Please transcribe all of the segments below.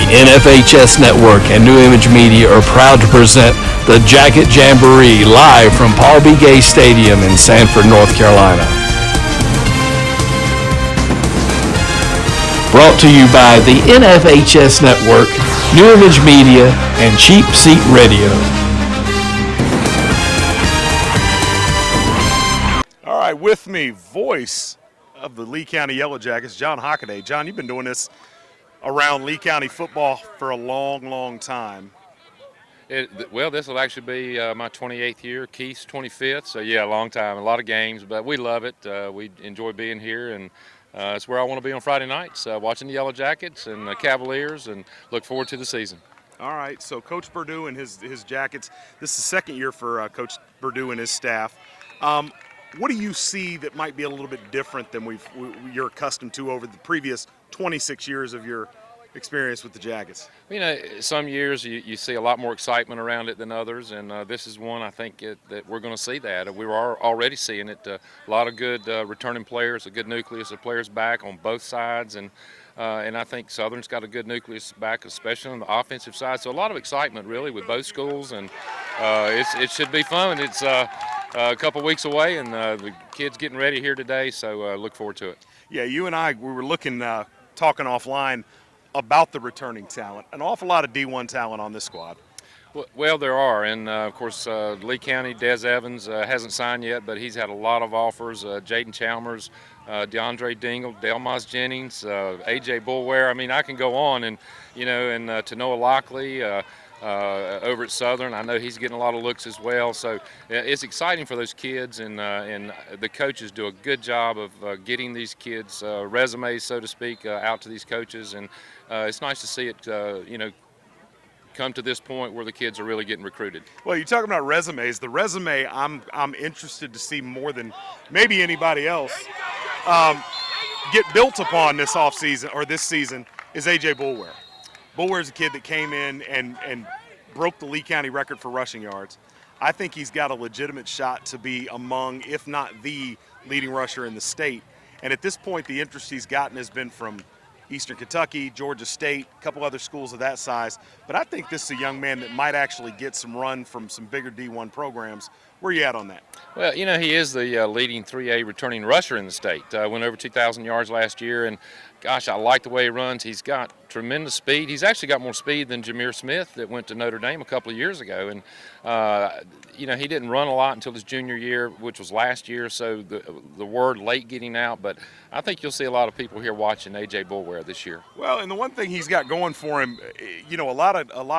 NFHS Network and New Image Media are proud to present the Jacket Jamboree live from Paul B. Gay Stadium in Sanford, North Carolina. Brought to you by the NFHS Network, New Image Media, and Cheap Seat Radio. All right, with me, voice of the Lee County Yellow Jackets, John Hockaday. John, you've been doing this around Lee County football for a long, long time. Well, this will actually be my 28th year, Keith's 25th, so yeah, a long time, a lot of games, but we love it. We enjoy being here, and it's where I want to be on Friday nights, watching the Yellow Jackets and the Cavaliers, and look forward to the season. All right, so Coach Perdue and his Jackets, this is the second year for Coach Perdue and his staff. What do you see that might be a little bit different than you're accustomed to over the previous 26 years of your experience with the Jackets? You know, some years you see a lot more excitement around it than others, and this is one I think that we're going to see that. We were already seeing it. A lot of good returning players, a good nucleus of players back on both sides, and I think Southern's got a good nucleus back, especially on the offensive side. So a lot of excitement really with both schools, and it should be fun. It's a couple weeks away, and the kids getting ready here today, so look forward to it. Yeah, you and I, we were talking offline about the returning talent. An awful lot of D1 talent on this squad. Well, there are, and of course, Lee County, Des Evans hasn't signed yet, but he's had a lot of offers. Jaden Chalmers, DeAndre Dingle, Delmas Jennings, A.J. Bulware. I mean, I can go on, and Tanoa Lockley over at Southern. I know he's getting a lot of looks as well. So it's exciting for those kids, and the coaches do a good job of getting these kids' resumes, so to speak, out to these coaches, and it's nice to see it, come to this point where the kids are really getting recruited. Well, you're talking about resumes. The resume I'm interested to see more than maybe anybody else get built upon this offseason or this season is A.J. Bulware. Bulware's a kid that came in and broke the Lee County record for rushing yards. I think he's got a legitimate shot to be among, if not the leading rusher in the state. And at this point, the interest he's gotten has been from Eastern Kentucky, Georgia State, a couple other schools of that size. But I think this is a young man that might actually get some run from some bigger D1 programs. Where are you at on that? Well, he is the leading 3A returning rusher in the state. Went over 2,000 yards last year, and gosh, I like the way he runs. He's got tremendous speed. He's actually got more speed than Jameer Smith that went to Notre Dame a couple of years ago. And, he didn't run a lot until his junior year, which was last year, so the word late getting out. But I think you'll see a lot of people here watching A.J. Bulware this year. Well, and the one thing he's got going for him, a lot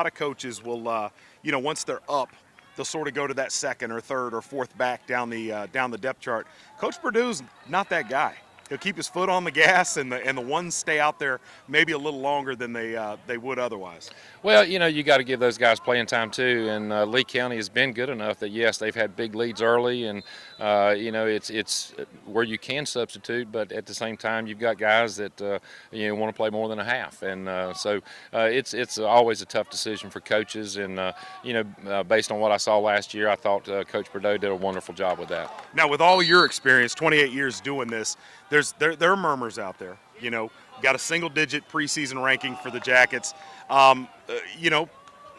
of coaches will, once they're up, they'll sort of go to that second or third or fourth back down the depth chart. Coach Perdue's not that guy. He'll keep his foot on the gas, and the ones stay out there maybe a little longer than they would otherwise. Well, you got to give those guys playing time too, and Lee County has been good enough that yes, they've had big leads early, and it's where you can substitute, but at the same time you've got guys that want to play more than a half, and so it's always a tough decision for coaches, and based on what I saw last year, I thought Coach Perdue did a wonderful job with that. Now, with all your experience, 28 years doing this, there are murmurs out there. Got a single-digit preseason ranking for the Jackets. A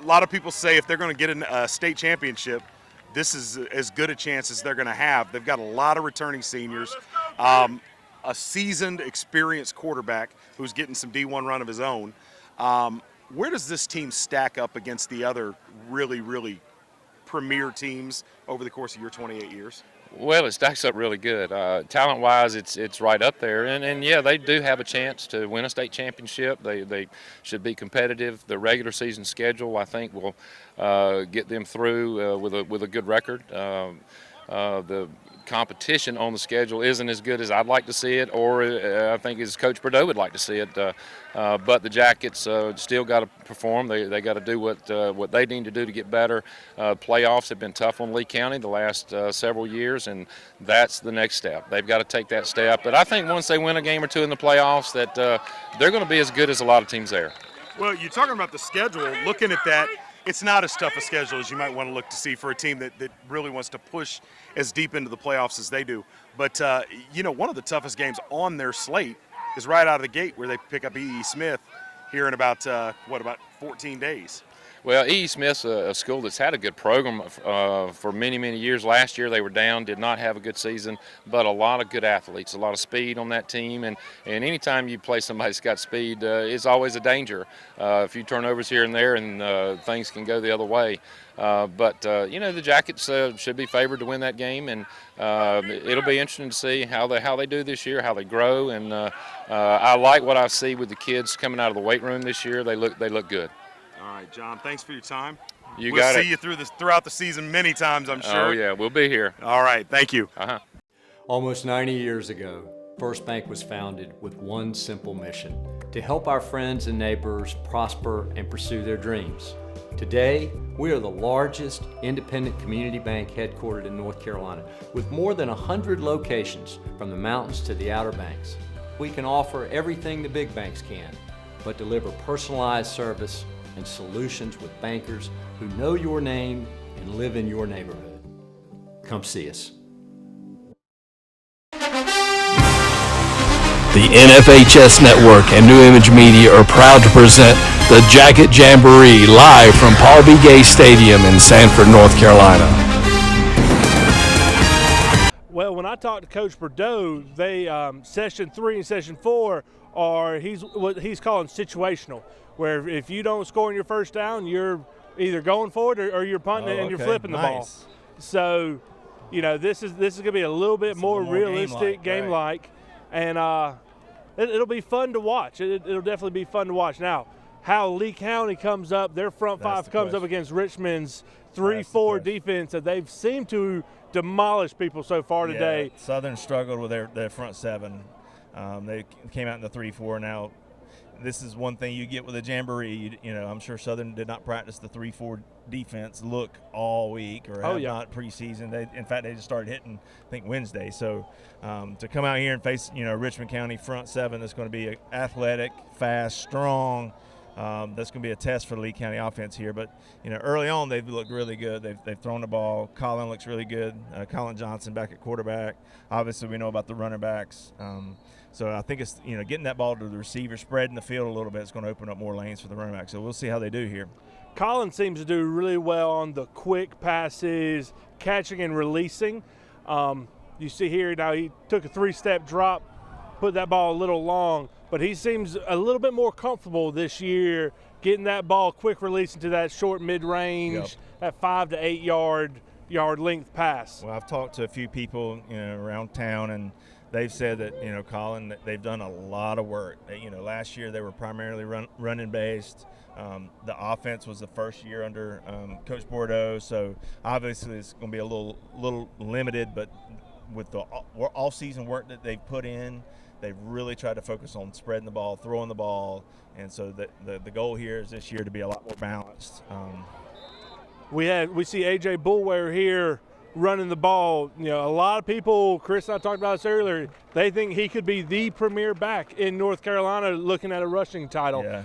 lot of people say if they're going to get a state championship, this is as good a chance as they're going to have. They've got a lot of returning seniors, a seasoned, experienced quarterback who's getting some D1 run of his own. Where does this team stack up against the other really, really premier teams over the course of your 28 years? Well, it stacks up really good. Talent-wise, it's right up there, and yeah, they do have a chance to win a state championship. They should be competitive. The regular season schedule, I think, will get them through with a good record. The competition on the schedule isn't as good as I'd like to see it, or I think as Coach Perdue would like to see it. But the Jackets still got to perform. They got to do what they need to do to get better. Playoffs have been tough on Lee County the last several years, and that's the next step. They've got to take that step. But I think once they win a game or two in the playoffs, that they're going to be as good as a lot of teams there. Well, you're talking about the schedule. Looking at that, it's not as tough a schedule as you might want to look to see for a team that really wants to push as deep into the playoffs as they do. But, one of the toughest games on their slate is right out of the gate where they pick up E.E. Smith here in about, about 14 days? Well, E.E. Smith's a school that's had a good program for many, many years. Last year they were down, did not have a good season, but a lot of good athletes, a lot of speed on that team. And anytime you play somebody that's got speed, it's always a danger. A few turnovers here and there, and things can go the other way. But the Jackets should be favored to win that game, and it'll be interesting to see how they do this year, how they grow. And I like what I see with the kids coming out of the weight room this year. They look good. All right, John, thanks for your time. We'll got it. We'll see you throughout the season many times, I'm sure. Oh, yeah, we'll be here. All right, thank you. Almost 90 years ago, First Bank was founded with one simple mission: to help our friends and neighbors prosper and pursue their dreams. Today, we are the largest independent community bank headquartered in North Carolina, with more than 100 locations from the mountains to the Outer Banks. We can offer everything the big banks can, but deliver personalized service and solutions with bankers who know your name and live in your neighborhood. Come see us. The NFHS Network and New Image Media are proud to present the Jacket Jamboree live from Paul B. Gay Stadium in Sanford, North Carolina. Well, when I talked to Coach Bordeaux, they session 3 and session 4 are what he's calling situational, where if you don't score in your first down, you're either going for it or you're punting it and you're flipping the ball. So, this is going to be a little bit more realistic, game-like, and it'll be fun to watch. It'll definitely be fun to watch. Now, how Lee County comes up, their front five comes up against Richmond's 3-4 defense that they've seemed to demolish people so far today. Southern struggled with their front seven. They came out in the 3-4. Now, this is one thing you get with a Jamboree. I'm sure Southern did not practice the 3-4 defense look all week or not preseason. In fact, they just started hitting, I think, Wednesday. So to come out here and face, Richmond County front seven that's going to be athletic, fast, strong. That's going to be a test for the Lee County offense here. But, early on they've looked really good. They've thrown the ball. Colin looks really good. Colin Johnson back at quarterback. Obviously, we know about the running backs. So I think it's, getting that ball to the receiver, spreading the field a little bit is going to open up more lanes for the running back. So we'll see how they do here. Colin seems to do really well on the quick passes, catching and releasing. You see here now he took a 3-step drop, put that ball a little long, but he seems a little bit more comfortable this year getting that ball quick release into that short mid-range, that 5 to 8 yard length pass. Well, I've talked to a few people, around town, and they've said that, Colin, that they've done a lot of work. Last year they were primarily running based. The offense was the first year under Coach Bordeaux, so obviously it's going to be a little limited, but with the all-season work that they've put in, they've really tried to focus on spreading the ball, throwing the ball, and so the goal here is this year to be a lot more balanced. We see A.J. Bullware here running the ball. A lot of people, Chris and I talked about this earlier, they think he could be the premier back in North Carolina looking at a rushing title.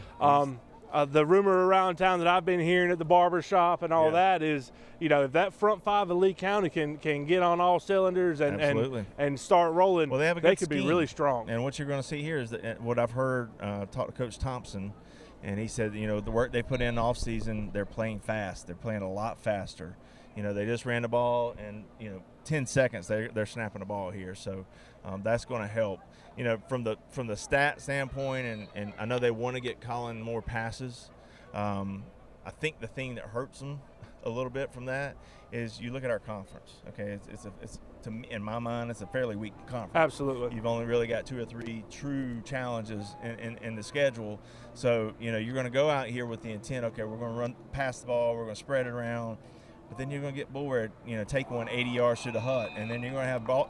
The rumor around town that I've been hearing at the barber shop and all that is, if that front five of Lee County can get on all cylinders and start rolling, well, they could be really strong. And what you're going to see here is that what I've heard, talk to Coach Thompson, and he said, the work they put in off season, they're playing fast. They're playing a lot faster. They just ran the ball, and 10 seconds they're snapping the ball here. So that's going to help. From the stat standpoint, and I know they want to get Colin more passes. I think the thing that hurts them a little bit from that is you look at our conference. Okay, it's to me, in my mind, it's a fairly weak conference. Absolutely. You've only really got 2 or 3 true challenges in the schedule. So you're going to go out here with the intent. Okay, we're going to run past the ball. We're going to spread it around. But then you're going to get Bullware, take one 80 yards to the hut, and then you're going to have ball,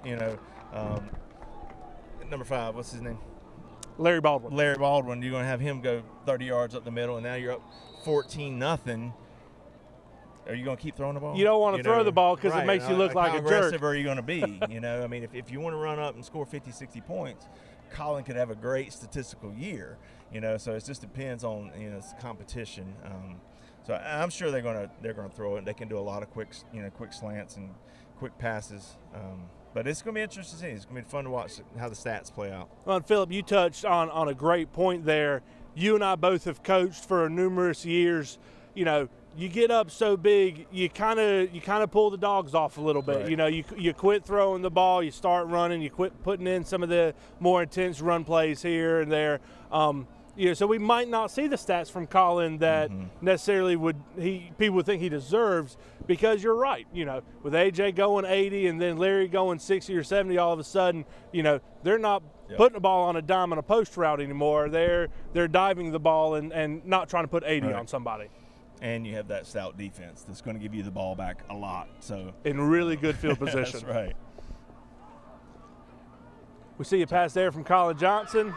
number 5, what's his name? Larry Baldwin. Larry Baldwin. You're going to have him go 30 yards up the middle, and now you're up 14-0. Are you going to keep throwing the ball? You don't want to throw the ball because it makes you look like a jerk. How aggressive are you going to be? If you want to run up and score 50, 60 points, Colin could have a great statistical year. So it just depends on it's competition. So I'm sure they're going to throw it. They can do a lot of quick slants and quick passes. But it's going to be interesting to see. It's going to be fun to watch how the stats play out. Well, Phillip, you touched on a great point there. you and I both have coached for numerous years. You get up so big, you kind of pull the dogs off a little bit. Right. You quit throwing the ball, you start running, you quit putting in some of the more intense run plays here and there. So we might not see the stats from Colin that necessarily people would think he deserves, because you're right. With AJ going 80 and then Larry going 60 or 70, all of a sudden, they're not putting the ball on a dime on a post route anymore. They're diving the ball and not trying to put 80 on somebody. And you have that stout defense that's going to give you the ball back a lot. So in really good field position. That's right. We see a pass there from Colin Johnson.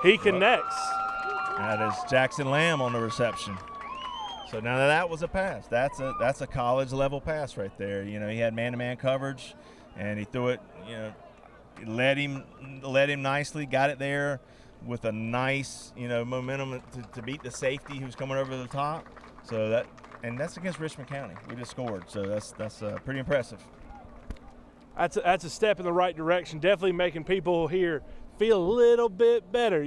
He connects. That is Jackson Lamb on the reception. So now that was a pass. That's a college level pass right there. He had man-to-man coverage, and he threw it. Led him nicely. Got it there with a nice momentum to beat the safety who's coming over the top. So that's against Richmond County. We just scored. So that's pretty impressive. That's a step in the right direction. Definitely making people here feel a little bit better.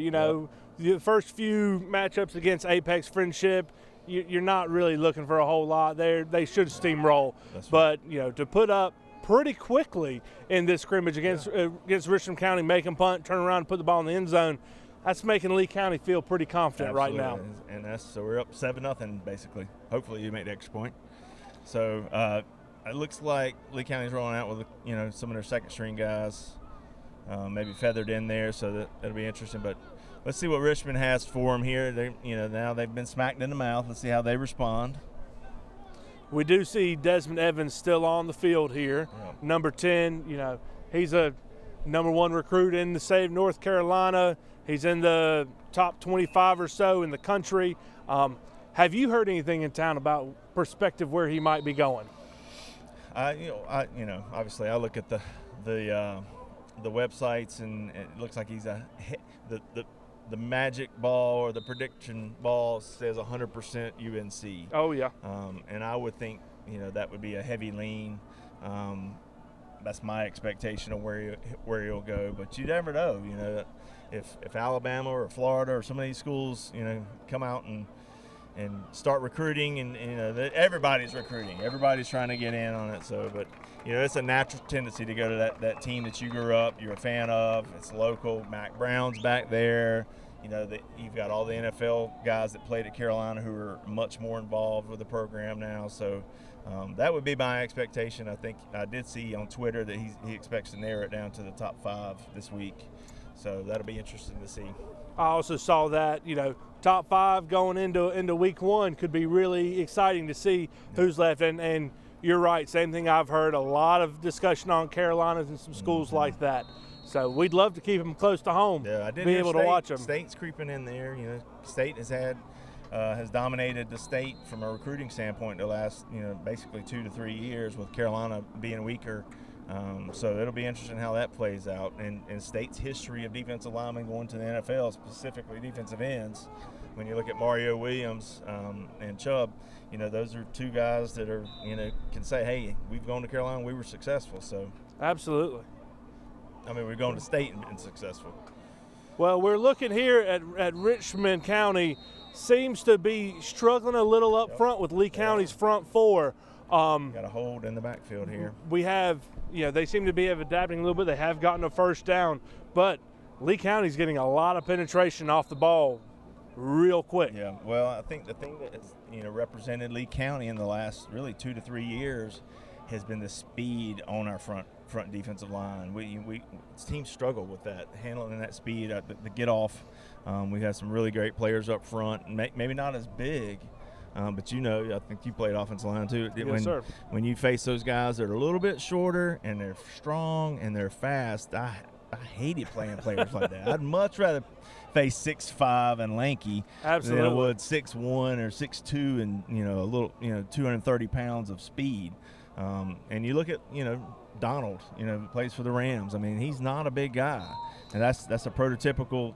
The first few matchups against Apex Friendship, you're not really looking for a whole lot. They should steamroll. That's right. But to put up pretty quickly in this scrimmage against Richmond County, make them punt, turn around, and put the ball in the end zone, that's making Lee County feel pretty confident right now. And so we're up 7-0 basically. Hopefully you make the extra point. So it looks like Lee County's rolling out with some of their second string guys, maybe feathered in there, so that'll be interesting. But let's see what Richmond has for them here. Now they've been smacked in the mouth. Let's see how they respond. We do see Desmond Evans still on the field here. Yep. Number 10, he's a number 1 recruit in the state of North Carolina. He's in the top 25 or so in the country. Have you heard anything in town about perspective where he might be going? Obviously I look at the websites, and it looks like he's the magic ball or the prediction ball says 100% UNC. Oh yeah. And I would think that would be a heavy lean. That's my expectation of where he'll go. But you never know. If Alabama or Florida or some of these schools come out and start recruiting, and everybody's recruiting, everybody's trying to get in on it. So, but it's a natural tendency to go to that team that you grew up, you're a fan of. It's local. Mac Brown's back there. You've got all the NFL guys that played at Carolina who are much more involved with the program now. So that would be my expectation. I think I did see on Twitter that he expects to narrow it down to the top 5 this week. So that'll be interesting to see. I also saw that, top 5 going into week 1 could be really exciting to see who's left. And you're right, same thing I've heard, a lot of discussion on Carolinas and some schools like that. So we'd love to keep them close to home, yeah, I did be able to watch them. State's creeping in there. State has dominated the state from a recruiting standpoint the last, basically 2 to 3 years, with Carolina being weaker. So it'll be interesting how that plays out. And State's history of defensive linemen going to the NFL, specifically defensive ends, when you look at Mario Williams and Chubb, those are 2 guys that are, can say, hey, we've gone to Carolina, we were successful. So absolutely. we're going to State and been successful. Well, we're looking here at Richmond County. Seems to be struggling a little up front with Lee County's front 4. Got a hold in the backfield here. We have, they seem to be adapting a little bit. They have gotten a first down, but Lee County's getting a lot of penetration off the ball real quick. Yeah, well, I think the thing that has, represented Lee County in the last really 2 to 3 years has been the speed on our front defensive line. We teams struggle with that, handling that speed, the get off. We've had some really great players up front, maybe not as big. But I think you played offensive line too. Yes, sir. When you face those guys that are a little bit shorter and they're strong and they're fast, I hated playing players like that. I'd much rather face 6'5" and lanky Absolutely. than I would 6'1" or 6'2" and a little 230 pounds of speed. And you look at Donald, plays for the Rams. He's not a big guy, and that's a prototypical.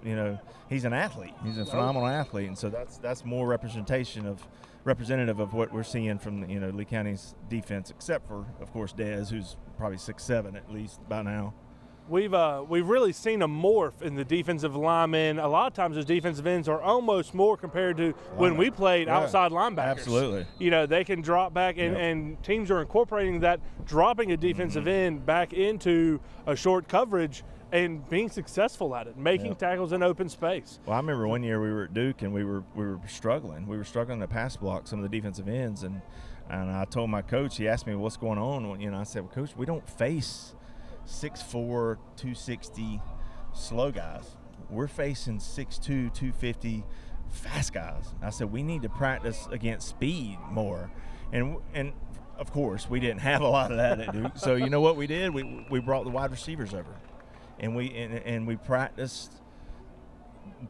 He's an athlete. He's a phenomenal athlete, and so that's more representative of what we're seeing from Lee County's defense, except for, of course, Dez, who's probably 6'7" at least by now. we've really seen a morph in the defensive linemen. A lot of times those defensive ends are almost more compared to when we played outside linebackers. Absolutely. You know, they can drop back, and teams are incorporating that, dropping a defensive end back into a short coverage and being successful at it, making tackles in open space. Well, I remember one year we were at Duke and we were struggling. We were struggling to pass block some of the defensive ends, and I told my coach. He asked me what's going on. You know, I said, well, Coach, we don't face 6'4", 260 slow guys. We're facing 6'2", 250 fast guys. I said we need to practice against speed more, and of course we didn't have a lot of that at Duke. So you know what we did? We brought the wide receivers over. And we practiced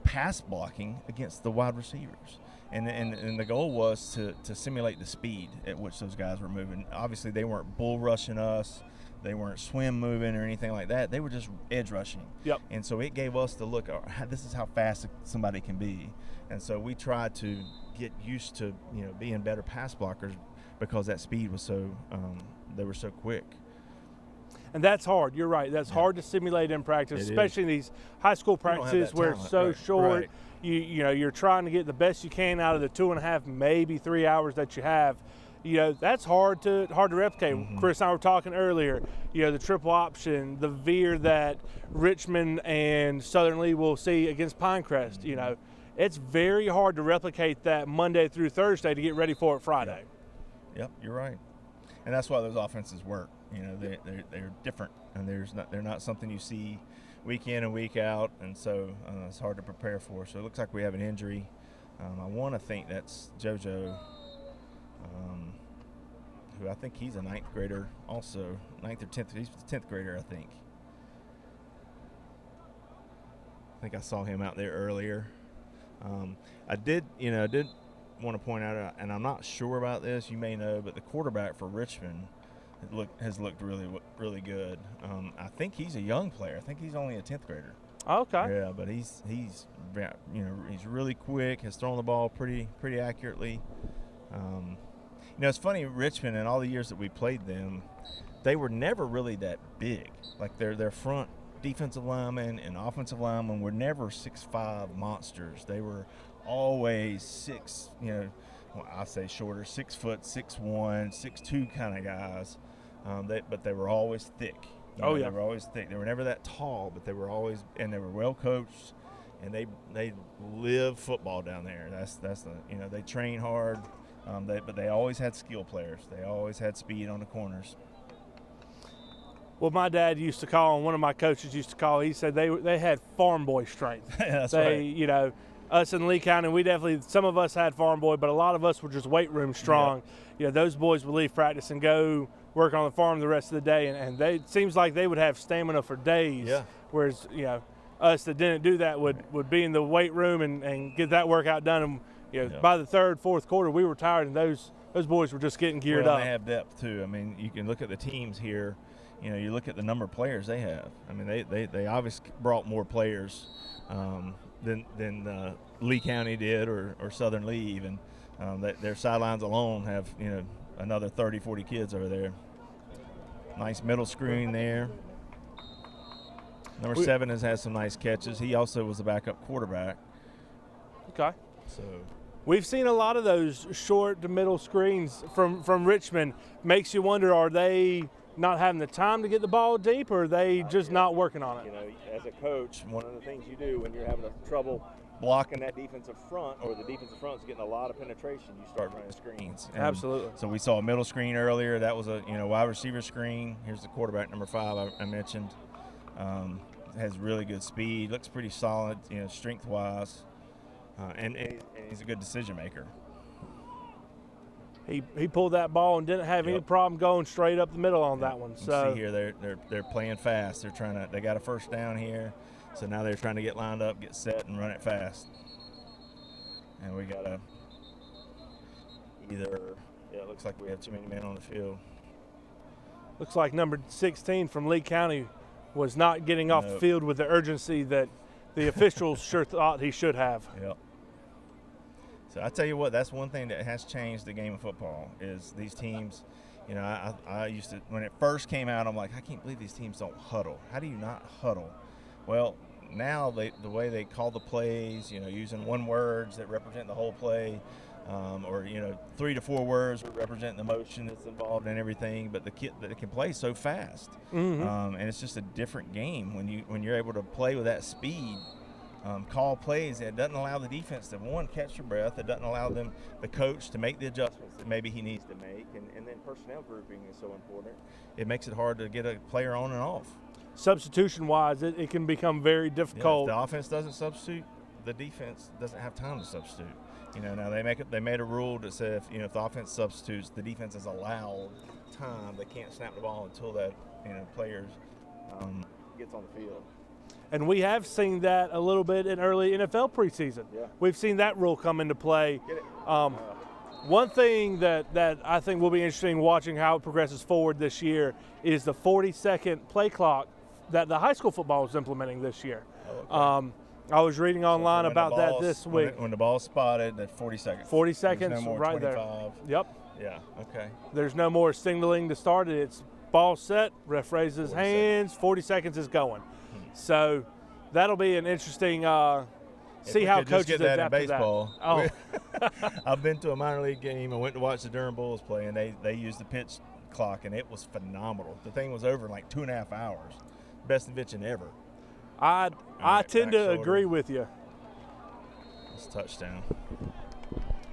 pass blocking against the wide receivers, and the goal was to simulate the speed at which those guys were moving. Obviously, they weren't bull rushing us, they weren't swim moving or anything like that. They were just edge rushing. Yep. And so it gave us the look. This is how fast somebody can be. And so we tried to get used to being better pass blockers because that speed was so they were so quick. And that's hard. You're right. That's hard to simulate in practice, especially in these high school practices where it's so short. Right. You're trying to get the best you can out of the 2.5, maybe 3 hours that you have. That's hard to replicate. Chris and I were talking earlier. The triple option, the veer that Richmond and Southern Lee will see against Pinecrest. It's very hard to replicate that Monday through Thursday to get ready for it Friday. Yep, you're right. And that's why those offenses work. They're different, and they're not something you see week in and week out, and so it's hard to prepare for. So it looks like we have an injury. I want to think that's JoJo, who I think he's a 9th grader also, 9th or 10th. He's the 10th grader, I think. I saw him out there earlier. I did want to point out, and I'm not sure about this, you may know, but the quarterback for Richmond has looked really, really good. I think he's a young player. I think he's only a 10th grader. Okay. Yeah, but he's really quick. Has thrown the ball pretty accurately. It's funny, Richmond, in all the years that we played them, they were never really that big. Like their front defensive linemen and offensive linemen were never 6'5" monsters. They were always 6. I say shorter, 6 foot, 6'1", 6'2" kind of guys. But they were always thick. They were always thick. They were never that tall, but they were always, and they were well coached, and they live football down there. That's they train hard, but they always had skill players. They always had speed on the corners. Well, my dad used to call, and one of my coaches used to call. He said they had farm boy strength. That's right. Us in Lee County, some of us had farm boy, but a lot of us were just weight room strong. Yep. Those boys would leave practice and go work on the farm the rest of the day, and it seems like they would have stamina for days. Yeah. Whereas, us that didn't do that would be in the weight room and get that workout done. And by the third, fourth quarter, we were tired, and those boys were just getting geared up. They have depth too. I mean, you can look at the teams here. You look at the number of players they have. I mean, they obviously brought more players than Lee County did or Southern Lee even. Their sidelines alone have another 30, 40 kids over there. Nice middle screen there. Number 7 has had some nice catches. He also was a backup quarterback. Okay. So we've seen a lot of those short to middle screens from Richmond. Makes you wonder, are they not having the time to get the ball deep, or are they just not working on it? As a coach, one of the things you do when you're having trouble blocking that defensive front, or the defensive front is getting a lot of penetration, you start running screens. And absolutely. So we saw a middle screen earlier. That was a wide receiver screen. Here's the quarterback, number 5 I mentioned. Has really good speed. Looks pretty solid, strength-wise, and he's a good decision maker. He pulled that ball and didn't have any problem going straight up the middle on that one. So see here, they're playing fast. They got a first down here, so now they're trying to get lined up, get set, and run it fast. And we got it looks like we have too many men on the field. Looks like number 16 from Lee County was not getting off the field with the urgency that the officials sure thought he should have. Yep. So I tell you what, that's one thing that has changed the game of football is these teams, You know, I used to, when it first came out, I'm like, I can't believe these teams don't huddle. How do you not huddle? Well, now the way they call the plays, you know, using one words that represent the whole play, or, you know, 3 to 4 words represent the motion that's involved and everything, but the kid that can play so fast. And it's just a different game when you're able to play with that speed. Call plays that doesn't allow the defense to, one, catch their breath. It doesn't allow the coach to make the adjustments that maybe he needs to make. And then personnel grouping is so important. It makes it hard to get a player on and off. Substitution-wise, it can become very difficult. Yeah, if the offense doesn't substitute, the defense doesn't have time to substitute. You know, now they made a rule that said if the offense substitutes, the defense is allowed time. They can't snap the ball until that players gets on the field. And we have seen that a little bit in early NFL preseason. Yeah. We've seen that rule come into play. One thing that I think will be interesting watching how it progresses forward this year is the 40-second play clock that the high school football is implementing this year. Okay. I was reading online about that this week. When the ball's spotted, that's 40 seconds. 40 seconds, no more right 25. there. Yep. Yeah, okay. There's no more signaling to start it. It's ball set, ref raises hands, 40 seconds is going. So that'll be an interesting see how coaches adapt to that. Oh. I've been to a minor league game. I went to watch the Durham Bulls play, and they used the pitch clock, and it was phenomenal. The thing was over in like 2.5 hours. Best invention ever. I tend to agree with you. It's a touchdown.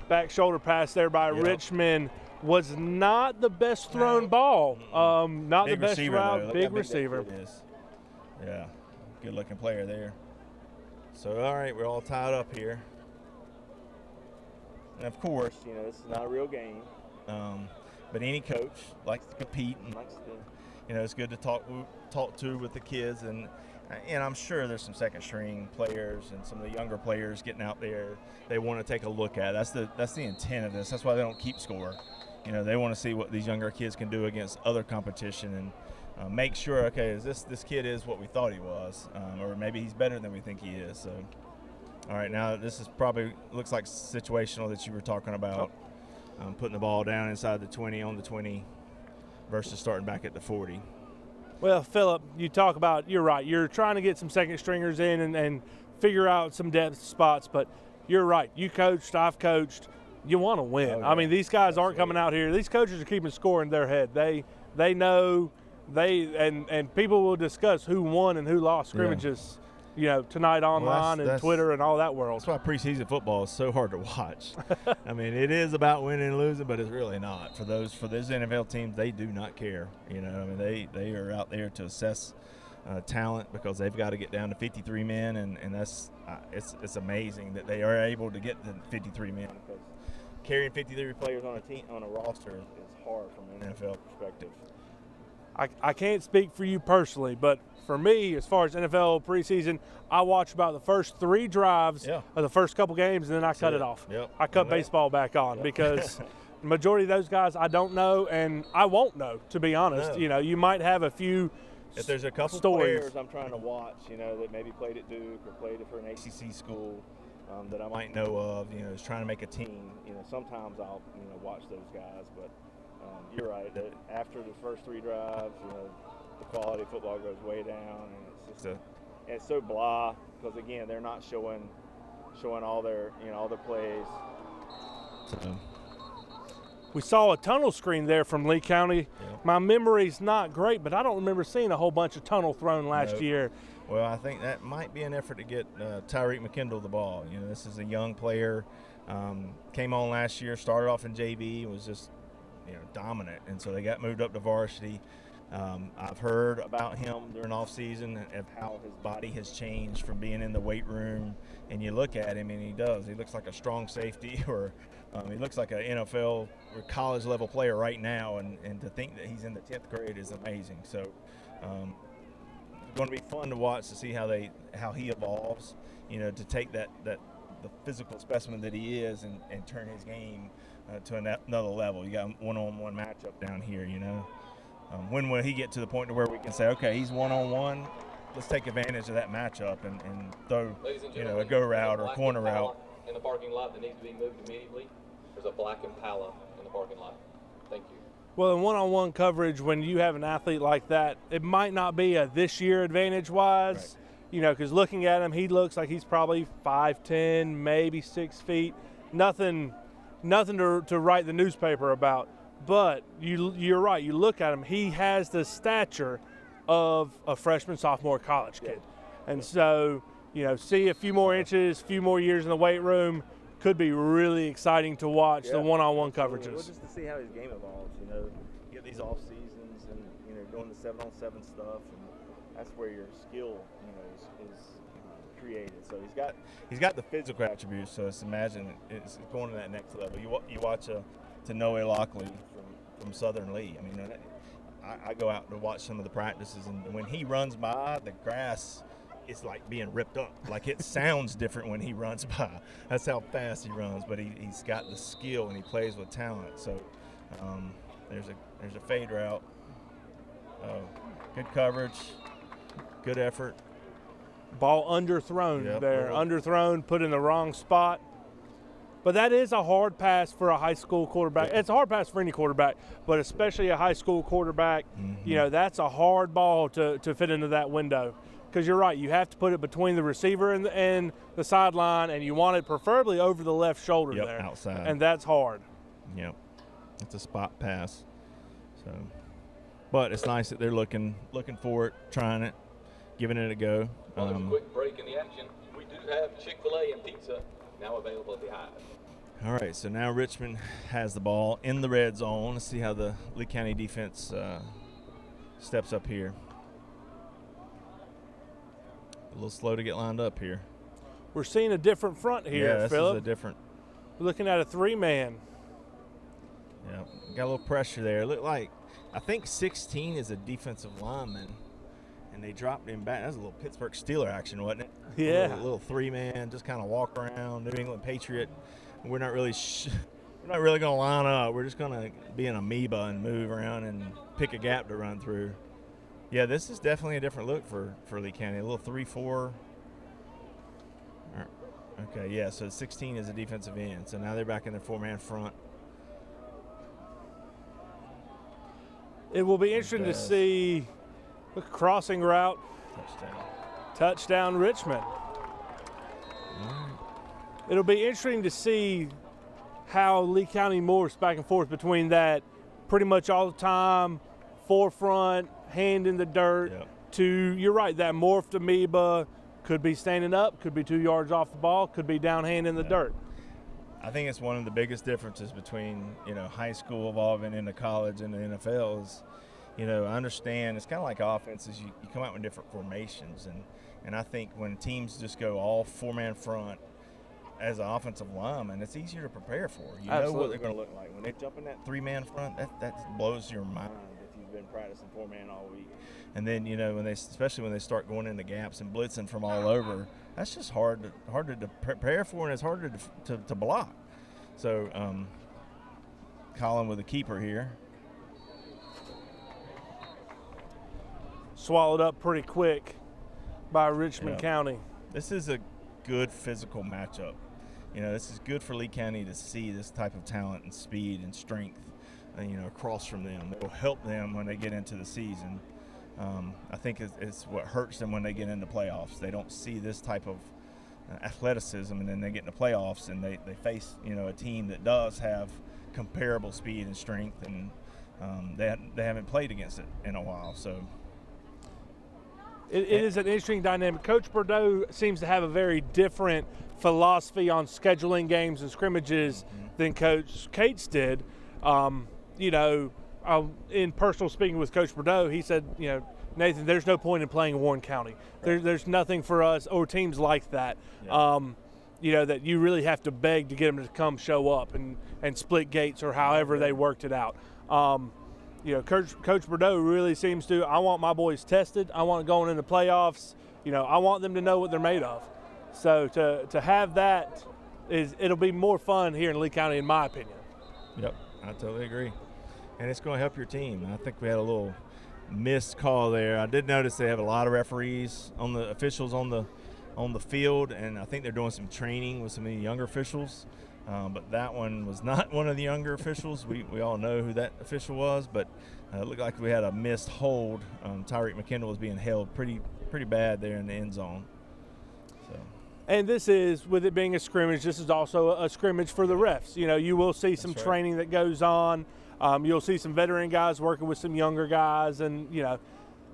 Back shoulder pass there by Richmond was not the best thrown ball. Not big the best route. Big receiver. Yeah, good looking player there. So, all right, we're all tied up here. And of course, this is not a real game. But any coach likes to compete and likes to, it's good to talk to with the kids. And I'm sure there's some second string players and some of the younger players getting out there. They want to take a look at it. That's the intent of this. That's why they don't keep score. They want to see what these younger kids can do against other competition and make sure, okay, is this kid is what we thought he was, or maybe he's better than we think he is. So, all right, now this is probably looks like situational that you were talking about, putting the ball down inside the 20 on the 20 versus starting back at the 40. Well, Phillip, you talk about, you're right. You're trying to get some second stringers in and figure out some depth spots, but you're right. You coached, I've coached. You want to win. Oh, yeah. I mean, these guys aren't coming out here. These coaches are keeping score in their head. They know and people will discuss who won and who lost scrimmages, tonight online and Twitter and all that world. That's why preseason football is so hard to watch. I mean, it is about winning and losing, but it's really not. For those NFL teams, they do not care. I mean, they are out there to assess talent because they've got to get down to 53 men, and that's it's amazing that they are able to get to 53 men because carrying 53 players on a team on a roster is hard from an NFL perspective. I can't speak for you personally, but for me, as far as NFL preseason, I watch about the first 3 drives of the first couple games, and then I cut it off. Yep. I cut baseball back on because the majority of those guys I don't know, and I won't know, to be honest. No. You might have a few if there's a couple stories. Players I'm trying to watch, that maybe played at Duke or played for an ACC school that I might know of, is trying to make a team. Sometimes I'll, watch those guys, but you're right. That after the first 3 drives, the quality of football goes way down, and it's just it's so blah because again they're not showing all their all their plays. So. We saw a tunnel screen there from Lee County. Yep. My memory's not great, but I don't remember seeing a whole bunch of tunnel thrown last year. Well, I think that might be an effort to get Tyreek McKendall the ball. This is a young player, came on last year, started off in JV, was just dominant, and so they got moved up to varsity. I've heard about him during off season of how his body has changed from being in the weight room, and you look at him and he looks like a strong safety or he looks like an NFL or college level player right now, and to think that he's in the 10th grade is amazing. So it's going to be fun to watch to see how he evolves, to take the physical specimen that he is and turn his game to another level. You got one-on-one matchup down here, when will he get to the point to where we can say, okay, he's one-on-one, let's take advantage of that matchup and throw, a go route or corner route. In the parking lot that needs to be moved immediately. There's a black Impala in the parking lot. Thank you. Well, in one-on-one coverage, when you have an athlete like that, it might not be a this year advantage-wise, Right. you know, because looking at him, he looks like he's probably 5'10", maybe 6 feet. Nothing to write the newspaper about. But you're right. You look at him, he has the stature of a freshman, sophomore college kid. And so, you know, see a few more inches, a few more years in the weight room, could be really exciting to watch the one-on-one coverages. Well, just to see how his game evolves, you know, get these off seasons and, you know, doing the 7-on-7 stuff, and that's where your skill, you know, is created. So he's got the physical attributes. So it's it's going to that next level. You watch to Noah Lockley from Southern Lee. I mean, I go out to watch some of the practices, and when he runs by, the grass is like being ripped up. Like it sounds different when he runs by. That's how fast he runs. But he's got the skill and he plays with talent. So there's a fade route. Good coverage, good effort. Ball underthrown there, Well, underthrown, put in the wrong spot. But that is a hard pass for a high school quarterback. It's a hard pass for any quarterback, but especially a high school quarterback. Mm-hmm. You know, that's a hard ball to fit into that window. Because you're right, you have to put it between the receiver and the sideline, and you want it preferably over the left shoulder there. Outside. And that's hard. Yep, it's a spot pass. So, but it's nice that they're looking for it, trying it, giving it a go. Well, there's a quick break in the action. We do have Chick-fil-A and pizza now available at the Hive. All right, so now Richmond has the ball in the red zone. Let's see how the Lee County defense steps up here. A little slow to get lined up here. We're seeing a different front here, Yeah, this Phillip. is a different. We're looking at a three-man. Yeah, got a little pressure there. Look like, I think 16 is a defensive lineman, and they dropped him back. That was a little Pittsburgh Steeler action, wasn't it? Yeah. A little three-man, just kind of walk around. New England Patriot. We're not really going to line up. We're just going to be an amoeba and move around and pick a gap to run through. Yeah, this is definitely a different look for Lee County. A little 3-4. Okay, yeah, so 16 is a defensive end. So now they're back in their four-man front. It will be interesting to see the crossing route. Touchdown Richmond. It'll be interesting to see how Lee County morphs back and forth between that pretty much all the time, forefront, hand in the dirt, to, you're right, that morphed amoeba, could be standing up, could be 2 yards off the ball, could be down hand in the dirt. I think it's one of the biggest differences between, you know, high school evolving into college and the NFL is, you know, I understand it's kind of like offenses. You come out with different formations, and I think when teams just go all four-man front as an offensive lineman, it's easier to prepare for. You know what they're going to look like. When they jump in that three-man front, that blows your mind if you've been practicing four-man all week. And then, you know, especially when they start going into gaps and blitzing from all over, that's just hard to prepare for, and it's harder to block. So, Colin with a keeper here. Swallowed up pretty quick by Richmond County. This is a good physical matchup. You know, this is good for Lee County to see this type of talent and speed and strength, you know, across from them. It will help them when they get into the season. I think it's what hurts them when they get into playoffs. They don't see this type of athleticism, and then they get into playoffs and they face, you know, a team that does have comparable speed and strength, and they haven't played against it in a while. So it is an interesting dynamic. Coach Bordeaux seems to have a very different philosophy on scheduling games and scrimmages than Coach Cates did. You know, in personal speaking with Coach Bordeaux, he said, you know, Nathan, there's no point in playing Warren County. There's nothing for us or teams like that. You know, that you really have to beg to get them to come show up and split gates or however they worked it out. You know, Coach Bordeaux really seems to, I want my boys tested. I want going into playoffs. You know, I want them to know what they're made of. So to have that, it'll be more fun here in Lee County, in my opinion. Yep, I totally agree. And it's going to help your team. I think we had a little missed call there. I did notice they have a lot of referees, on the officials on the field, and I think they're doing some training with some of the younger officials. But that one was not one of the younger officials. We all know who that official was, but it looked like we had a missed hold. Tyreek McKendall was being held pretty bad there in the end zone. So. And this is, with it being a scrimmage, this is also a scrimmage for the refs. You know, you will see some training that goes on. You'll see some veteran guys working with some younger guys, and you know,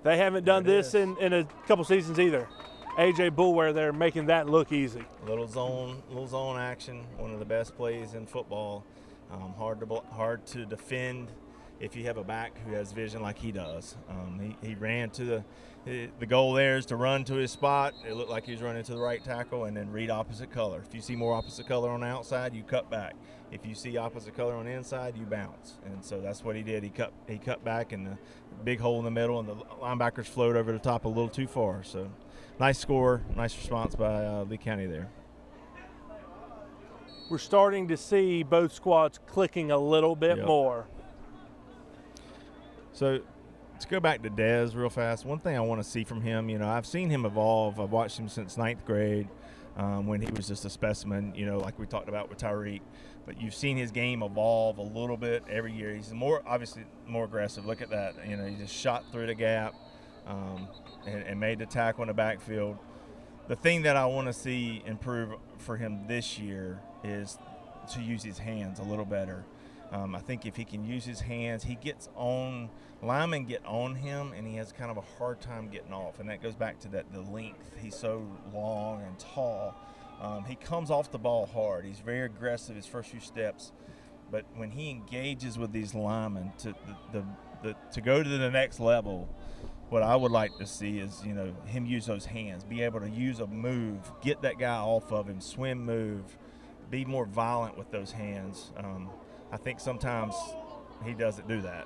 they haven't done this in a couple seasons either. AJ Boulware there making that look easy. Little zone action, one of the best plays in football. Hard to defend if you have a back who has vision like he does. He ran to the goal there is to run to his spot. It looked like he was running to the right tackle, and then read opposite color. If you see more opposite color on the outside, you cut back. If you see opposite color on the inside, you bounce. And so that's what he did. He cut back in the big hole in the middle, and the linebackers flowed over the top a little too far. So nice score, nice response by Lee County there. We're starting to see both squads clicking a little bit more. So to go back to Dez real fast, one thing I want to see from him, you know, I've seen him evolve. I've watched him since 9th grade when he was just a specimen, you know, like we talked about with Tyreek. But you've seen his game evolve a little bit every year. He's obviously more aggressive. Look at that. You know, he just shot through the gap and made the tackle in the backfield. The thing that I want to see improve for him this year is to use his hands a little better. I think if he can use his hands, linemen get on him, and he has kind of a hard time getting off. And that goes back to the length. He's so long and tall. He comes off the ball hard. He's very aggressive his first few steps. But when he engages with these linemen to go to the next level, what I would like to see is, you know, him use those hands, be able to use a move, get that guy off of him, swim move, be more violent with those hands. I think sometimes he doesn't do that.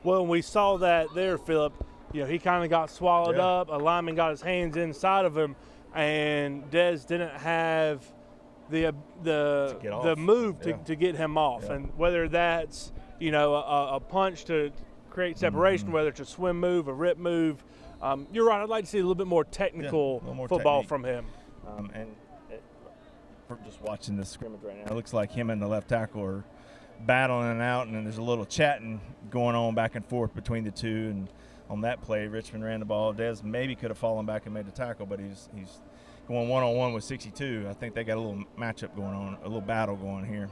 Well, we saw that there, Phillip. You know, he kind of got swallowed up. A lineman got his hands inside of him, and Dez didn't have the move to get him off. And whether that's, you know, a punch to create separation, whether it's a swim move, a rip move, you're right. I'd like to see a little bit more technical football from him. For just watching this scrimmage right now, it looks like him and the left tackle are battling it out, and then there's a little chatting going on back and forth between the two. And on that play, Richmond ran the ball. Dez maybe could have fallen back and made the tackle, but he's going one-on-one with 62. I think they got a little matchup going on, a little battle going here.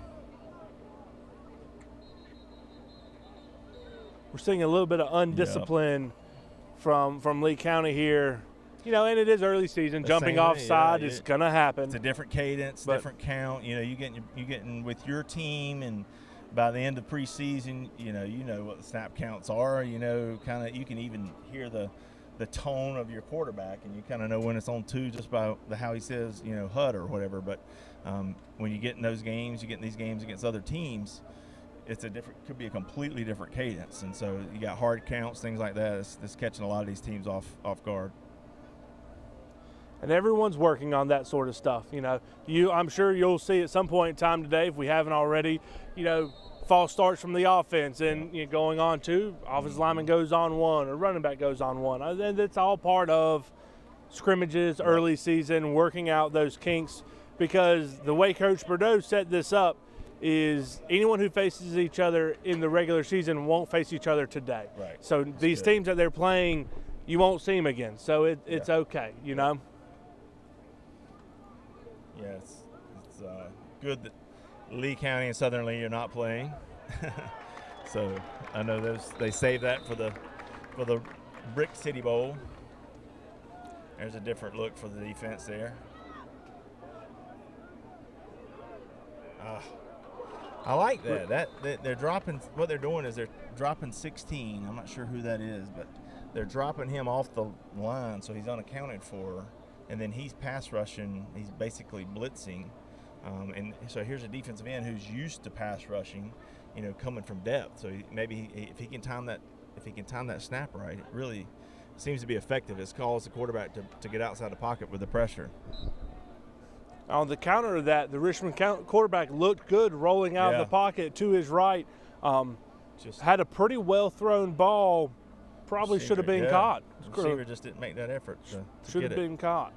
We're seeing a little bit of undiscipline from Lee County here. You know, and it is early season. Jumping offside is going to happen. It's a different cadence, different count. You know, you getting with your team, and by the end of preseason, you know what the snap counts are. You know, kind of you can even hear the tone of your quarterback, and you kind of know when it's on two just by how he says, you know, HUD or whatever. But when you get in those games, you get in these games against other teams, could be a completely different cadence. And so you got hard counts, things like that. It's catching a lot of these teams off guard. And everyone's working on that sort of stuff. You know, I'm sure you'll see at some point in time today, if we haven't already, you know, false starts from the offense and going on two, offensive lineman goes on one or running back goes on one. And it's all part of scrimmages, early season, working out those kinks, because the way Coach Bordeaux set this up is anyone who faces each other in the regular season won't face each other today. Right. So these teams that they're playing, you won't see them again. So it's okay, you know. Yeah, it's good that Lee County and Southern Lee are not playing. So I know they saved that for the Brick City Bowl. There's a different look for the defense there. I like that. They're dropping. What they're doing is they're dropping 16. I'm not sure who that is, but they're dropping him off the line, so he's unaccounted for. And then he's pass rushing. He's basically blitzing. And so here's a defensive end who's used to pass rushing, you know, coming from depth. So if he can time that snap right, it really seems to be effective. It calls the quarterback to get outside the pocket with the pressure. On the counter of that, the Richmond quarterback looked good rolling out of the pocket to his right. Had a pretty well thrown ball. Probably should have been caught. The receiver just didn't make that effort to should have been caught.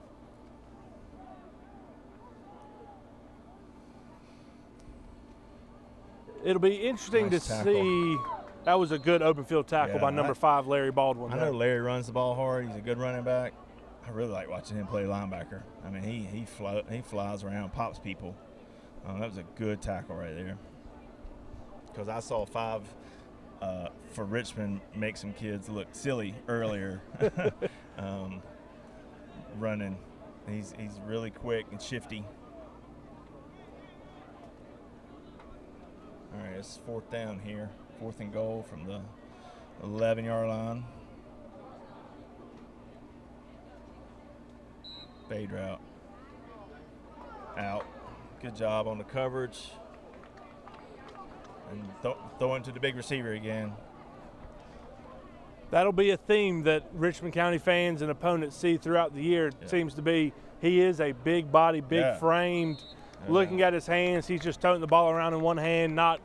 It'll be interesting Nice to tackle. see. That was a good open field tackle Yeah, by number 5, Larry Baldwin. I know Larry runs the ball hard. He's a good running back. I really like watching him play linebacker. I mean, he flies around, pops people. That was a good tackle right there. Because I saw 5 for Richmond make some kids look silly earlier. Running, he's really quick and shifty. All right, it's 4th down here. 4th and goal from the 11-yard line. Fade route. Out. Good job on the coverage. And throwing to the big receiver again. That'll be a theme that Richmond County fans and opponents see throughout the year. It seems to be he is a big body, big framed. Looking at his hands, he's just toting the ball around in one hand, not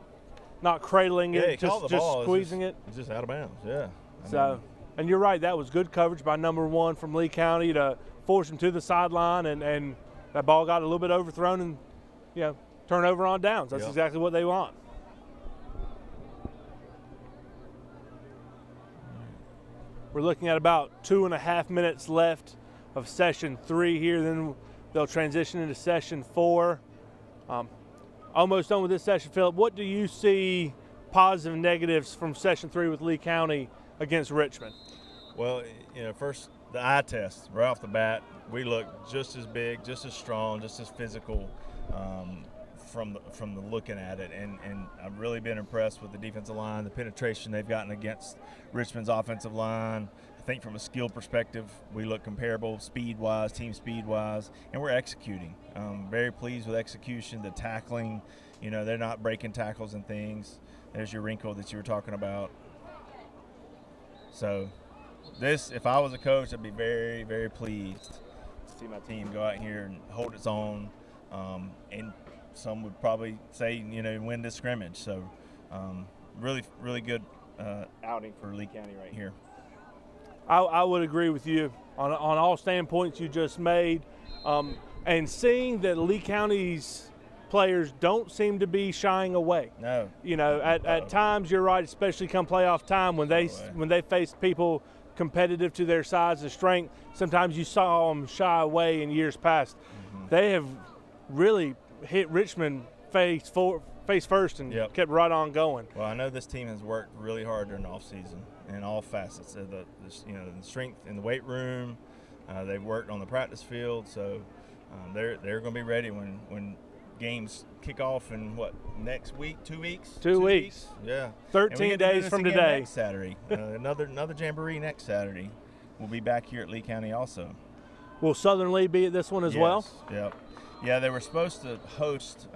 cradling it, just squeezing it. It's just out of bounds, yeah. And you're right, that was good coverage by number 1 from Lee County to force him to the sideline, and that ball got a little bit overthrown and, turnover on downs. That's exactly what they want. We're looking at about 2.5 minutes left of session 3 here. Then they'll transition into session 4. Almost done with this session, Phillip. What do you see positive and negatives from session 3 with Lee County against Richmond? Well, first the eye test right off the bat. We look just as big, just as strong, just as physical from the looking at it, and I've really been impressed with the defensive line, the penetration they've gotten against Richmond's offensive line. I think from a skill perspective, we look comparable speed-wise, team speed-wise, and we're executing. Very pleased with execution, the tackling. They're not breaking tackles and things. There's your wrinkle that you were talking about. So if I was a coach, I'd be very, very pleased to see my team go out here and hold its own, and some would probably say, win this scrimmage. So really, really good outing for Lee County right here. I would agree with you on all standpoints you just made. And seeing that Lee County's players don't seem to be shying away. No. At times, you're right, especially come playoff time when they face people competitive to their size and strength. Sometimes you saw them shy away in years past. Mm-hmm. They have really hit Richmond face first and kept right on going. Well, I know this team has worked really hard during the offseason in all facets of the strength in the weight room. They've worked on the practice field, so they're going to be ready when games kick off in next week, 2 weeks? 2 weeks. Yeah. 13 days from today. Next Saturday. Another Jamboree next Saturday. We'll be back here at Lee County also. Will Southern Lee be at this one as well? Yep. Yeah, they were supposed to host,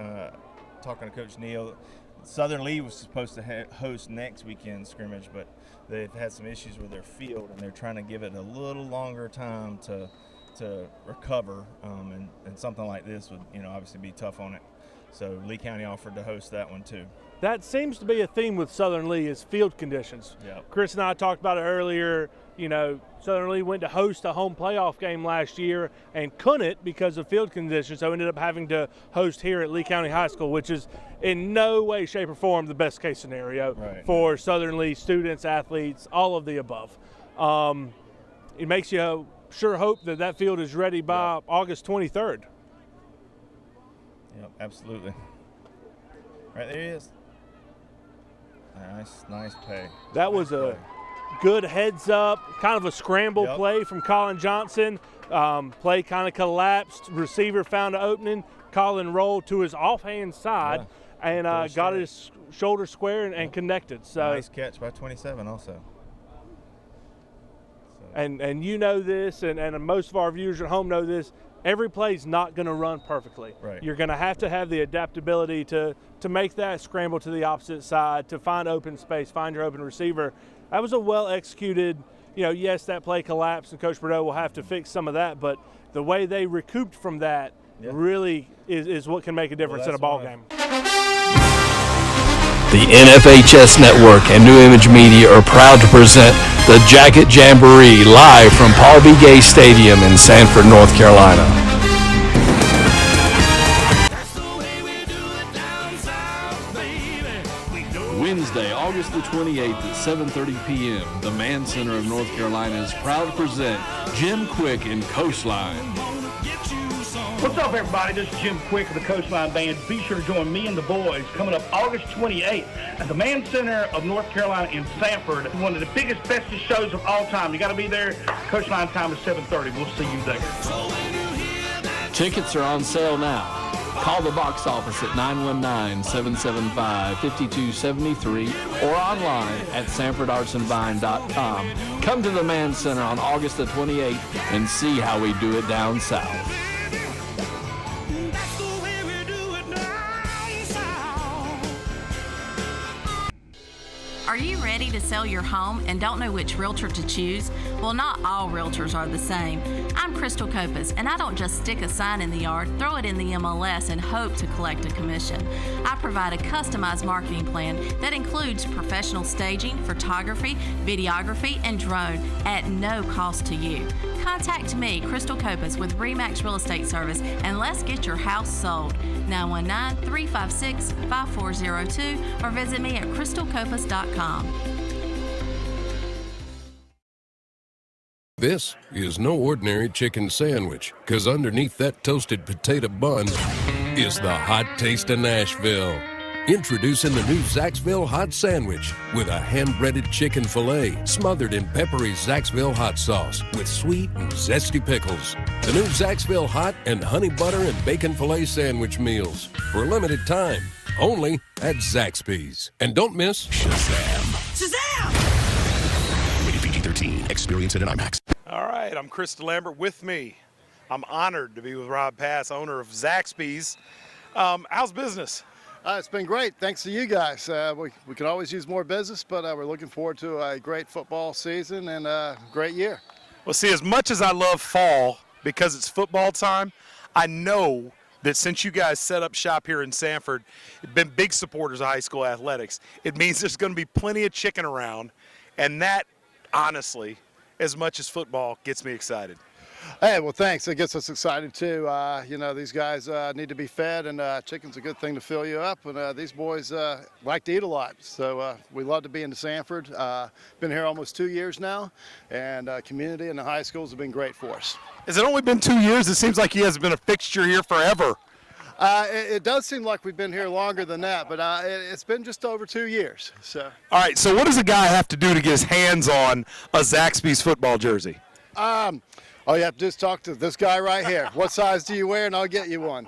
talking to Coach Neal, Southern Lee was supposed to host next weekend's scrimmage, but they've had some issues with their field, and they're trying to give it a little longer time to recover, and something like this would, obviously be tough on it. So Lee County offered to host that one too. That seems to be a theme with Southern Lee is field conditions. Yep. Chris and I talked about it earlier. Southern Lee went to host a home playoff game last year and couldn't because of field conditions, so ended up having to host here at Lee County High School, which is in no way, shape, or form the best case scenario for Southern Lee students, athletes, all of the above. It makes you sure hope that field is ready by August 23rd. Yep, absolutely. Right there he is. Nice play. That was a good heads up, kind of a scramble play from Colin Johnson. Play kind of collapsed. Receiver found an opening. Colin rolled to his offhand side and got his shoulder square and connected. So nice catch by 27 also. And you know this, and most of our viewers at home know this, every play's not going to run perfectly. Right. You're going to have the adaptability to make that scramble to the opposite side, to find open space, find your open receiver. That was a well-executed, yes, that play collapsed, and Coach Bordeaux will have to fix some of that, but the way they recouped from that really is what can make a difference in a ball game. The NFHS Network and New Image Media are proud to present the Jacket Jamboree live from Paul B. Gay Stadium in Sanford, North Carolina. That's the way we do it down south, baby. Wednesday, August the 28th at 7:30 p.m., the Mann Center of North Carolina is proud to present Jim Quick and Coastline. What's up, everybody? This is Jim Quick of the Coastline Band. Be sure to join me and the boys coming up August 28th at the Mann Center of North Carolina in Sanford. One of the biggest, bestest shows of all time. You got to be there. Coastline time is 7:30. We'll see you there. Tickets are on sale now. Call the box office at 919-775-5273 or online at sanfordartsandvine.com. Come to the Mann Center on August the 28th and see how we do it down south. Are you ready to sell your home and don't know which realtor to choose? Well, not all realtors are the same. I'm Crystal Copas, and I don't just stick a sign in the yard, throw it in the MLS, and hope to collect a commission. I provide a customized marketing plan that includes professional staging, photography, videography, and drone at no cost to you. Contact me, Crystal Copas, with RE/MAX Real Estate Service, and let's get your house sold. 919-356-5402 or visit me at crystalcopas.com. This is no ordinary chicken sandwich, because underneath that toasted potato bun is the hot taste of Nashville. Introducing the new Zaxville Hot Sandwich with a hand-breaded chicken filet smothered in peppery Zaxville hot sauce with sweet and zesty pickles. The new Zaxville Hot and Honey Butter and Bacon Filet Sandwich meals for a limited time, only at Zaxby's. And don't miss Shazam! Rated PG-13. Experience it in IMAX. All right, I'm Chris DeLambert. With me, I'm honored to be with Rob Pass, owner of Zaxby's. How's business? It's been great. Thanks to you guys. We could always use more business, but we're looking forward to a great football season and a great year. Well, see, as much as I love fall because it's football time, I know that since you guys set up shop here in Sanford, you've been big supporters of high school athletics. It means there's going to be plenty of chicken around, and that, honestly, as much as football, gets me excited. Hey, well, thanks. It gets us excited, too. You know, these guys need to be fed, and chicken's a good thing to fill you up. And these boys like to eat a lot, so we love to be in Sanford. Been here almost 2 years now, and community and the high schools have been great for us. Has it only been 2 years? It seems like he has been a fixture here forever. It does seem like we've been here longer than that, but it's been just over 2 years. So. All right, so what does a guy have to do to get his hands on a Zaxby's football jersey? Oh, you have to just talk to this guy right here. What size do you wear, and I'll get you one.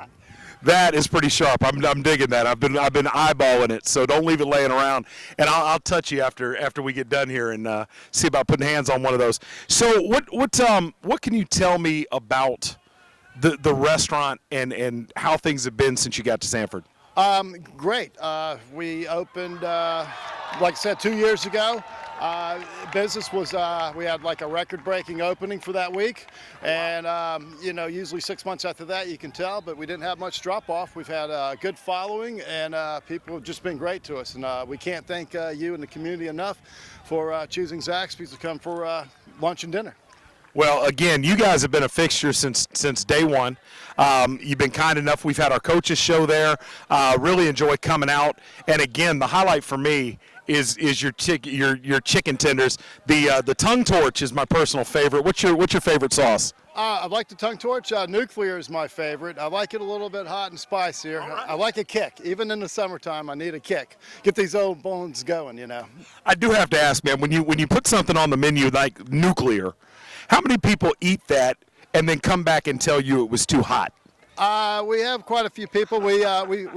That is pretty sharp. I'm digging that. I've been eyeballing it, so don't leave it laying around. And I'll touch you after we get done here and see about putting hands on one of those. So what can you tell me about the restaurant and how things have been since you got to Sanford? Great. We opened, like I said, 2 years ago. Business was, we had like a record-breaking opening for that week, and you know, usually 6 months after that you can tell, but we didn't have much drop-off. We've had a good following, and people have just been great to us, and we can't thank you and the community enough for choosing Zaxby's to come for lunch and dinner. Well, again, you guys have been a fixture since day one. You've been kind enough. We've had our coaches show there. Really enjoy coming out. And again, the highlight for me is your chicken tenders. The tongue torch is my personal favorite. What's your favorite sauce? I like the tongue torch. Nuclear is my favorite. I like it a little bit hot and spicier. Right. I like a kick. Even in the summertime, I need a kick. Get these old bones going, you know. I do have to ask, man, when you put something on the menu like nuclear, how many people eat that and then come back and tell you it was too hot? We have quite a few people. We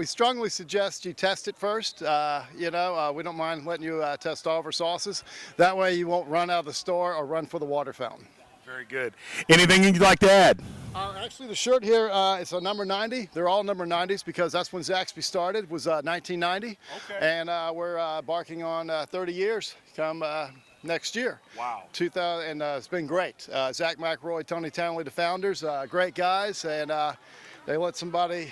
strongly suggest you test it first. You know, we don't mind letting you test all of our sauces. That way you won't run out of the store or run for the water fountain. Very good. Anything you'd like to add? Actually, the shirt here is a number 90. They're all number 90s because that's when Zaxby started, was 1990. Okay. And we're embarking on 30 years come next year. Wow. 2000, and it's been great. Zach McElroy, Tony Townley, the founders, great guys, and they let somebody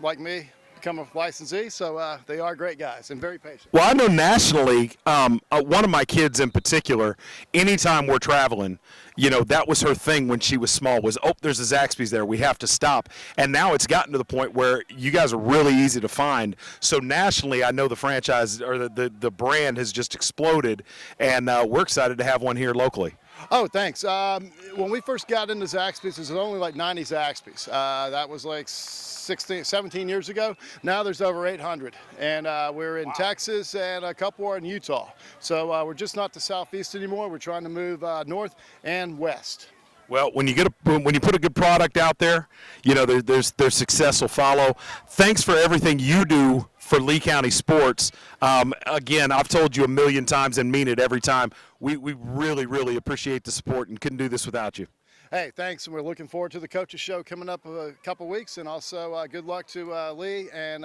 like me become a licensee. So they are great guys and very patient. Well, I know nationally, one of my kids in particular, anytime we're traveling, that was her thing when she was small was, oh, there's a Zaxby's there. We have to stop. And now it's gotten to the point where you guys are really easy to find. So nationally, I know the franchise or the brand has just exploded, and we're excited to have one here locally. Oh, thanks. When we first got into Zaxby's, there was only like 90 Zaxby's. That was like 17 years ago. Now there's over 800. And we're in Texas and a couple are in Utah. So we're just not the southeast anymore. We're trying to move north and west. Well, when you put a good product out there, there's success will follow. Thanks for everything you do for Lee County sports. Again, I've told you a million times and mean it every time. We really, really appreciate the support and couldn't do this without you. Hey, thanks, and we're looking forward to the coaches show coming up a couple weeks, and also good luck to Lee and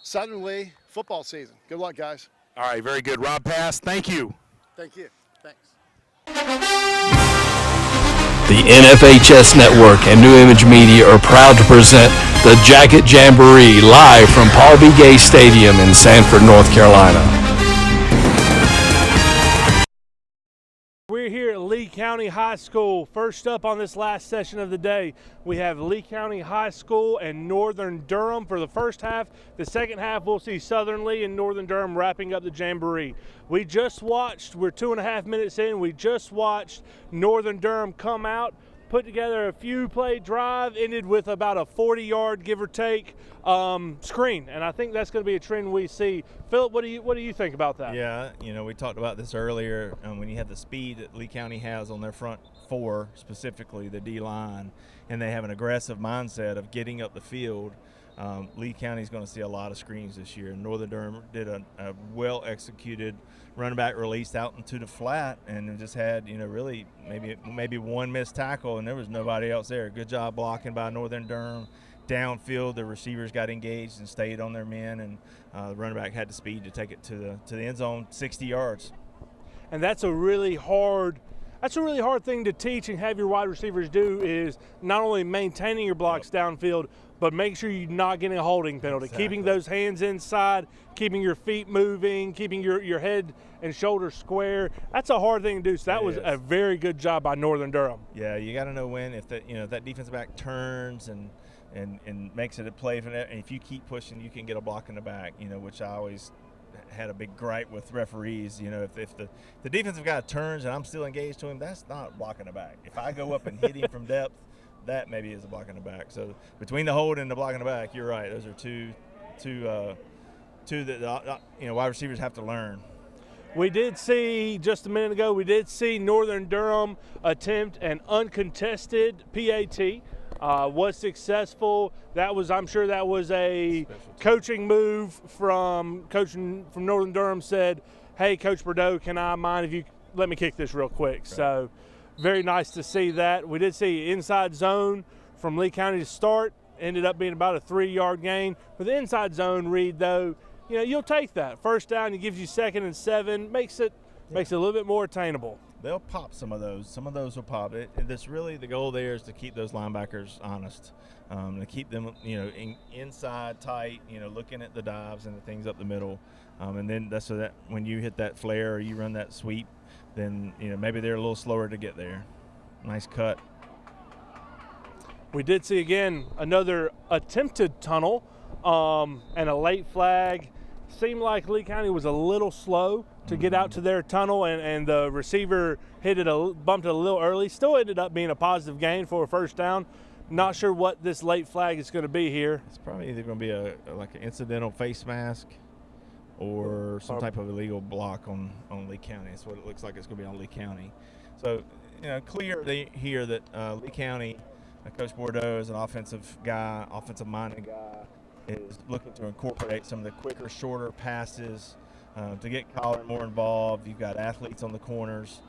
Southern Lee football season. Good luck, guys. All right, very good. Rob Pass, thank you. Thank you. Thanks. The NFHS Network and New Image Media are proud to present the Jacket Jamboree live from Paul B. Gay Stadium in Sanford, North Carolina. We're here at Lee County High School. First up on this last session of the day, we have Lee County High School and Northern Durham for the first half. The second half, we'll see Southern Lee and Northern Durham wrapping up the Jamboree. We're 2.5 minutes in, we just watched Northern Durham come out, put together a few play drive, ended with about a 40-yard, give or take, screen. And I think that's going to be a trend we see. Phillip, what do you think about that? Yeah, we talked about this earlier. When you have the speed that Lee County has on their front four, specifically the D-line, and they have an aggressive mindset of getting up the field, Lee County is going to see a lot of screens this year. Northern Durham did a well-executed running back release out into the flat and just had, really maybe one missed tackle, and there was nobody else there. Good job blocking by Northern Durham. Downfield, the receivers got engaged and stayed on their men, and the running back had the speed to take it to the end zone, 60 yards. And that's a really hard thing to teach and have your wide receivers do, is not only maintaining your blocks downfield, but make sure you're not getting a holding penalty. Exactly. Keeping those hands inside, keeping your feet moving, keeping your head and shoulders square. That's a hard thing to do. So that was a very good job by Northern Durham. Yeah, you got to know when, if that defensive back turns and makes it a play, and if you keep pushing, you can get a block in the back, which I always had a big gripe with referees. If the defensive guy turns and I'm still engaged to him, that's not blocking the back. If I go up and hit him from depth, that maybe is a block in the back. So between the hold and the block in the back, you're right. Those are two that wide receivers have to learn. We did see just a minute ago. We did see Northern Durham attempt an uncontested PAT. Was successful. I'm sure that was a coaching move from Northern Durham. Said, "Hey, Coach Bordeaux, can I mind if you let me kick this real quick?" Right. So, very nice to see that. We did see inside zone from Lee County to start. Ended up being about a 3-yard gain. For the inside zone read, though, you'll take that. First down, it gives you 2nd and 7, makes it a little bit more attainable. They'll pop some of those. Some of those will pop. That's really the goal there, is to keep those linebackers honest, to keep them, inside tight, looking at the dives and the things up the middle. And then that's so that when you hit that flare or you run that sweep, then, maybe they're a little slower to get there. Nice cut. We did see, again, another attempted tunnel and a late flag. Seemed like Lee County was a little slow to get out to their tunnel, and the receiver bumped it a little early. Still ended up being a positive gain for a first down. Not sure what this late flag is going to be here. It's probably either going to be an incidental face mask or some type of illegal block on Lee County. That's what it looks like. It's going to be on Lee County. So, clear here that Lee County, Coach Bordeaux is an offensive-minded guy, is looking to incorporate some of the quicker, shorter passes to get Collar more involved. You've got athletes on the corners.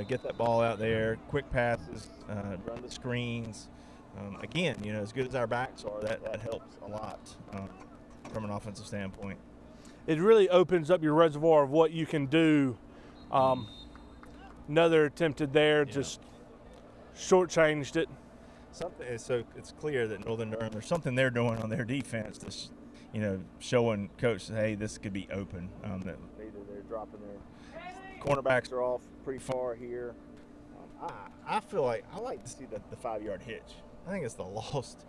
Get that ball out there, quick passes, run the screens. Again, as good as our backs are, that helps a lot from an offensive standpoint. It really opens up your reservoir of what you can do. Another attempted there, just shortchanged it. So it's clear that Northern Durham, there's something they're doing on their defense. showing coach, hey, this could be open. That either they're dropping their cornerbacks are off pretty far here. I feel like I like to see the 5-yard hitch. I think it's the lost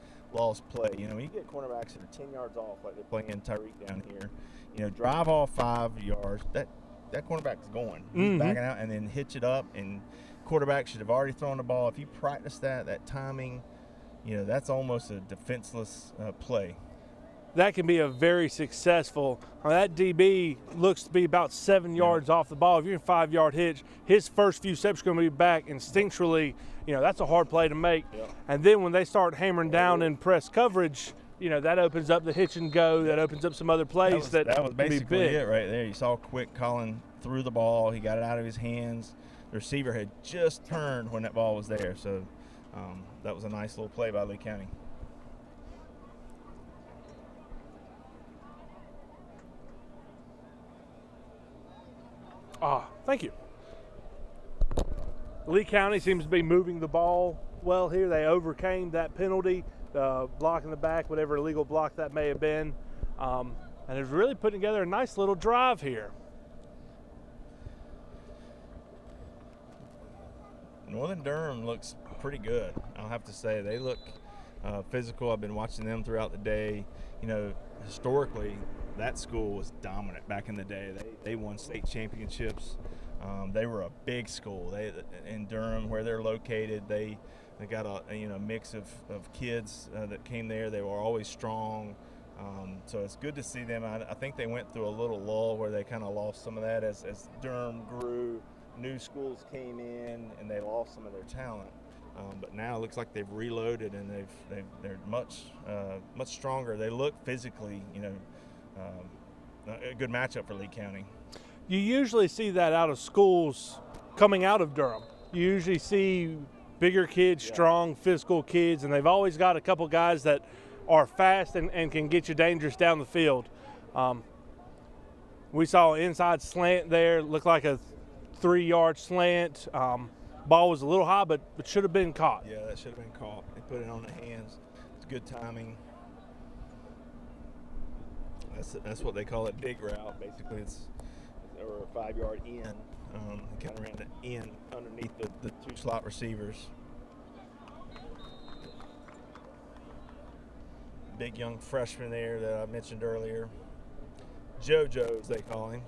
play. When you get cornerbacks that are 10 yards off, like they're playing Tyreek down here, drive off 5 yards. That cornerback's going. He's backing out, and then hitch it up. And quarterback should have already thrown the ball. If you practice that timing, that's almost a defenseless play. That can be a very successful. That DB looks to be about 7 yards off the ball. If you're in 5-yard hitch, his first few steps are going to be back instinctually. That's a hard play to make. Yeah. And then when they start hammering down in press coverage, that opens up the hitch and go. That opens up some other plays that was basically be big. It right there. You saw Quick Colin threw the ball. He got it out of his hands. The receiver had just turned when that ball was there. So that was a nice little play by Lee County. Thank you. Lee County seems to be moving the ball well here. They overcame that penalty, block in the back, whatever illegal block that may have been, and is really putting together a nice little drive here. Northern Durham looks pretty good, I'll have to say. They look physical. I've been watching them throughout the day. Historically, that school was dominant back in the day. They won state championships. They were a big school. In Durham, where they're located, they got a mix of kids that came there. They were always strong. So it's good to see them. I think they went through a little lull where they kind of lost some of that as Durham grew. New schools came in and they lost some of their talent. But now it looks like they've reloaded and they're much stronger. They look physically, a good matchup for Lee County. You usually see that out of schools coming out of Durham. You usually see bigger kids, strong, physical kids, and they've always got a couple guys that are fast and can get you dangerous down the field. We saw an inside slant there, looked like a 3-yard slant. Ball was a little high, but should have been caught. Yeah, that should have been caught. They put it on the hands. It's good timing. That's what they call a dig route. Basically, it's or a 5-yard in. Kind of ran the in underneath the 2 slot receivers. Big young freshman there that I mentioned earlier. JoJo, as they call him.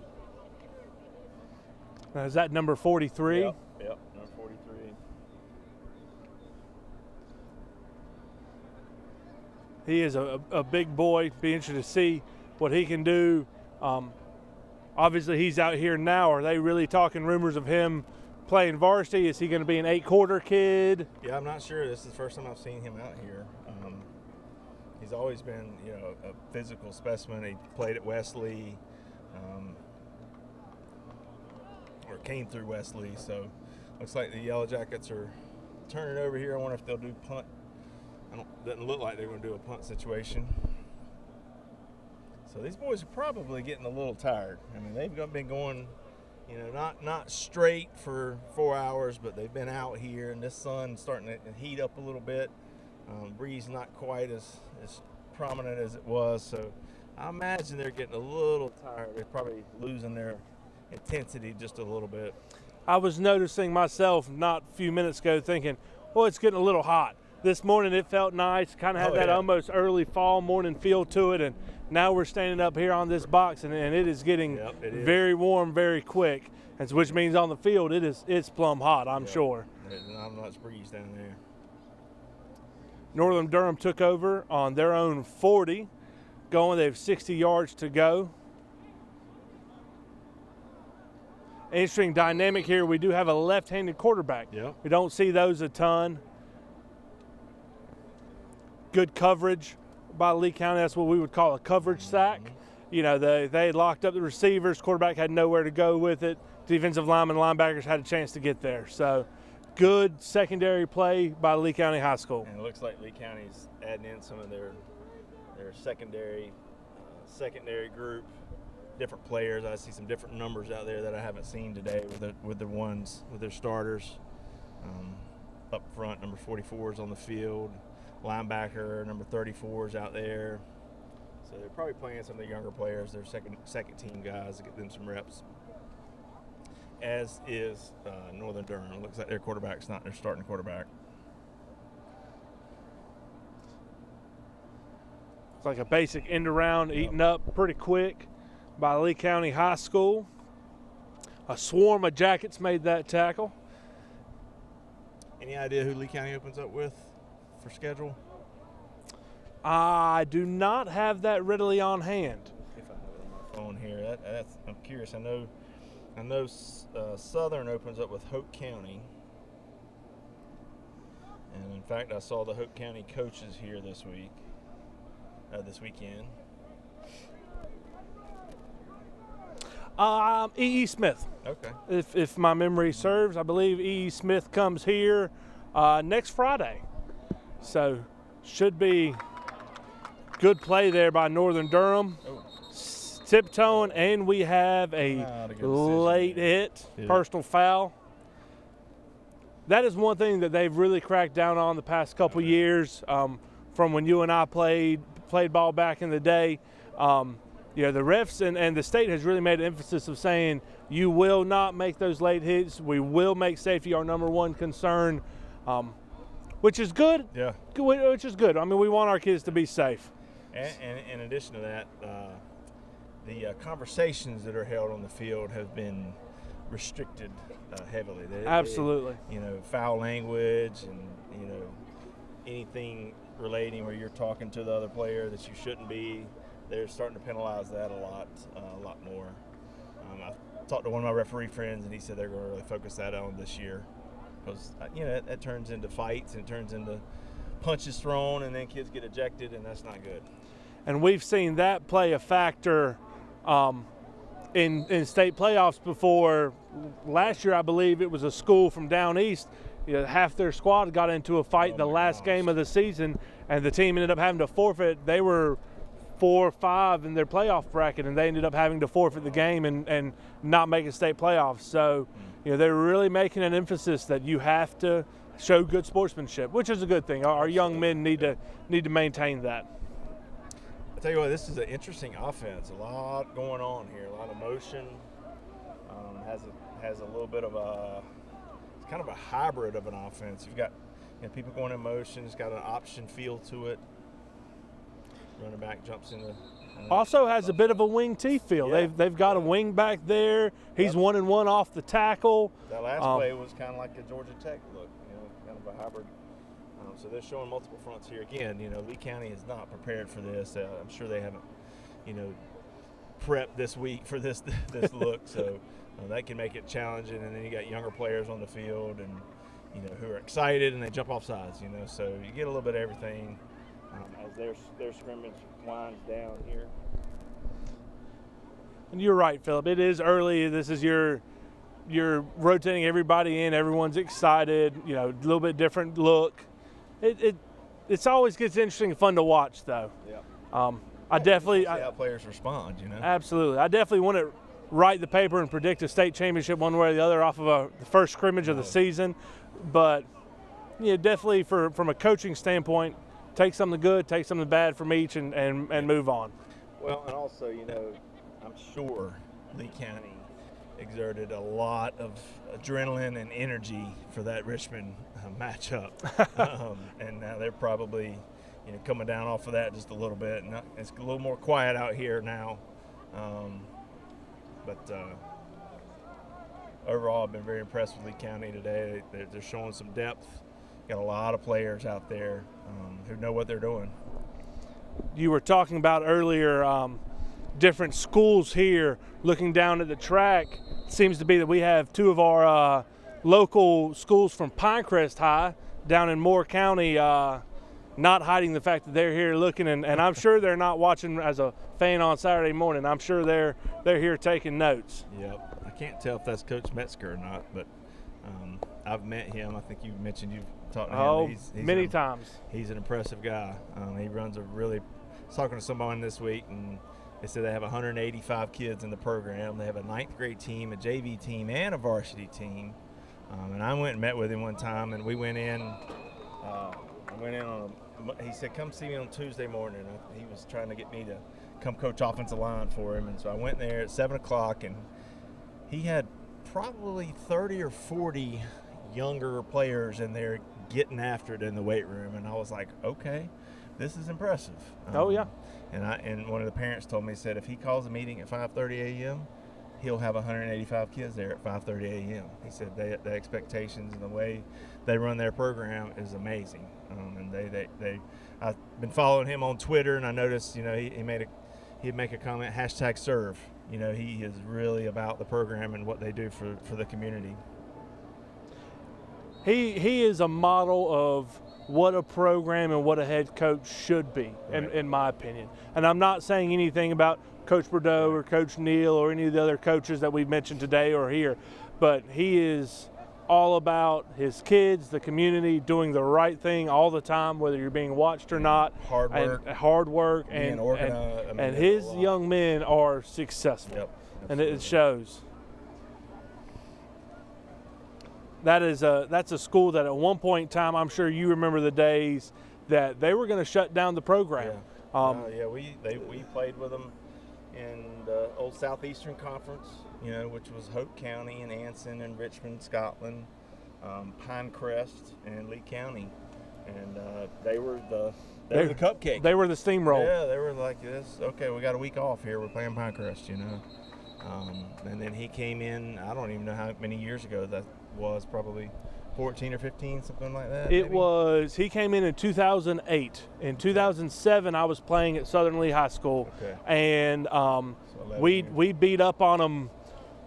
Is that number 43? Yep, number 43. He is a big boy. Be interested to see what he can do. Obviously, he's out here now. Are they really talking rumors of him playing varsity? Is he going to be an 8-quarter kid? Yeah, I'm not sure. This is the first time I've seen him out here. He's always been, a physical specimen. He played at Wesley, or came through Wesley. So, looks like the Yellow Jackets are turning over here. I wonder if they'll do punt. Doesn't look like they're going to do a punt situation. So these boys are probably getting a little tired. I mean, they've been going, not straight for 4 hours, but they've been out here, and this sun's starting to heat up a little bit. Breeze not quite as prominent as it was, so I imagine they're getting a little tired. They're probably losing their intensity just a little bit. I was noticing myself not a few minutes ago thinking, well, it's getting a little hot. This morning it felt nice, kind of had that almost early fall morning feel to it, and now we're standing up here on this box, and it is getting very warm very quick, and which means on the field it's plumb hot, I'm sure. There's not much breeze down there. Northern Durham took over on their own 40, going. They have 60 yards to go. Interesting dynamic here. We do have a left-handed quarterback. Yep. We don't see those a ton. Good coverage by Lee County. That's what we would call a coverage sack. They had locked up the receivers. Quarterback had nowhere to go with it. Defensive linemen, linebackers had a chance to get there. So good secondary play by Lee County High School. And it looks like Lee County's adding in some of their secondary group, different players. I see some different numbers out there that I haven't seen today with their starters. Up front, number 44 is on the field. Linebacker number 34 is out there. So So they're probably playing some of the younger players, their second team guys, to get them some reps. As is Northern Durham. Looks like their quarterback's not their starting quarterback. It's like a basic end around, eaten up pretty quick by Lee County High School. A swarm of Jackets made that tackle. Any idea who Lee County opens up with for schedule? I do not have that readily on hand. If I have it on my phone here, I'm curious. I know Southern opens up with Hope County, and in fact, I saw the Hope County coaches here this weekend. E.E. Smith. Okay. If my memory serves, I believe E.E. Smith comes here next Friday. So should be good play there by Northern Durham. Oh. Tiptoeing, and we have a late hit, personal foul. That is one thing that they've really cracked down on the past couple years, from when you and I played ball back in the day. The refs and the state has really made an emphasis of saying you will not make those late hits. We will make safety our number one concern, which is good. Yeah. Which is good. I mean, we want our kids to be safe. And in addition to that, the conversations that are held on the field have been restricted heavily. Absolutely. Foul language and, anything relating where you're talking to the other player that you shouldn't be. They're starting to penalize that a lot more. I talked to one of my referee friends, and he said they're going to really focus that on this year, because that turns into fights and it turns into punches thrown, and then kids get ejected, and that's not good. And we've seen that play a factor in state playoffs before. Last year, I believe it was a school from down east. Half their squad got into a fight the last game of the season, and the team ended up having to forfeit. They were 4 or 5 in their playoff bracket, and they ended up having to forfeit the game and not make a state playoffs. So, they're really making an emphasis that you have to show good sportsmanship, which is a good thing. Our young men need to maintain that. I tell you what, this is an interesting offense. A lot going on here, a lot of motion. Has a little bit of it's kind of a hybrid of an offense. You've got people going in motion. It's got an option feel to it. Running back jumps in the. Also has a bit of a wing T feel. Yeah. They've got a wing back there. He's 1-1 off the tackle. That last play was kind of like a Georgia Tech look, kind of a hybrid. So they're showing multiple fronts here. Again, Lee County is not prepared for this. I'm sure they haven't, prepped this week for this look. So that can make it challenging. And then you got younger players on the field, and who are excited and they jump off sides. So you get a little bit of everything as their scrimmage winds down here. And you're right, Phillip. It is early. This is you're rotating everybody in. Everyone's excited. A little bit different look. It's always gets interesting and fun to watch, though. Yeah. I definitely see how players respond. Absolutely. I definitely want to write the paper and predict a state championship one way or the other off of the first scrimmage of the season, but definitely from a coaching standpoint, take something good, take something bad from each, and move on. Well, and also, I'm sure Lee County exerted a lot of adrenaline and energy for that Richmond matchup, and now they're probably coming down off of that just a little bit. And it's a little more quiet out here now, but overall I've been very impressed with Lee County today. They're showing some depth. Got a lot of players out there who know what they're doing. You were talking about earlier different schools here. Looking down at the track, it seems to be that we have 2 of our local schools from Pinecrest High down in Moore County not hiding the fact that they're here looking, and I'm sure they're not watching as a fan on Saturday morning. I'm sure they're here taking notes. Yep. I can't tell if that's Coach Metzger or not, but I've met him. I think you mentioned you've talked to him. He's many times. He's an impressive guy. He runs I was talking to someone this week, and they said they have 185 kids in the program. They have a 9th grade team, a JV team, and a varsity team. And I went and met with him one time, and we went in. He said, "Come see me on Tuesday morning." He was trying to get me to come coach offensive line for him. And so I went there at 7 o'clock, and he had probably 30 or 40 younger players in there getting after it in the weight room. And I was like, okay, this is impressive. Oh, yeah. And one of the parents told me, he said, if he calls a meeting at 5:30 a.m., he'll have 185 kids there at 5:30 a.m. He said the expectations and the way they run their program is amazing. And I've been following him on Twitter, and I noticed, he'd make a comment, #serve. He is really about the program and what they do for the community. He is a model of what a program and what a head coach should be, in my opinion. And I'm not saying anything about Coach Bordeaux or Coach Neal or any of the other coaches that we've mentioned today or here, but he is all about his kids, the community, doing the right thing all the time, whether you're being watched or not. Hard work, and his young men are successful, and it shows. That's a school that at one point in time, I'm sure you remember the days that they were going to shut down the program. We played with them in the old Southeastern Conference, which was Hope County and Anson and Richmond, Scotland, Pinecrest and Lee County, and they were the cupcake. They were the steamroll. Yeah, they were like this. Okay, we got a week off here. We're playing Pinecrest, and then he came in. I don't even know how many years ago that was. Probably 14 or 15, something like that. He came in 2008. In 2007, I was playing at Southern Lee High School, and we beat up on them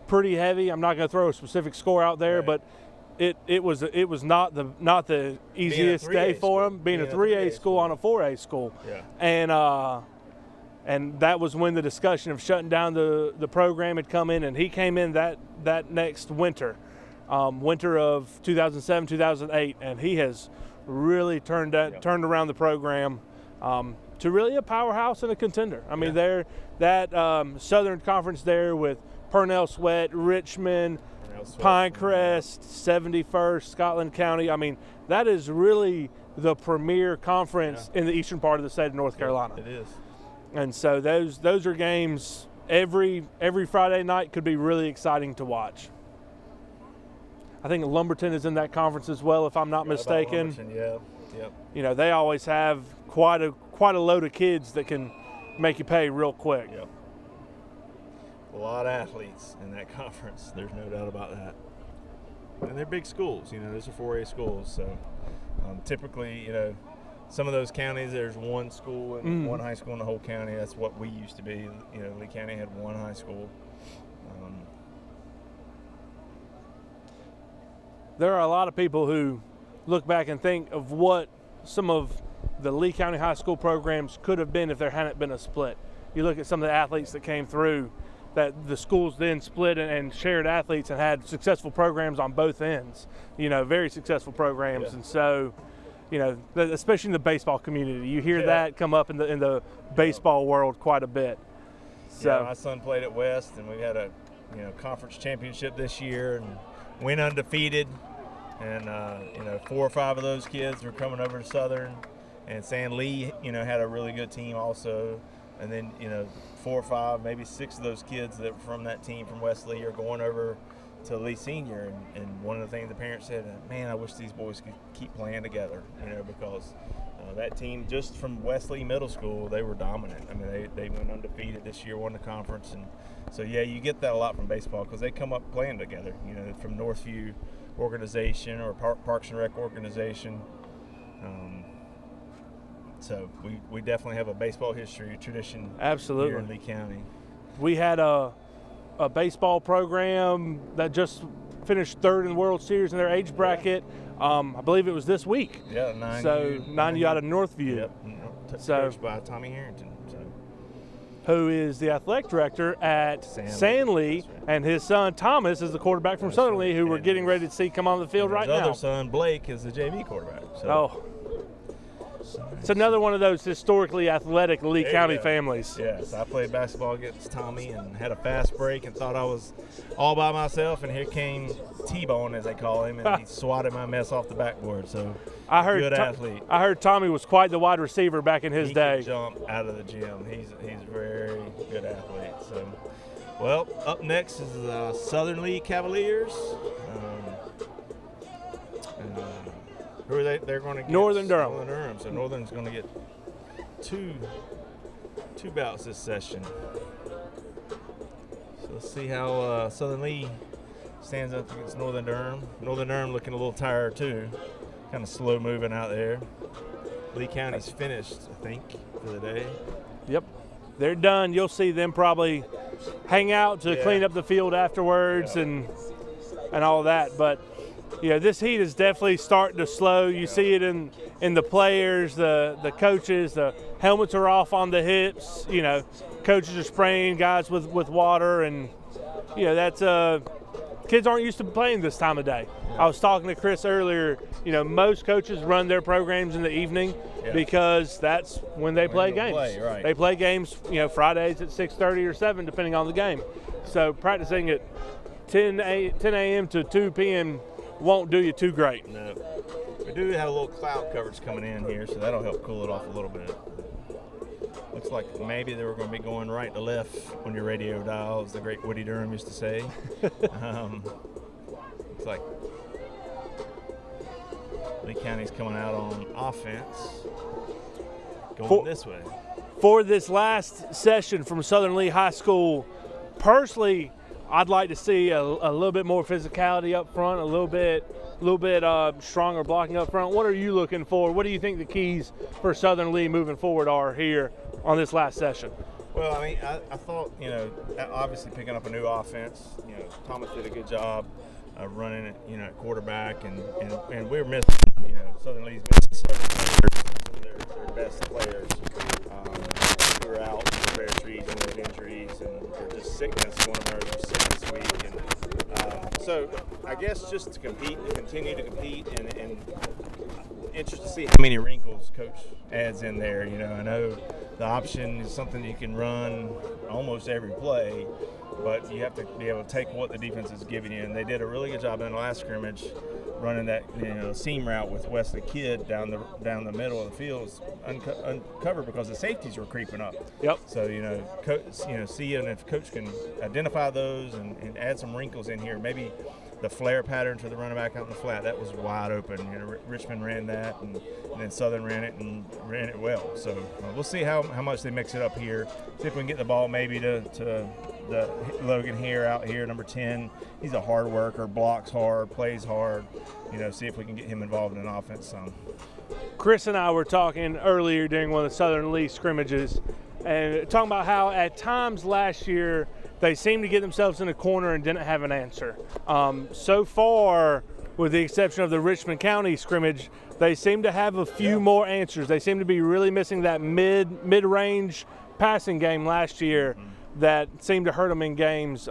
pretty heavy. I'm not going to throw a specific score out there, but it was not the easiest day for them, being a 3A school on a 4A school. And that was when the discussion of shutting down the program had come in, and he came in that next winter. Winter of 2007, 2008, and he has really turned around the program to really a powerhouse and a contender. I mean, that Southern Conference there with Purnell Sweat, Richmond, Pinecrest, 71st, Scotland County. I mean, that is really the premier conference in the eastern part of the state of North Carolina. It is. And so those are games every Friday night could be really exciting to watch. I think Lumberton is in that conference as well, if I'm not mistaken. They always have quite a load of kids that can make you pay real quick. A lot of athletes in that conference. There's no doubt about that. And they're big schools. Those are 4A schools. So typically, some of those counties, there's one school and one high school in the whole county. That's what we used to be. Lee County had one high school. There are a lot of people who look back and think of what some of the Lee County high school programs could have been if there hadn't been a split. You look at some of the athletes that came through, that the schools then split and shared athletes and had successful programs on both ends, very successful programs. And so, especially in the baseball community, you hear that come up in the baseball world quite a bit. So my son played at West, and we had a conference championship this year and went undefeated. And 4 or 5 of those kids were coming over to Southern, and San Lee, had a really good team also. And then 4 or 5, maybe 6 of those kids that were from that team from Wesley are going over to Lee Senior. And one of the things the parents said, man, I wish these boys could keep playing together, because that team just from Wesley Middle School, they were dominant. I mean, they went undefeated this year, won the conference. And so, you get that a lot from baseball because they come up playing together, from Northview organization or Parks and Rec organization. So we definitely have a baseball history tradition. Absolutely. Here in Lee County. We had a baseball program that just finished 3rd in the World Series in their age bracket. I believe it was this week. Yeah, 9U out of Northview. Yep. Coached by Tommy Harrington. Who is the athletic director at San Lee, and his son Thomas is the quarterback from Southern Lee, who we're getting ready to see come on the field right now. His other son Blake is the JV quarterback. It's another one of those historically athletic Lee County families. Yes, I played basketball against Tommy and had a fast break and thought I was all by myself, and here came T-Bone, as they call him, and he swatted my mess off the backboard. So good athlete. I heard Tommy was quite the wide receiver back in his day. He can jump out of the gym. He's a very good athlete. So, well, up next is Southern Lee Cavaliers. Who are they? They're going to get Northern Durham. Northern Durham. So Northern's going to get two bouts this session. So let's see how Southern Lee stands up against Northern Durham. Northern Durham looking a little tired too, kind of slow moving out there. Lee County's finished, I think, for the day. Yep, they're done. You'll see them probably hang out to clean up the field afterwards and all that, but. Yeah, this heat is definitely starting to slow. You see it in the players, the coaches. The helmets are off on the hips. You know, coaches are spraying guys with water, and you know that's kids aren't used to playing this time of day. I was talking to Chris earlier. You know, most coaches run their programs in the evening because that's when they play games. They play games, you know, Fridays at 6:30 or 7, depending on the game. So practicing at 10 a.m. to 2 p.m. won't do you too great. No. We do have a little cloud coverage coming in here, so that'll help cool it off a little bit. Looks like maybe they were going to be going right to left on your radio dial, as the great Woody Durham used to say. Looks like Lee County's coming out on offense, going this way. For this last session from Southern Lee High School, personally, I'd like to see a little bit more physicality up front, a little bit stronger blocking up front. What are you looking for? What do you think the keys for Southern Lee moving forward are here on this last session? Well, I mean, I thought, you know, obviously picking up a new offense, you know, Thomas did a good job running it, you know, at quarterback, and we're missing, you know, Southern Lee's missing some of their best players. We were out for rare trees and with injuries and just sickness. One of ours was sick this week, and so I guess just to continue to compete, and interested to see how many wrinkles Coach adds in there. You know, I know the option is something you can run almost every play, but you have to be able to take what the defense is giving you. And they did a really good job in the last scrimmage running that, you know, seam route with Wesley Kidd down the middle of the field, uncovered because the safeties were creeping up. Yep. So, you know, seeing if Coach can identify those and add some wrinkles in here, maybe the flare pattern to the running back out in the flat, that was wide open. You know, Richmond ran that, and then Southern ran it well. So we'll see how much they mix it up here. See if we can get the ball maybe to the Logan here out here, number 10. He's a hard worker, blocks hard, plays hard. You know, see if we can get him involved in offense some. Chris and I were talking earlier during one of the Southern Lee scrimmages, and talking about how at times last year they seemed to get themselves in a corner and didn't have an answer. So far, with the exception of the Richmond County scrimmage, they seem to have a few more answers. They seem to be really missing that mid-range passing game last year that seemed to hurt them in games.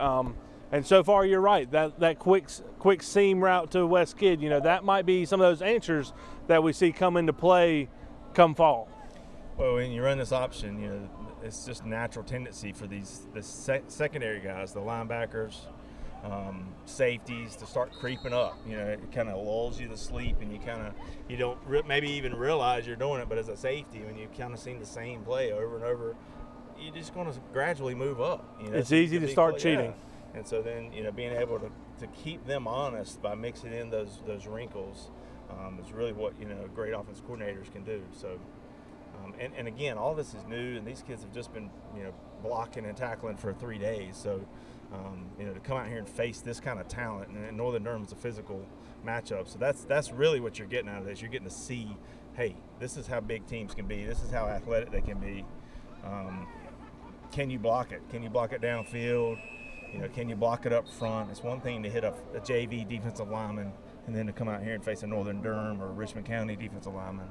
And so far, you're right. That quick seam route to West Kidd, you know, that might be some of those answers that we see come into play come fall. Well, when you run this option, you know, it's just natural tendency for the secondary guys, the linebackers, safeties, to start creeping up. You know, it kind of lulls you to sleep, and you don't maybe even realize you're doing it. But as a safety, when you kind of seen the same play over and over, you're just going to gradually move up. You know, it's easy to start cheating. Yeah. And so then, you know, being able to keep them honest by mixing in those wrinkles is really what, you know, great offensive coordinators can do. So. And again, all this is new, and these kids have just been, you know, blocking and tackling for 3 days. So, you know, to come out here and face this kind of talent, and Northern Durham is a physical matchup. So that's really what you're getting out of this. You're getting to see, hey, this is how big teams can be. This is how athletic they can be. Can you block it? Can you block it downfield? You know, can you block it up front? It's one thing to hit a JV defensive lineman, and then to come out here and face a Northern Durham or Richmond County defensive lineman.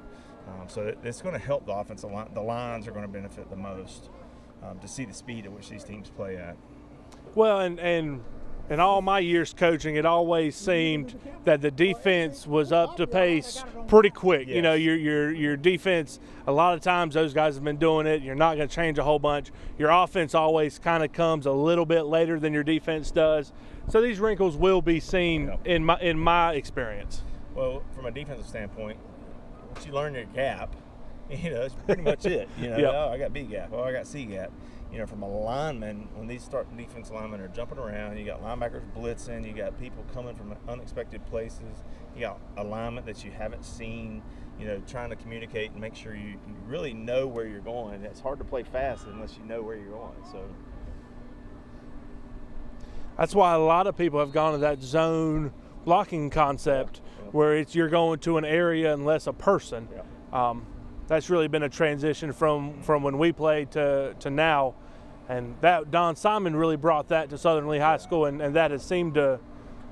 So it's going to help the offensive line. The lines are going to benefit the most to see the speed at which these teams play at. Well, and in all my years coaching, it always seemed that the defense was up to pace pretty quick. Yes. You know, your defense, a lot of times those guys have been doing it. You're not going to change a whole bunch. Your offense always kind of comes a little bit later than your defense does. So these wrinkles will be seen in my experience. Well, from a defensive standpoint, once you learn your gap, you know, it's pretty much it. You know, oh, I got B gap, oh, I got C gap. You know, from a lineman, when these defensive linemen are jumping around, you got linebackers blitzing, you got people coming from unexpected places, you got alignment that you haven't seen, you know, trying to communicate and make sure you really know where you're going. It's hard to play fast unless you know where you're going. So that's why a lot of people have gone to that zone blocking concept where you're going to an area and less a person. That's really been a transition from when we played to now. And that Don Simon really brought that to Southern Lee High School, and that has seemed to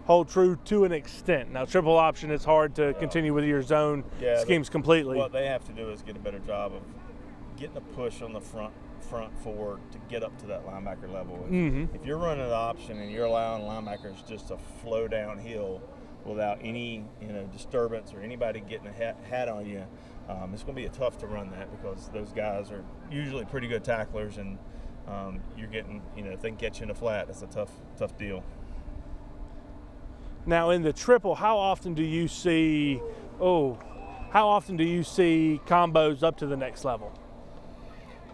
hold true to an extent. Now, triple option, it's hard to continue with your zone schemes completely. What they have to do is get a better job of getting a push on the front forward to get up to that linebacker level. If you're running an option and you're allowing linebackers just to flow downhill without any disturbance or anybody getting a hat on you, it's going to be tough to run that because those guys are usually pretty good tacklers, and you're getting, if they can get you in a flat, that's a tough deal. Now in the triple, how often do you see combos up to the next level?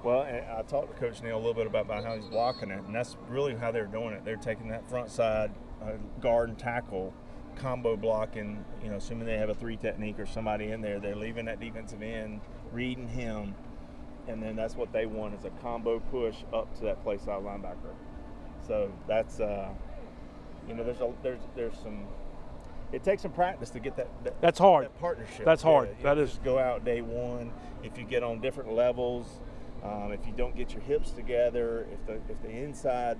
Well, I talked to Coach Neal a little bit about how he's blocking it, and that's really how they're doing it. They're taking that front side guard and tackle combo blocking, assuming they have a 3 technique or somebody in there, they're leaving that defensive end, reading him, and then that's what they want is a combo push up to that play side linebacker. So that's, there's some, it takes some practice to get that's hard. That partnership. That's hard. That is. Just go out day one. If you get on different levels, if you don't get your hips together, if the inside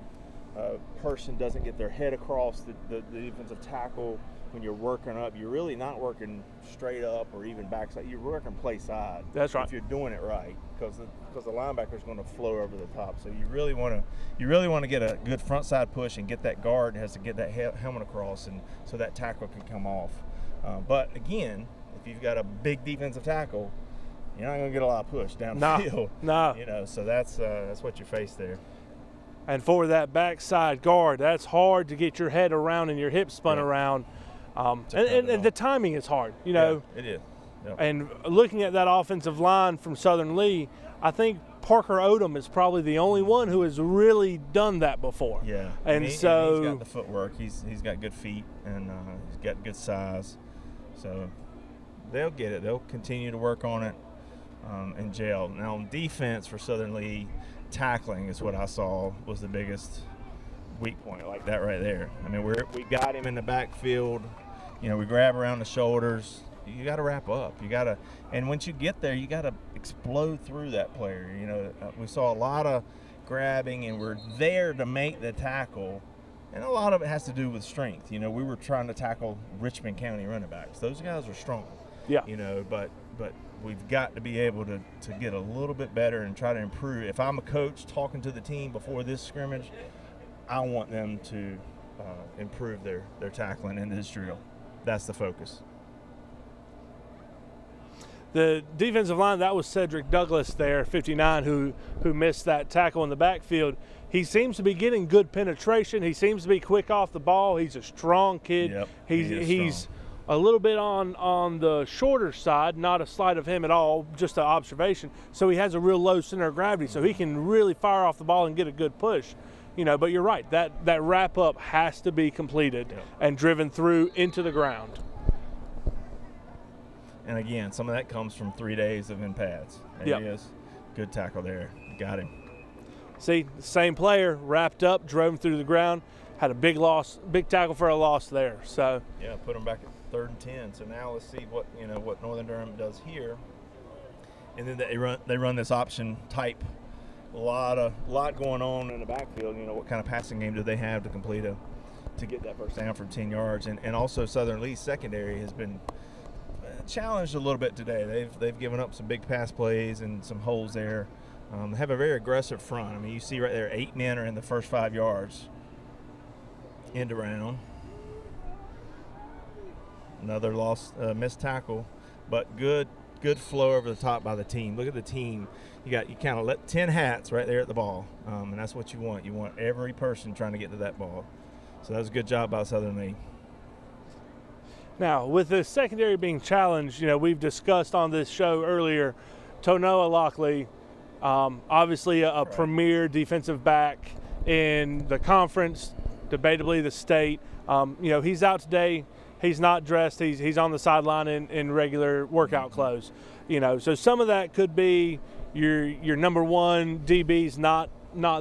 person doesn't get their head across the defensive tackle when you're working up, you're really not working straight up or even backside. You're working play side. That's right. If you're doing it right, because the linebacker is going to flow over the top. So you really want to get a good front side push and get that guard has to get that helmet across, and so that tackle can come off. But again, if you've got a big defensive tackle, you're not going to get a lot of push down the field. No. So that's what you face there. And for that backside guard, that's hard to get your head around and your hips spun around. And the timing is hard, Yeah, it is. Yep. And looking at that offensive line from Southern Lee, I think Parker Odom is probably the only one who has really done that before. Yeah. And he's got the footwork. He's got good feet, and he's got good size. So they'll get it. They'll continue to work on it and gel. Now on defense for Southern Lee, tackling is what I saw was the biggest weak point, like that right there. I mean, we got him in the backfield. We grab around the shoulders. You got to wrap up. And once you get there, you got to explode through that player. We saw a lot of grabbing, and we're there to make the tackle. And a lot of it has to do with strength. We were trying to tackle Richmond County running backs. Those guys are strong. Yeah. But we've got to be able to get a little bit better and try to improve. If I'm a coach talking to the team before this scrimmage, I want them to improve their tackling in this drill. That's the focus. The defensive line, that was Cedric Douglas there, 59, who missed that tackle in the backfield. He seems to be getting good penetration. He seems to be quick off the ball. He's a strong kid. Yep, he's a little bit on the shorter side, not a slight of him at all, just an observation. So he has a real low center of gravity, so he can really fire off the ball and get a good push. But you're right, that wrap up has to be completed and driven through into the ground. And again, some of that comes from 3 days of in pads. There he is. Good tackle there. Got him. See, same player, wrapped up, drove him through the ground, had a big tackle for a loss there. So yeah, put him back at 3rd and 10. So now let's see what Northern Durham does here. And then they run this option type. A lot going on in the backfield. What kind of passing game do they have to get that first down from 10 yards? And also Southern Lee's secondary has been challenged a little bit today. They've given up some big pass plays and some holes there. They have a very aggressive front. I mean, you see right there, 8 men are in the first 5 yards. End around. Another missed tackle, but good flow over the top by the team. Look at the team. You kind of let 10 hats right there at the ball, and that's what you want. You want every person trying to get to that ball. So that was a good job by Southern Lee. Now, with the secondary being challenged, we've discussed on this show earlier, Tonoa Lockley, obviously a premier defensive back in the conference, debatably the state. He's out today. He's not dressed. He's on the sideline in regular workout clothes. So some of that could be your number one DB's not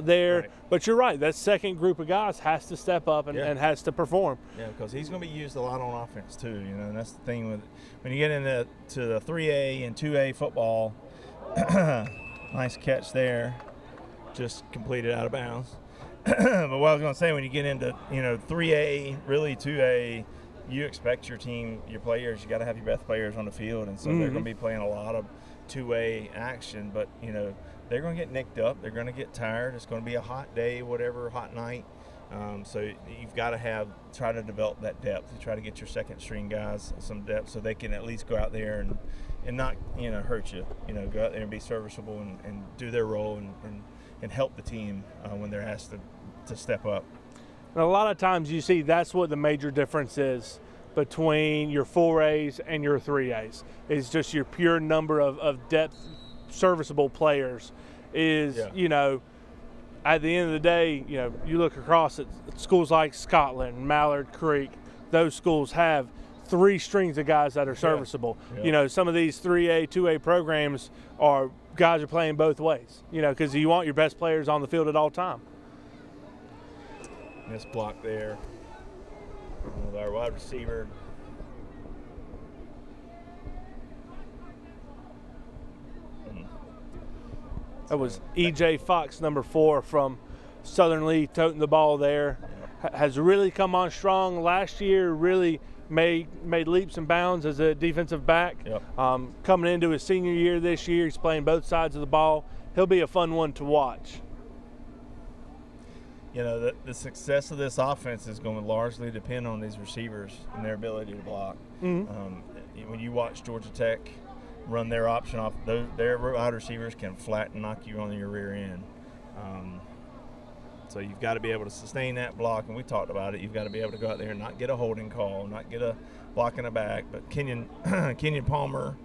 there. Right. But you're right. That second group of guys has to step up and has to perform. Yeah, because he's going to be used a lot on offense too. And that's the thing with when you get into the 3A and 2A football. Nice catch there, just completed out of bounds. But what I was going to say, when you get into 3A, really 2A, you expect your team, your players, you got to have your best players on the field, and so they're going to be playing a lot of 2A action. But they're going to get nicked up, they're going to get tired. It's going to be a hot day, whatever, hot night. So you've got to try to develop that depth. You try to get your second string guys some depth so they can at least go out there and not hurt you. Go out there and be serviceable and do their role and help the team when they're asked to step up. And a lot of times you see that's what the major difference is between your 4As and your 3As. It's just your pure number of depth serviceable players is, at the end of the day, you look across at schools like Scotland, Mallard Creek, those schools have 3 strings of guys that are serviceable. Yeah. Some of these 3A, 2A programs are guys are playing both ways, because you want your best players on the field at all time. Miss block there with our wide receiver. That was E.J. Fox, number 4 from Southern Lee, toting the ball there. Has really come on strong. Last year really made leaps and bounds as a defensive back. Yep. Coming into his senior year this year, he's playing both sides of the ball. He'll be a fun one to watch. The success of this offense is going to largely depend on these receivers and their ability to block. Mm-hmm. When you watch Georgia Tech run their option off, their wide receivers can flat and knock you on your rear end. So you've got to be able to sustain that block, and we talked about it. You've got to be able to go out there and not get a holding call, not get a block in the back. But Kenyon Palmer,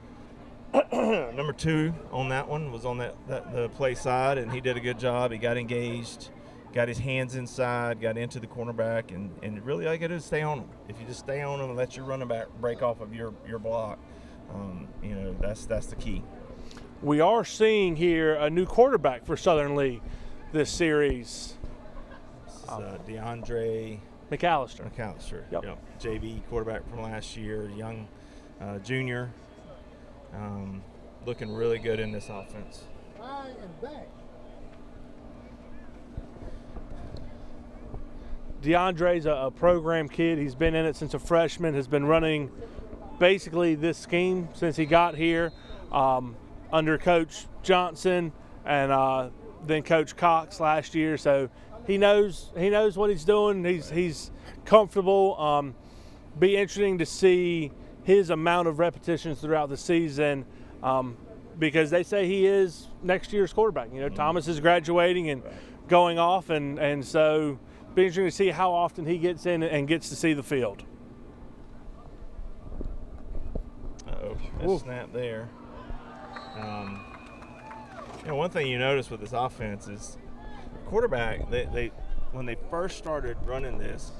number 2 on that one, was on the play side, and he did a good job. He got engaged, got his hands inside, got into the cornerback, and really all you got to do is stay on him. If you just stay on him and let your running back break off of your block, that's the key. We are seeing here a new quarterback for Southern Lee this series. DeAndre McAllister. Yep. JV quarterback from last year, young junior, looking really good in this offense. High and back. DeAndre's a program kid. He's been in it since a freshman, has been running basically this scheme since he got here under Coach Johnson and then Coach Cox last year. So he knows what he's doing. He's comfortable. Be interesting to see his amount of repetitions throughout the season because they say he is next year's quarterback. Thomas is graduating and going off, and so be interesting to see how often he gets in and gets to see the field. Snap there. One thing you notice with this offense is quarterback, they when they first started running this,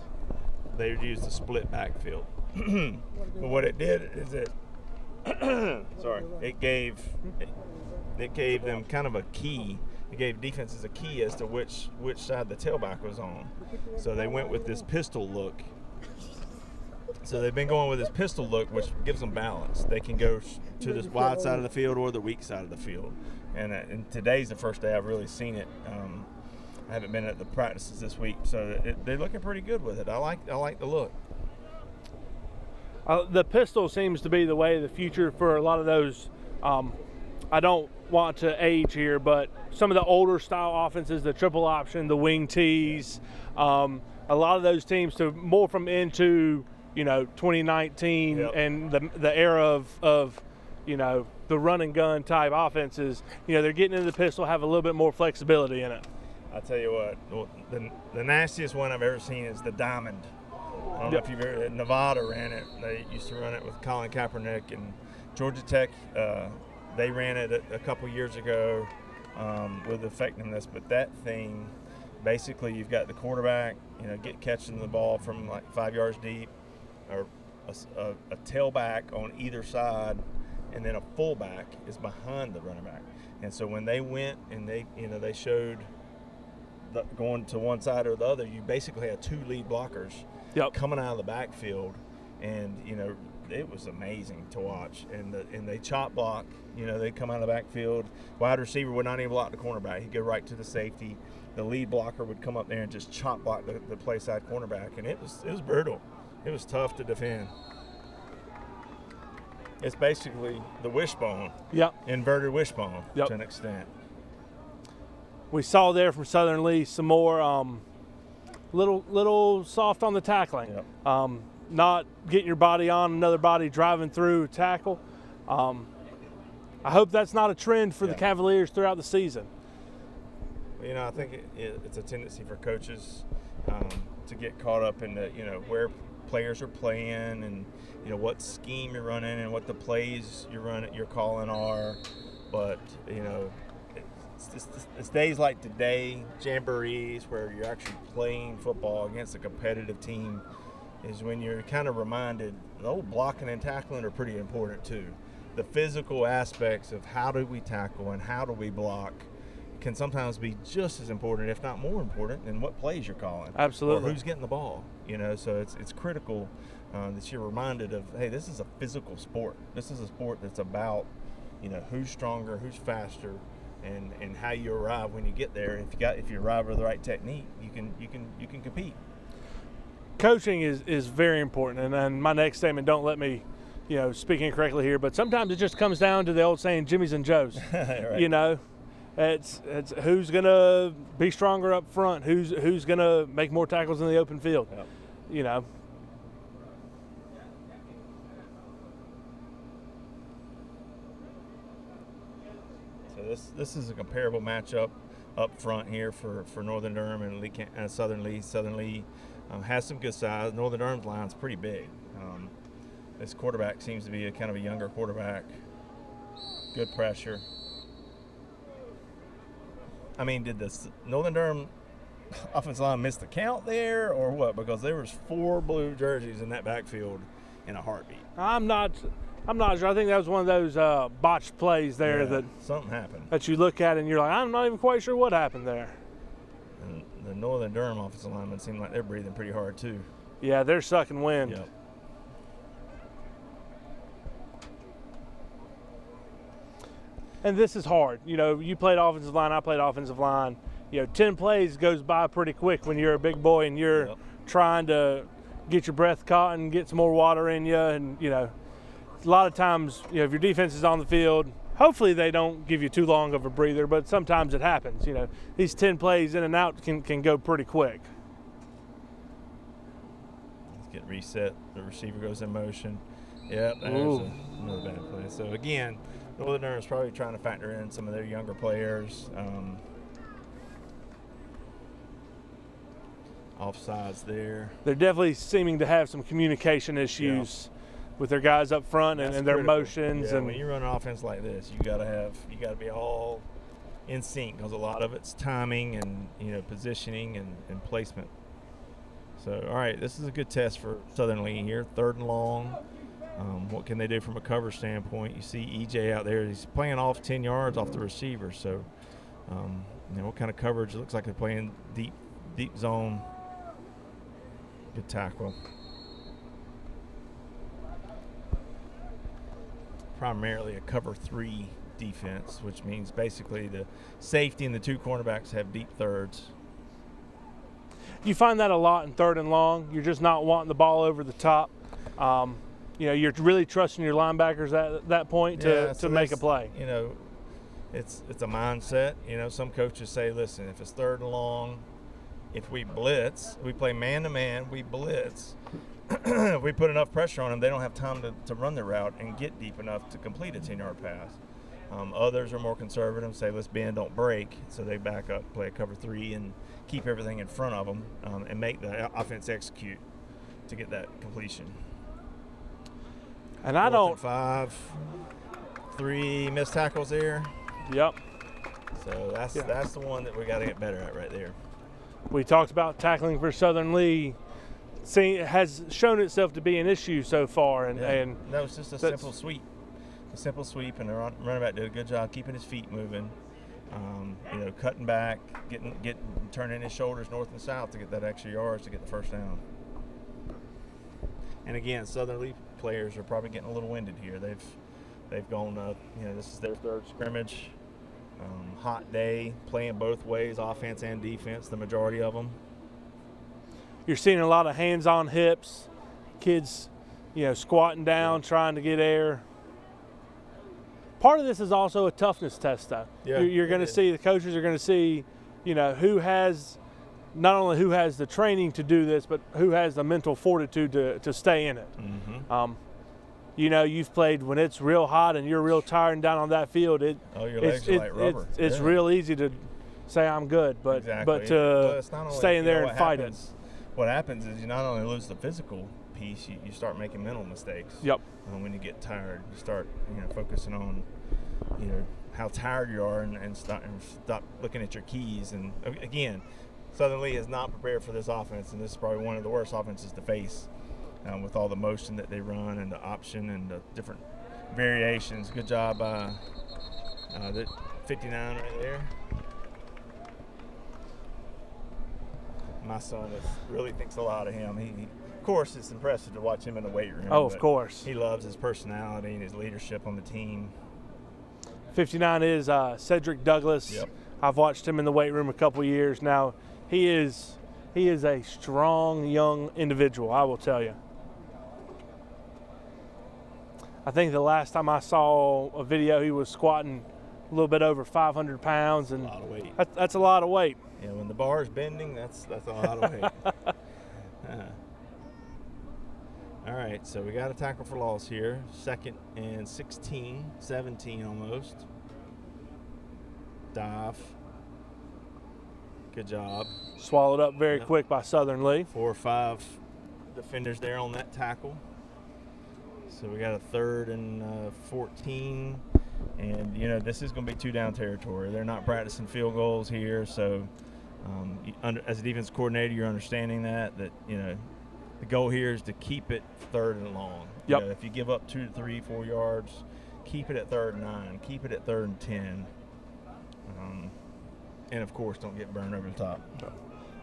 they used a split backfield. But what it did is it gave them kind of a key. It gave defenses a key as to which side the tailback was on. So they went with this pistol look. So they've been going with this pistol look, which gives them balance. They can go to this wide side of the field or the weak side of the field. And today's the first day I've really seen it. I haven't been at the practices this week, so they're looking pretty good with it. I like the look. The pistol seems to be the way of the future for a lot of those I don't want to age here, but some of the older style offenses, the triple option, the wing tees, a lot of those teams to morph them into, 2019 and the era of the run and gun type offenses. They're getting into the pistol, have a little bit more flexibility in it. I'll tell you what, the nastiest one I've ever seen is the diamond. I don't know if you've ever, Nevada ran it. They used to run it with Colin Kaepernick, and Georgia Tech, they ran it a couple years ago with effectiveness. But that thing, basically you've got the quarterback, catching the ball from like 5 yards deep, or a tailback on either side, and then a fullback is behind the running back. And so when they went and they showed going to one side or the other, you basically had two lead blockers coming out of the backfield, and it was amazing to watch. And they chop block, they come out of the backfield. Wide receiver would not even block the cornerback; he'd go right to the safety. The lead blocker would come up there and just chop block the play side cornerback, and it was brutal. It was tough to defend. It's basically the wishbone, inverted wishbone to an extent. We saw there from Southern Lee some more little soft on the tackling. Not getting your body on another body, driving through tackle. I hope that's not a trend for the Cavaliers throughout the season. I think it's a tendency for coaches to get caught up in the where players are playing, and what scheme you're running and what the plays you're calling are. But it's days like today, jamborees, where you're actually playing football against a competitive team, is when you're kind of reminded the old blocking and tackling are pretty important too. The physical aspects of how do we tackle and how do we block can sometimes be just as important, if not more important, than what plays you're calling. Absolutely. Or who's getting the ball. So it's critical that you're reminded of, hey, this is a physical sport. This is a sport that's about, who's stronger, who's faster, and how you arrive when you get there. If you arrive with the right technique, you can compete. Coaching is very important, and my next statement, don't let me, speak incorrectly here, but sometimes it just comes down to the old saying, Jimmy's and Joe's. Right. It's who's gonna be stronger up front, who's gonna make more tackles in the open field. So this is a comparable matchup up front here for Northern Durham and Southern Lee. Southern Lee has some good size. Northern Durham's line's pretty big. This quarterback seems to be a kind of a younger quarterback. Good pressure. I mean, did the Northern Durham offensive line miss the count there, or what? Because there was 4 blue jerseys in that backfield in a heartbeat. I'm not sure. I think that was one of those botched plays there that something happened. That you look at and you're like, I'm not even quite sure what happened there. And the Northern Durham offensive linemen seem like they're breathing pretty hard too. Yeah, they're sucking wind. Yep. And this is hard. You played offensive line, I played offensive line. 10 plays goes by pretty quick when you're a big boy and you're trying to get your breath caught and get some more water in you. And, a lot of times, if your defense is on the field, hopefully they don't give you too long of a breather, but sometimes it happens. These 10 plays in and out can go pretty quick. Let's get reset. The receiver goes in motion. Yep, there's another bad play. So, again, Northern Durham is probably trying to factor in some of their younger players. Offsides there. They're definitely seeming to have some communication issues with their guys up front and their critical. motions. Yeah, and when you run an offense like this, you got to be all in sync, because a lot of it's timing and positioning and placement. So, all right, this is a good test for Southern Lee here. 3rd and long. What can they do from a cover standpoint? You see EJ out there. He's playing off 10 yards off the receiver. So, what kind of coverage? It looks like they're playing deep zone. Good tackle. Primarily a cover 3 defense, which means basically the safety and the 2 cornerbacks have deep thirds. You find that a lot in 3rd and long. You're just not wanting the ball over the top. You're really trusting your linebackers at that point to make a play. it's a mindset. You know, some coaches say, listen, if it's 3rd and long, if we blitz, we play man-to-man, we blitz. If we put enough pressure on them, they don't have time to run their route and get deep enough to complete a 10-yard pass. Others are more conservative, say let's bend, don't break, so they back up, play a cover 3, and keep everything in front of them and make the offense execute to get that completion. And I don't. 5, 3 missed tackles there. Yep. So that's the one that we got to get better at right there. We talked about tackling for Southern Lee. It has shown itself to be an issue so far, and no, it's just a simple sweep. A simple sweep, and the running back did a good job keeping his feet moving. You know, cutting back, turning his shoulders north and south to get that extra yards to get the first down. And again, Southern Lee players are probably getting a little winded here. They've gone up. You know, this is their 3rd scrimmage. Hot day, playing both ways, offense and defense. The majority of them. You're seeing a lot of hands on hips, kids, you know, squatting down, trying to get air. Part of this is also a toughness test, though. Yeah, you're going to see, the coaches are going to see, you know, not only who has the training to do this, but who has the mental fortitude to stay in it. Mm-hmm. You know, you've played when it's real hot and you're real tired and down on that field. Your legs are like rubber. It's real easy to say I'm good, but staying there and fighting. What happens is you not only lose the physical piece, you start making mental mistakes. Yep. When you get tired, you start focusing on how tired you are and stop looking at your keys. And again, Southern Lee is not prepared for this offense, and this is probably one of the worst offenses to face with all the motion that they run and the option and the different variations. Good job by the 59 right there. My son really thinks a lot of him. Of course, it's impressive to watch him in the weight room. Oh, of course. He loves his personality and his leadership on the team. 59 is Cedric Douglas. Yep. I've watched him in the weight room a couple years now. He is a strong young individual, I will tell you. I think the last time I saw a video, he was squatting a little bit over 500 pounds, and a lot of weight. That's a lot of weight. Yeah, when the bar is bending, that's a lot of weight. All right, so we got a tackle for loss here. 2nd and 16, 17 almost. Dive. Good job. Swallowed up very quick by Southern Lee. 4 or 5 defenders there on that tackle. So we got a 3rd and 14. And, this is going to be 2-down territory. They're not practicing field goals here. So, as a defense coordinator, you're understanding that the goal here is to keep it 3rd and long. Yep. If you give up 2 to 3, 4 yards, keep it at 3rd and 9. Keep it at 3rd and 10. And, of course, don't get burned over the top.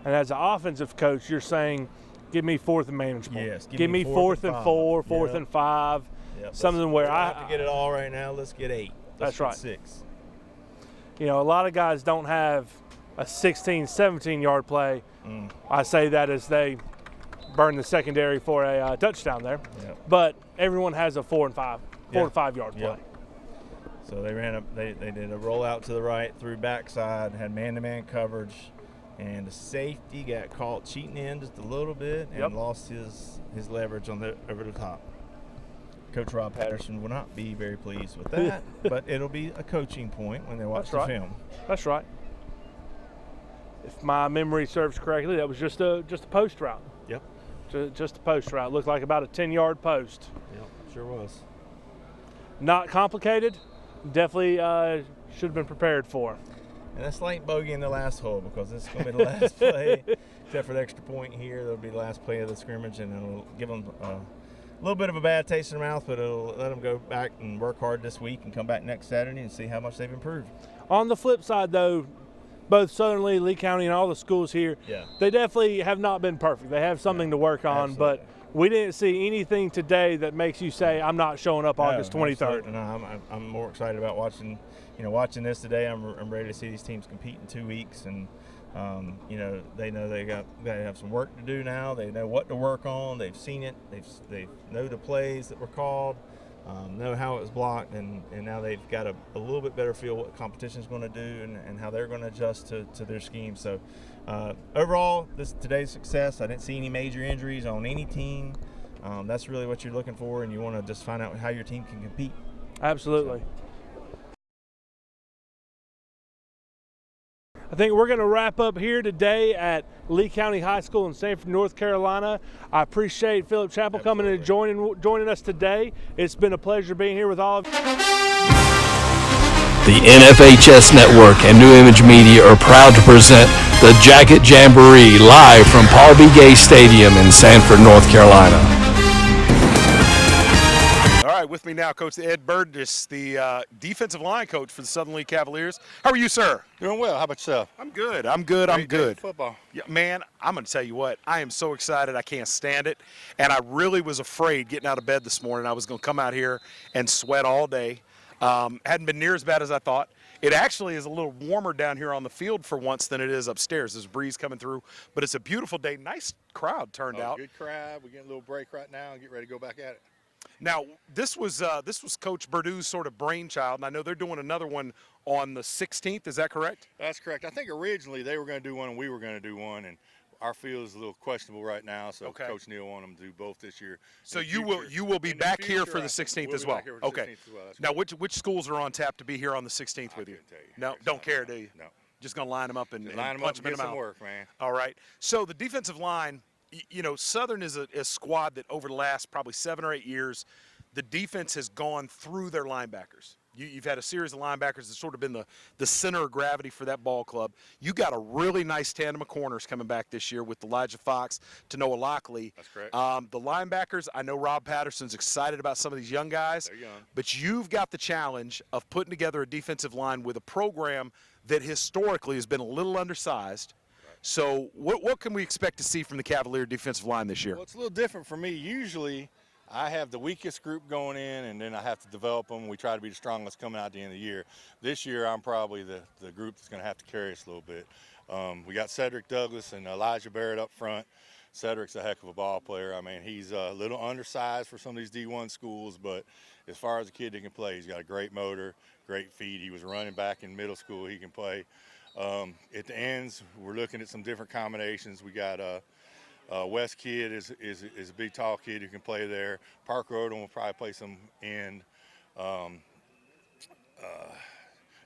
And as an offensive coach, you're saying, give me 4th and manageable. Yes. Give me 4th and 4, 4th and 5. Yep. Something where I have to get it all right now. Let's get 8. That's right. 6. A lot of guys don't have a 16, 17-yard play. I say that as they burn the secondary for a touchdown there. Yep. But everyone has a 4 and 5 yard play. Yep. So they they did a rollout to the right through backside, had man-to-man coverage, and the safety got caught cheating in just a little bit and lost his leverage over the top. Coach Rob Patterson will not be very pleased with that, but it'll be a coaching point when they watch the film. That's right. If my memory serves correctly, that was just a post route. Yep. Just a post route. Looked like about a 10-yard post. Yep, sure was. Not complicated. Definitely should have been prepared for. And that's like bogey in the last hole, because this is going to be the last play. Except for the extra point here, that'll be the last play of the scrimmage, and it'll give them a little bit of a bad taste in their mouth, but it'll let them go back and work hard this week and come back next Saturday and see how much they've improved. On the flip side, though, both Southern Lee, Lee County, and all the schools here, they definitely have not been perfect. They have something to work on, absolutely. But we didn't see anything today that makes you say, I'm not showing up August 23rd. No, I'm more excited about watching this today. I'm ready to see these teams compete in 2 weeks, and they know they have some work to do now. They know what to work on. They've seen it. They know the plays that were called. know how it was blocked, and now they've got a little bit better feel what competition is going to do and how they're going to adjust to their scheme. So overall, today's success, I didn't see any major injuries on any team. That's really what you're looking for, and you want to just find out how your team can compete. Absolutely. I think we're going to wrap up here today at Lee County High School in Sanford, North Carolina. I appreciate Phillip Chappell coming and joining us today. It's been a pleasure being here with all of you. The NFHS Network and New Image Media are proud to present the Jacket Jamboree live from Paul B. Gay Stadium in Sanford, North Carolina. All right, with me now, Coach Ed Burgess, the defensive line coach for the Southern Lee Cavaliers. How are you, sir? Doing well. How about yourself? I'm good. I'm good. Football. Yeah, man, I'm going to tell you what. I am so excited. I can't stand it. And I really was afraid getting out of bed this morning. I was going to come out here and sweat all day. Hadn't been near as bad as I thought. It actually is a little warmer down here on the field for once than it is upstairs. There's a breeze coming through, but it's a beautiful day. Nice crowd turned out. Good crowd. We're getting a little break right now and get ready to go back at it. Now, this was Coach Burdue's sort of brainchild, and I know they're doing another one on the 16th. Is that correct? That's correct. I think originally they were going to do one and we were going to do one, and our field is a little questionable right now, so okay. Coach Neal wanted them to do both this year. So you will be back here for the 16th as well. Okay. Now, which schools are on tap to be here on the 16th with you? No, don't care, do you? No. Just going to line them up and line them up and get some work, man. All right. So the defensive line, you know, Southern is a squad that over the last probably 7 or 8 years, the defense has gone through their linebackers. You've had a series of linebackers that's sort of been the center of gravity for that ball club. You got a really nice tandem of corners coming back this year with Elijah Fox to Noah Lockley. That's correct. The linebackers, I know Rob Patterson's excited about some of these young guys. They're young. But you've got the challenge of putting together a defensive line with a program that historically has been a little undersized. Right. So what can we expect to see from the Cavalier defensive line this year? Well, it's a little different for me. Usually I have the weakest group going in, and then I have to develop them. We try to be the strongest coming out at the end of the year. This year, I'm probably the group that's going to have to carry us a little bit. We got Cedric Douglas and Elijah Barrett up front. Cedric's a heck of a ball player. I mean, he's a little undersized for some of these D1 schools, but as far as a kid that can play, he's got a great motor, great feet. He was running back in middle school. He can play. At the ends, we're looking at some different combinations. We got West Kid is a big, tall kid who can play there. Parker Odom will probably play some end.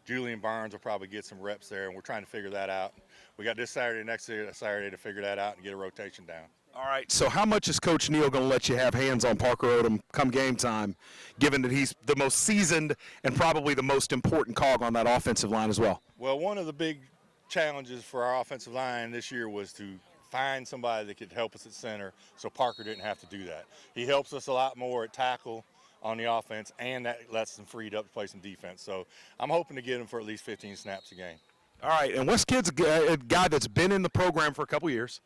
Julian Barnes will probably get some reps there, and we're trying to figure that out. We got this Saturday, next Saturday to figure that out and get a rotation down. All right, so how much is Coach Neal going to let you have hands on Parker Odom come game time, given that he's the most seasoned and probably the most important cog on that offensive line as well? Well, one of the big challenges for our offensive line this year was to find somebody that could help us at center so Parker didn't have to do that. He helps us a lot more at tackle on the offense, and that lets them freed up to play some defense. So I'm hoping to get him for at least 15 snaps a game. All right, and West Kid's a guy that's been in the program for a couple years.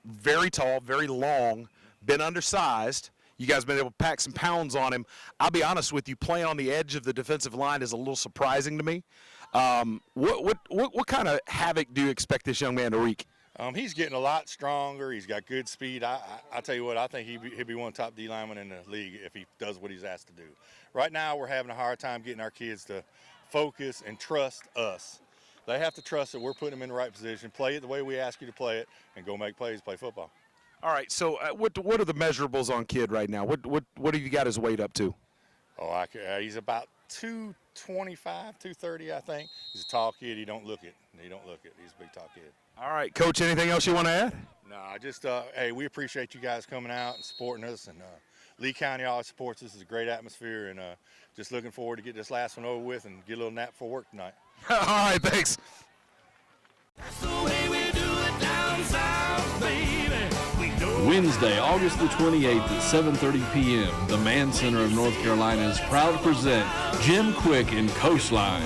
Very tall, very long, been undersized. You guys have been able to pack some pounds on him. I'll be honest with you, playing on the edge of the defensive line is a little surprising to me. What kind of havoc do you expect this young man to wreak? He's getting a lot stronger. He's got good speed. I tell you what, I think he'll be one of the top D linemen in the league if he does what he's asked to do. Right now, we're having a hard time getting our kids to focus and trust us. They have to trust that we're putting them in the right position, play it the way we ask you to play it, and go make plays, play football. All right, so what are the measurables on Kid right now? What have you got his weight up to? Oh, he's about 225, 230, I think. He's a tall kid. He don't look it. He's a big, tall kid. All right, Coach, anything else you want to add? No, just, hey, we appreciate you guys coming out and supporting us. And Lee County always supports us. It's a great atmosphere. And just looking forward to get this last one over with and get a little nap for work tonight. All right, thanks. That's the way we do it down south, baby. Wednesday, August the 28th at 7:30 p.m., the Mann Center of North Carolina is proud to present Jim Quick and Coastline.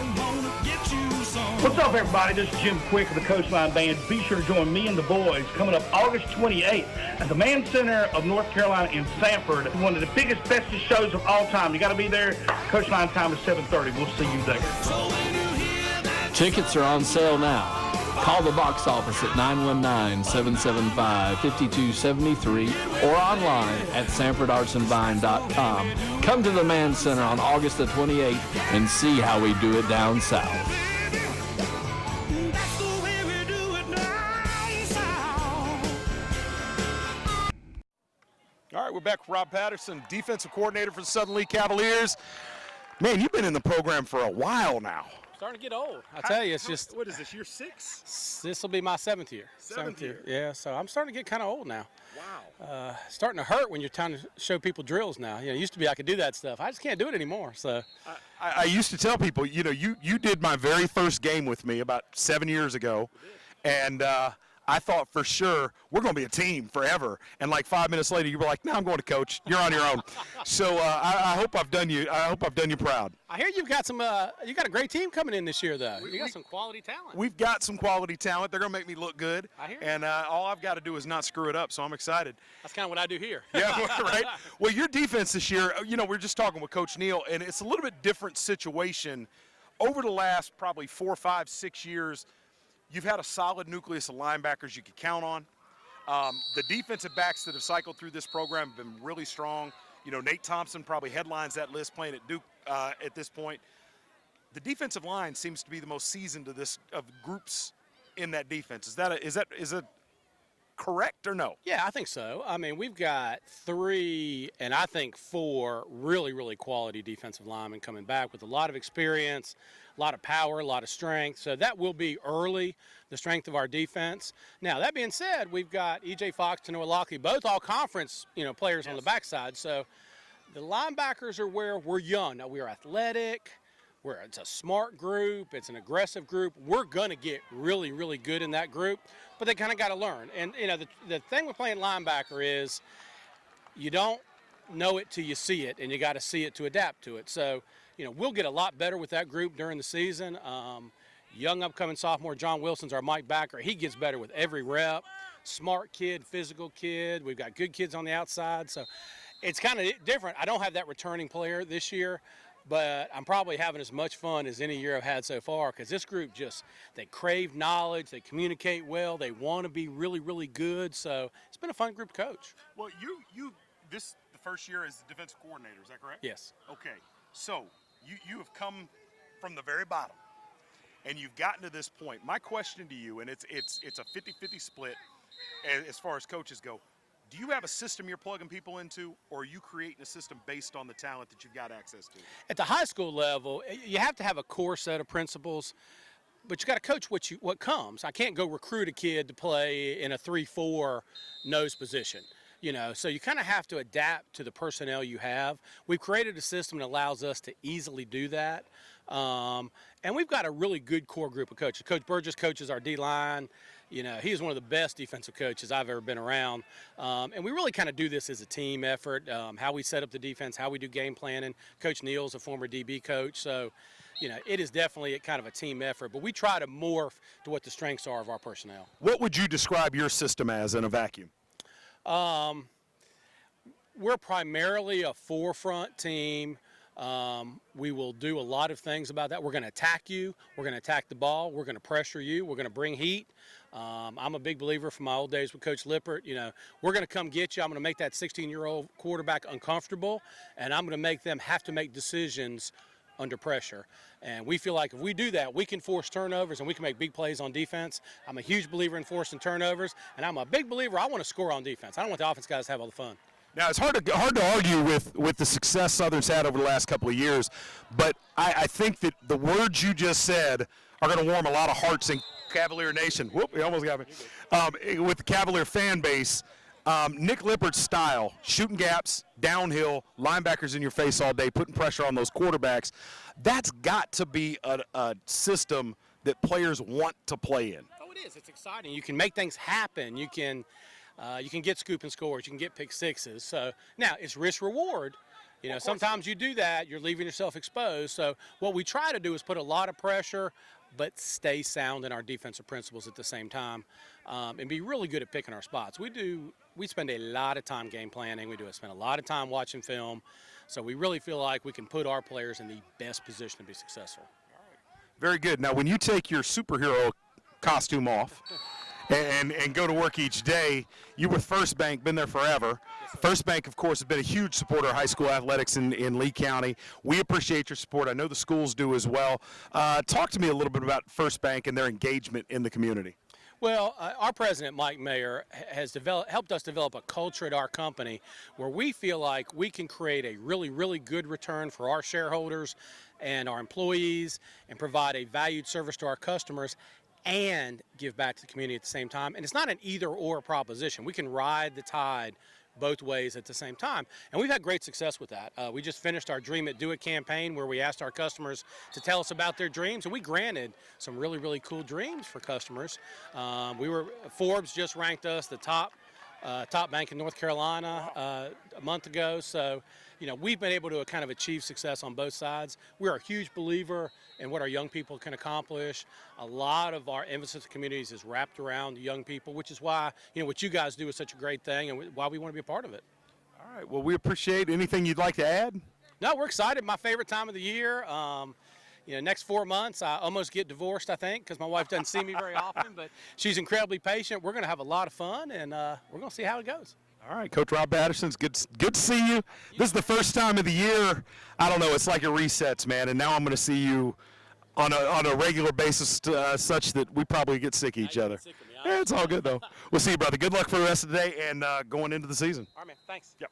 What's up, everybody? This is Jim Quick of the Coastline Band. Be sure to join me and the boys coming up August 28th at the Mann Center of North Carolina in Sanford. One of the biggest, bestest shows of all time. You got to be there. Coastline time is 7:30. We'll see you there. Tickets are on sale now. Call the box office at 919-775-5273 or online at sanfordartsandvine.com. Come to the Man Center on August the 28th and see how we do it down south. All right, we're back with Rob Patterson, defensive coordinator for the Southern Lee Cavaliers. Man, you've been in the program for a while now. Starting to get old. I tell you, it's just. What is this, year 6? This will be my 7th year. Seventh year. Yeah, so I'm starting to get kind of old now. Wow. Starting to hurt when you're trying to show people drills now. You know, it used to be I could do that stuff. I just can't do it anymore. So. I used to tell people, you know, you did my very first game with me about 7 years ago, and I thought for sure we're going to be a team forever. And like 5 minutes later, you were like, "No, I'm going to coach. You're on your own." So I hope I've done you. I hope I've done you proud. I hear you've got some. You got a great team coming in this year, though. You got some quality talent. We've got some quality talent. They're going to make me look good. I hear you. And all I've got to do is not screw it up. So I'm excited. That's kind of what I do here. Yeah, right. Well, your defense this year. You know, we're just talking with Coach Neal, and it's a little bit different situation. Over the last probably 4, 5, 6 years, you've had a solid nucleus of linebackers you could count on. The defensive backs that have cycled through this program have been really strong. You know, Nate Thompson probably headlines that list playing at Duke at this point. The defensive line seems to be the most seasoned of groups in that defense. Is that correct or no? Yeah, I think so. I mean, we've got 3 and I think 4 really, really quality defensive linemen coming back with a lot of experience, a lot of power, a lot of strength. So that will be early, the strength of our defense. Now, that being said, we've got E.J. Fox, Tanoa Lockley, both all-conference, players on the backside. So the linebackers are where we're young. Now, we're athletic. It's a smart group. It's an aggressive group. We're going to get really, really good in that group, but they kind of got to learn. And, the thing with playing linebacker is you don't know it till you see it, and you got to see it to adapt to it. So, we'll get a lot better with that group during the season. Young upcoming sophomore John Wilson's our Mike backer. He gets better with every rep. Smart kid, physical kid. We've got good kids on the outside. So it's kind of different. I don't have that returning player this year, but I'm probably having as much fun as any year I've had so far because this group they crave knowledge, they communicate well, they want to be really, really good. So it's been a fun group to coach. Well, the first year as the defensive coordinator, is that correct? Yes. Okay, so you have come from the very bottom, and you've gotten to this point. My question to you, and it's a 50-50 split as far as coaches go, do you have a system you're plugging people into, or are you creating a system based on the talent that you've got access to? At the high school level, you have to have a core set of principles, but you got to coach what comes. I can't go recruit a kid to play in a 3-4 nose position. So you kind of have to adapt to the personnel you have. We've created a system that allows us to easily do that. And we've got a really good core group of coaches. Coach Burgess coaches our D-line. He is one of the best defensive coaches I've ever been around. And we really kind of do this as a team effort, how we set up the defense, how we do game planning. Coach Neal's a former DB coach. So, it is definitely kind of a team effort. But we try to morph to what the strengths are of our personnel. What would you describe your system as in a vacuum? We're primarily a forefront team. We will do a lot of things about that. We're going to attack you. We're going to attack the ball. We're going to pressure you. We're going to bring heat. I'm a big believer from my old days with Coach Lippert. We're going to come get you. I'm going to make that 16-year-old quarterback uncomfortable, and I'm going to make them have to make decisions under pressure. And we feel like if we do that, we can force turnovers and we can make big plays on defense. I'm a huge believer in forcing turnovers, and I'm a big believer I want to score on defense. I don't want the offense guys to have all the fun. Now, it's hard to argue with the success Southern's had over the last couple of years, but I think that the words you just said are going to warm a lot of hearts in Cavalier Nation. Whoop, he almost got me. With the Cavalier fan base, Nick Lippert's style, shooting gaps, downhill, linebackers in your face all day, putting pressure on those quarterbacks, that's got to be a system that players want to play in. Oh, it is. It's exciting. You can make things happen. You can get scoop and scores. You can get pick sixes. So now it's risk reward. Sometimes you do that, you're leaving yourself exposed. So what we try to do is put a lot of pressure, but stay sound in our defensive principles at the same time, and be really good at picking our spots. We spend a lot of time game planning. We spend a lot of time watching film. So we really feel like we can put our players in the best position to be successful. Very good. Now, when you take your superhero costume off and go to work each day. You with First Bank, been there forever. First Bank, of course, has been a huge supporter of high school athletics in Lee County. We appreciate your support. I know the schools do as well. Talk to me a little bit about First Bank and their engagement in the community. Well, our president, Mike Mayer, has helped us develop a culture at our company where we feel like we can create a really, really good return for our shareholders and our employees and provide a valued service to our customers and give back to the community at the same time. And it's not an either-or proposition. We can ride the tide both ways at the same time. And we've had great success with that. We just finished our Dream It, Do It campaign where we asked our customers to tell us about their dreams, and we granted some really, really cool dreams for customers. Forbes just ranked us the top bank in North Carolina a month ago. So, we've been able to kind of achieve success on both sides. We're a huge believer in what our young people can accomplish. A lot of our emphasis to communities is wrapped around young people, which is why, what you guys do is such a great thing and why we want to be a part of it. All right. Well, we appreciate anything you'd like to add. No, we're excited. My favorite time of the year. Next 4 months, I almost get divorced, I think, because my wife doesn't see me very often, but she's incredibly patient. We're going to have a lot of fun, and we're going to see how it goes. All right, Coach Rob Patterson, it's good to see you. This is the first time of the year. I don't know, it's like it resets, man, and now I'm going to see you on a regular basis such that we probably get sick of each other. Yeah, it's all good, though. We'll see you, brother. Good luck for the rest of the day and going into the season. All right, man. Thanks. Yep.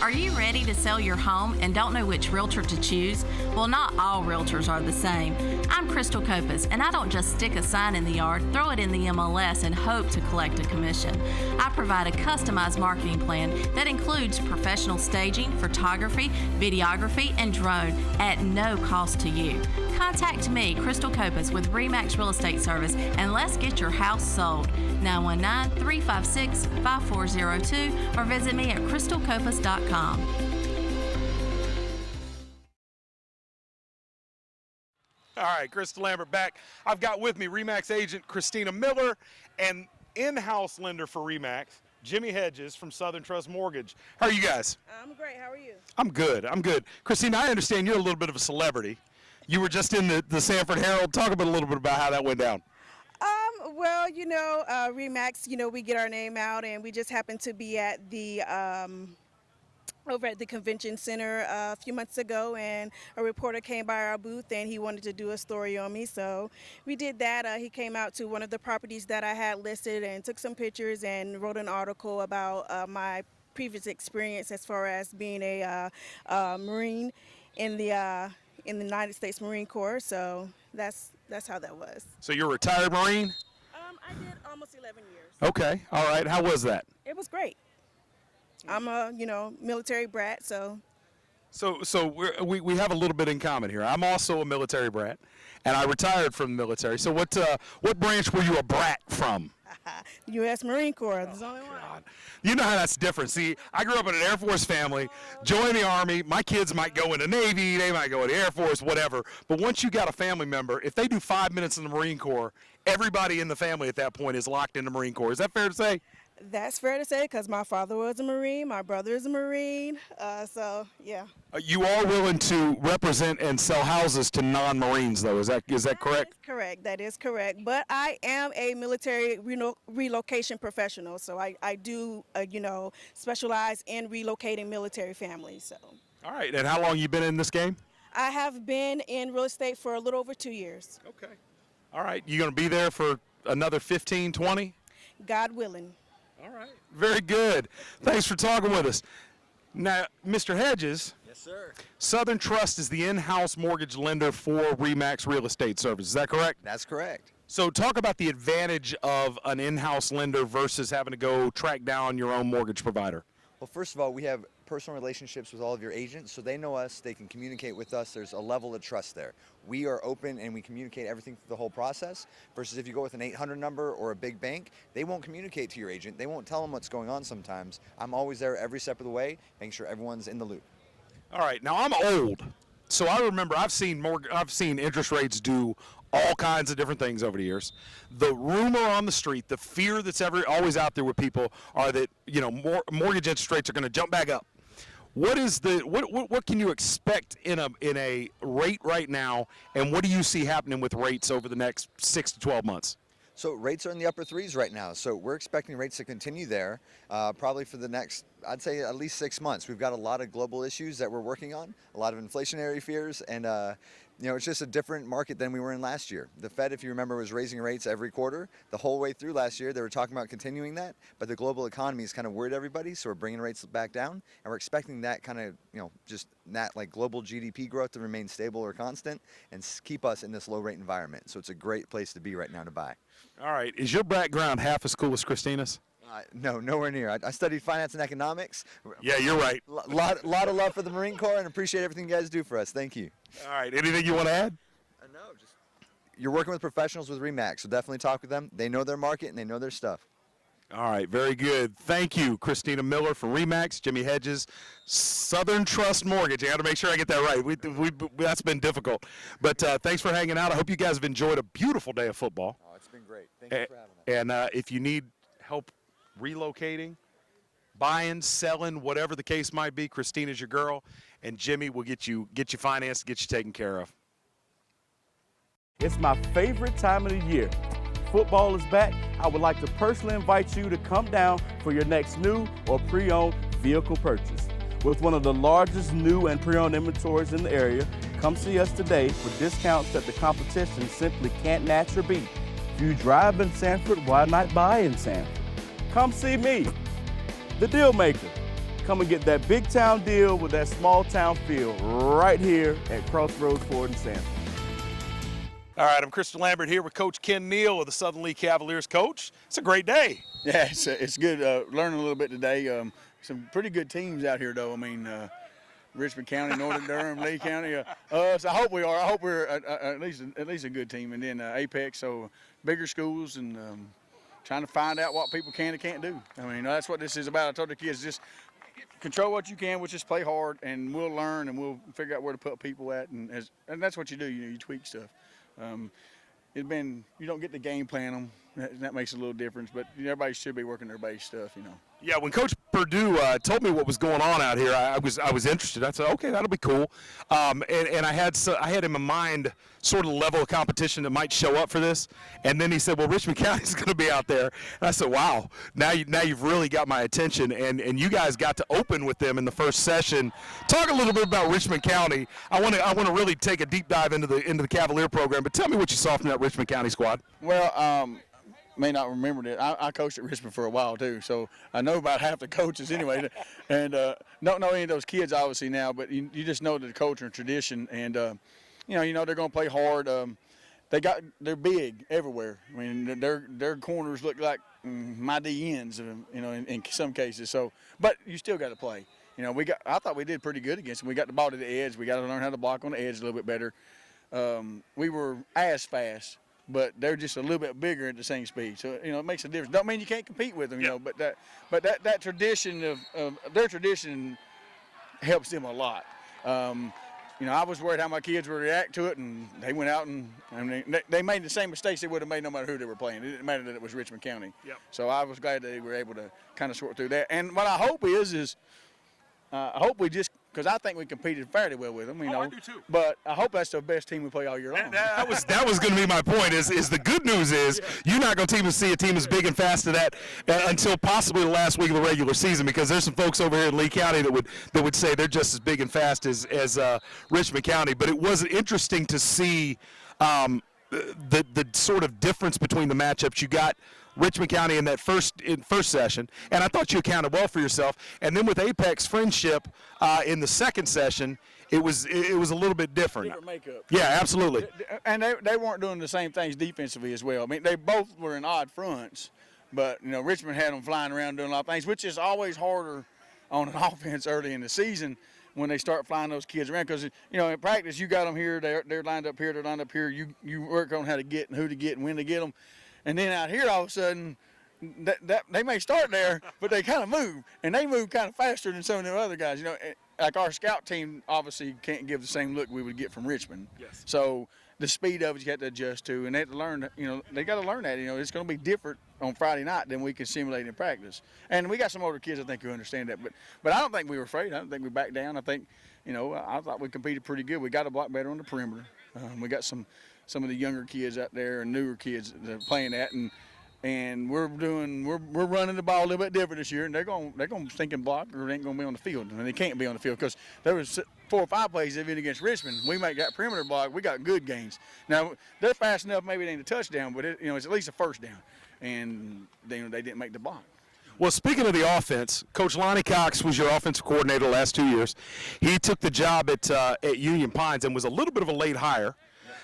Are you ready to sell your home and don't know which realtor to choose? Well, not all realtors are the same. I'm Crystal Copas, and I don't just stick a sign in the yard, throw it in the MLS, and hope to collect a commission. I provide a customized marketing plan that includes professional staging, photography, videography, and drone at no cost to you. Contact me, Crystal Copas, with RE/MAX Real Estate Service, and let's get your house sold. 919-356-5402 or visit me at crystalcopas.com. All right, Chris DeLambert back. I've got with me RE/MAX agent Christina Miller and in-house lender for RE/MAX, Jimmy Hedges from Southern Trust Mortgage. How are you guys? I'm great. How are you? I'm good. Christina, I understand you're a little bit of a celebrity. You were just in the Sanford Herald. Talk a little bit about how that went down. Well, RE/MAX, we get our name out, and we just happened to be at the over at the convention center a few months ago, and a reporter came by our booth and he wanted to do a story on me, so we did that. He came out to one of the properties that I had listed and took some pictures and wrote an article about my previous experience as far as being a Marine in the United States Marine Corps. So that's how that was. So you're a retired Marine? I did almost 11 years. Okay, all right. How was that? It was great. I'm a, military brat, so. So we have a little bit in common here. I'm also a military brat, and I retired from the military. So what branch were you a brat from? U.S. Marine Corps. There's only one. You know how that's different. See, I grew up in an Air Force family, joined the Army. My kids might go in the Navy, they might go in the Air Force, whatever. But once you got a family member, if they do 5 minutes in the Marine Corps, everybody in the family at that point is locked in the Marine Corps. Is that fair to say? That's fair to say, because my father was a Marine, my brother is a Marine, so yeah. You are willing to represent and sell houses to non-Marines, though. Is that correct? That is correct. But I am a military relocation professional, so I do, specialize in relocating military families. So. All right. And how long you been in this game? I have been in real estate for a little over 2 years. Okay. All right. You going to be there for another 15, 20? God willing. All right. Very good. Thanks for talking with us. Now, Mr. Hedges. Yes, sir. Southern Trust is the in-house mortgage lender for RE/MAX Real Estate Service. Is that correct? That's correct. So talk about the advantage of an in-house lender versus having to go track down your own mortgage provider. Well, first of all, we have personal relationships with all of your agents, so they know us, they can communicate with us. There's a level of trust there. We are open and we communicate everything through the whole process, versus if you go with an 800 number or a big bank, they won't communicate to your agent. They won't tell them what's going on sometimes. I'm always there every step of the way, making sure everyone's in the loop. All right, now I'm old, so I remember I've seen interest rates do all kinds of different things over the years. The rumor on the street, the fear that's always out there with people are that mortgage interest rates are going to jump back up. What is what can you expect in a rate right now, and what do you see happening with rates over the next 6 to 12 months? So rates are in the upper threes right now. So we're expecting rates to continue there probably for the next, I'd say at least 6 months. We've got a lot of global issues that we're working on, a lot of inflationary fears, and it's just a different market than we were in last year. The Fed, if you remember, was raising rates every quarter. The whole way through last year, they were talking about continuing that, but the global economy has kind of worried everybody, so we're bringing rates back down, and we're expecting that kind of, just that like global GDP growth to remain stable or constant and keep us in this low rate environment. So it's a great place to be right now to buy. All right. Is your background half as cool as Christina's? No, nowhere near. I studied finance and economics. Yeah, you're right. Lot of love for the Marine Corps and appreciate everything you guys do for us. Thank you. All right. Anything you want to add? No, just you're working with professionals with RE/MAX, so definitely talk with them. They know their market and they know their stuff. All right, very good. Thank you, Christina Miller from RE/MAX, Jimmy Hedges, Southern Trust Mortgage. I got to make sure I get that right. That's been difficult. But thanks for hanging out. I hope you guys have enjoyed a beautiful day of football. Oh, it's been great. Thank you for having us. And if you need help relocating, buying, selling, whatever the case might be, Christina's your girl, and Jimmy will get you financed, get you taken care of. It's my favorite time of the year. Football is back. I would like to personally invite you to come down for your next new or pre-owned vehicle purchase. With one of the largest new and pre-owned inventories in the area, come see us today for discounts that the competition simply can't match or beat. If you drive in Sanford, why not buy in Sanford? Come see me, the deal maker. Come and get that big town deal with that small town feel right here at Crossroads Ford in Sanford. All right, I'm Chris DeLambert here with Coach Ken Neal of the Southern Lee Cavaliers. Coach, it's a great day. Yeah, it's good learning a little bit today. Some pretty good teams out here, though. I mean, Richmond County, Northern Durham, Lee County. So I hope we are. I hope we're at least a good team. And then Apex, so bigger schools and trying to find out what people can and can't do. I mean, that's what this is about. I told the kids, just control what you can, which is play hard, and we'll learn and we'll figure out where to put people at. And that's what you do. You tweak stuff. You don't get to game plan them. That makes a little difference, but everybody should be working their base stuff, Yeah, when Coach Purdue told me what was going on out here, I was interested. I said, okay, that'll be cool. And I had in my mind sort of the level of competition that might show up for this. And then he said, well, Richmond County's going to be out there. And I said, wow, now you've really got my attention. And you guys got to open with them in the first session. Talk a little bit about Richmond County. I want to really take a deep dive into the Cavalier program. But tell me what you saw from that Richmond County squad. Well, may not remember that. I coached at Richmond for a while too, so I know about half the coaches anyway. And don't know any of those kids obviously now, but you just know the culture and tradition. And they're going to play hard. They're big everywhere. I mean, their corners look like my DNs, in some cases. So, but you still got to play. I thought we did pretty good against them. We got the ball to the edge. We got to learn how to block on the edge a little bit better. We were as fast, but they're just a little bit bigger at the same speed. So, it makes a difference. Don't mean you can't compete with them, but that tradition of their tradition helps them a lot. I was worried how my kids would react to it, and they went out and they made the same mistakes they would have made no matter who they were playing. It didn't matter that it was Richmond County. Yep. So I was glad they were able to kind of sort through that. And what I hope is I hope we just, because I think we competed fairly well with them, I do too. But I hope that's the best team we play all year long. That was going to be my point. Is the good news is you're not going to see a team as big and fast as that until possibly the last week of the regular season, because there's some folks over here in Lee County that would say they're just as big and fast as Richmond County. But it was interesting to see the sort of difference between the matchups. You got Richmond County in that first session, and I thought you accounted well for yourself. And then with Apex Friendship in the second session, it was a little bit different. Different makeup. Yeah, absolutely. And they weren't doing the same things defensively as well. I mean, they both were in odd fronts, but Richmond had them flying around doing a lot of things, which is always harder on an offense early in the season when they start flying those kids around, because in practice you got them here, they're lined up here, they're lined up here. You work on how to get and who to get and when to get them. And then out here, all of a sudden, they may start there, but they kind of move. And they move kind of faster than some of the other guys. Like our scout team obviously can't give the same look we would get from Richmond. Yes. So the speed of it you have to adjust to, and they have to learn. They got to learn that. It's going to be different on Friday night than we can simulate in practice. And we got some older kids I think who understand that. But I don't think we were afraid. I don't think we backed down. I think, I thought we competed pretty good. We got a block better on the perimeter. We got some of the younger kids out there and newer kids that are playing that, and we're running the ball a little bit different this year, and they're going to stink and block, or they ain't going to be on the field, and they can't be on the field because there was 4 or 5 plays even against Richmond. We make that perimeter block. We got good gains. Now they're fast enough. Maybe it ain't a touchdown, but it's at least a first down, and they didn't make the block. Well, speaking of the offense, Coach Lonnie Cox was your offensive coordinator the last 2 years. He took the job at Union Pines and was a little bit of a late hire.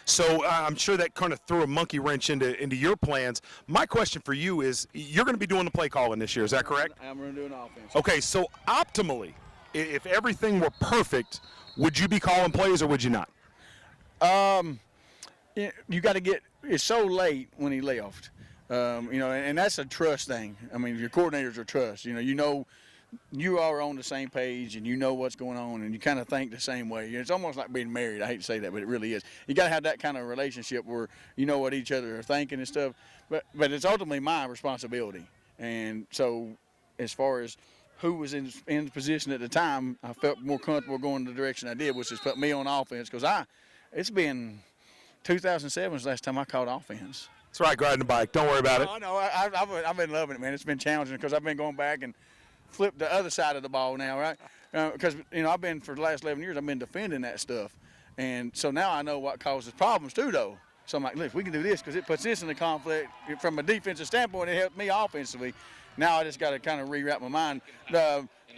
So I'm sure that kind of threw a monkey wrench into your plans. My question for you is, you're going to be doing the play calling this year, is that correct? I'm going to do an offense. Okay, so optimally, if everything were perfect, would you be calling plays or would you not? You got to get – it's so late when he left, and that's a trust thing. I mean, your coordinators are trust. You are on the same page and you know what's going on and you kind of think the same way. It's almost like being married. I hate to say that, but it really is. You got to have that kind of relationship where you know what each other are thinking and stuff. But it's ultimately my responsibility. And so as far as who was in the position at the time, I felt more comfortable going the direction I did, which is put me on offense because it's been 2007 was the last time I called offense. That's right, riding the bike. Don't worry about it. No, I've been loving it, man. It's been challenging because I've been going back and flip the other side of the ball now, right? Because, I've been, for the last 11 years, I've been defending that stuff. And so now I know what causes problems too, though. So I'm like, look, we can do this because it puts this in the conflict. From a defensive standpoint, it helped me offensively. Now I just got to kind of rewrap my mind.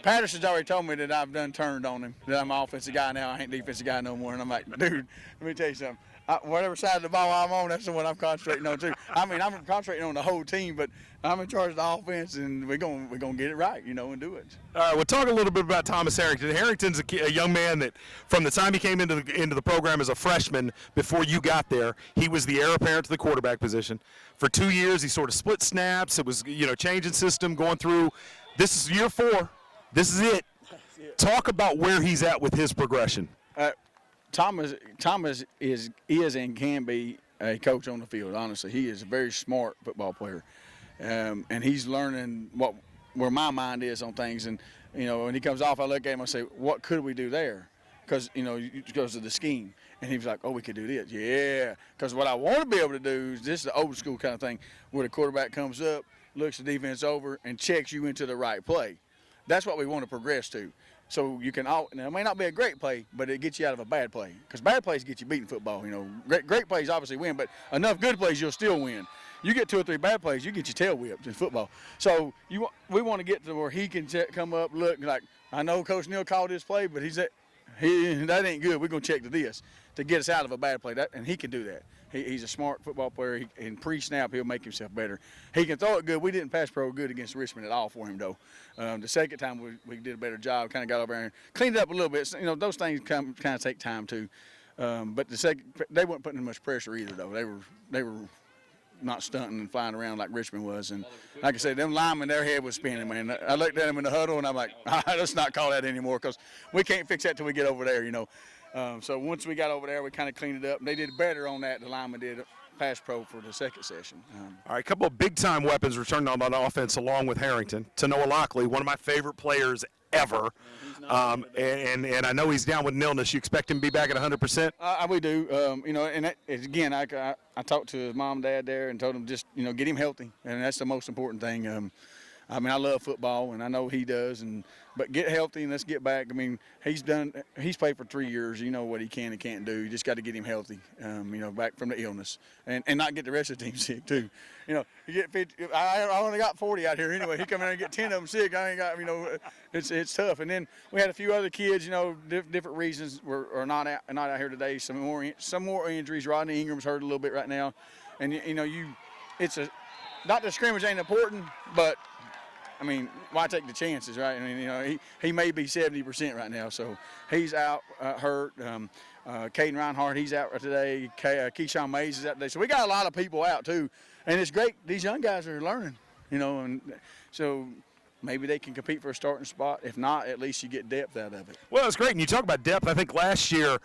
Patterson's already told me that I've done turned on him, that I'm an offensive guy now. I ain't defensive guy no more. And I'm like, dude, let me tell you something. Whatever side of the ball I'm on, that's the one I'm concentrating on too. I mean, I'm concentrating on the whole team, but I'm in charge of the offense, and we're gonna get it right, and do it. All right, we'll talk a little bit about Thomas Harrington. Harrington's a young man that, from the time he came into the program as a freshman, before you got there, he was the heir apparent to the quarterback position. For 2 years, he sort of split snaps. It was changing system, going through. This is year 4. This is it. Talk about where he's at with his progression. Thomas is and can be a coach on the field. Honestly, he is a very smart football player, and he's learning where my mind is on things. And when he comes off, I look at him and say, "What could we do there?" Because because of the scheme. And he was like, "Oh, we could do this." Yeah, because what I want to be able to do is this is the old school kind of thing, where the quarterback comes up, looks the defense over, and checks you into the right play. That's what we want to progress to. So you can now it may not be a great play, but it gets you out of a bad play. Because bad plays get you beat in football. Great plays obviously win, but enough good plays you'll still win. You get 2 or 3 bad plays, you get your tail whipped in football. So we want to get to where he can come up, look like, I know Coach Neal called this play, but that ain't good. We're gonna check to this to get us out of a bad play. And he can do that. He's a smart football player. In pre-snap, he'll make himself better. He can throw it good. We didn't pass pro good against Richmond at all for him, though. The second time we did a better job, kind of got over there and cleaned it up a little bit. So, those things kind of take time, too. But they weren't putting much pressure either, though. They were not stunting and flying around like Richmond was. And like I said, them linemen, their head was spinning, man. I looked at them in the huddle, and I'm like, let's not call that anymore because we can't fix that till we get over there, So once we got over there, we kind of cleaned it up. And they did better on that. The linemen did pass pro for the second session. All right, a couple of big-time weapons returned on that offense along with Harrington. Tanoa Lockley, one of my favorite players ever. And I know he's down with an illness. You expect him to be back at 100%? We do. And again, I talked to his mom and dad there and told him just, get him healthy. And that's the most important thing. I love football, and I know he does, but get healthy and let's get back. He's played for 3 years. You know what he can and can't do. You just got to get him healthy, back from the illness, and not get the rest of the team sick too. You get 50. I only got 40 out here anyway. He come in and get 10 of them sick. I ain't got. It's tough. And then we had a few other kids. Different reasons are not out here today. Some more injuries. Rodney Ingram's hurt a little bit right now, and not the scrimmage ain't important, but why take the chances, right? He may be 70% right now, so he's out hurt. Caden Reinhardt, he's out today. Keyshawn Mays is out today. So we got a lot of people out too, and it's great. These young guys are learning, and so maybe they can compete for a starting spot. If not, at least you get depth out of it. Well, it's great, and you talk about depth. I think last year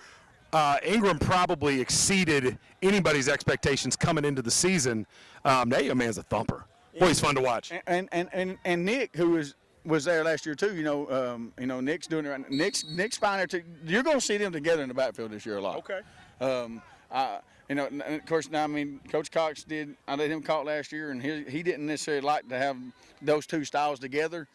Ingram probably exceeded anybody's expectations coming into the season. That young man's a thumper. Boy, he's fun to watch. And Nick, who was there last year too. Nick's doing it right now. Nick's fine there too. You're going to see them together in the backfield this year a lot. Okay. Of course, now, I mean, Coach Cox I let him caught last year, and he didn't necessarily like to have those two styles together.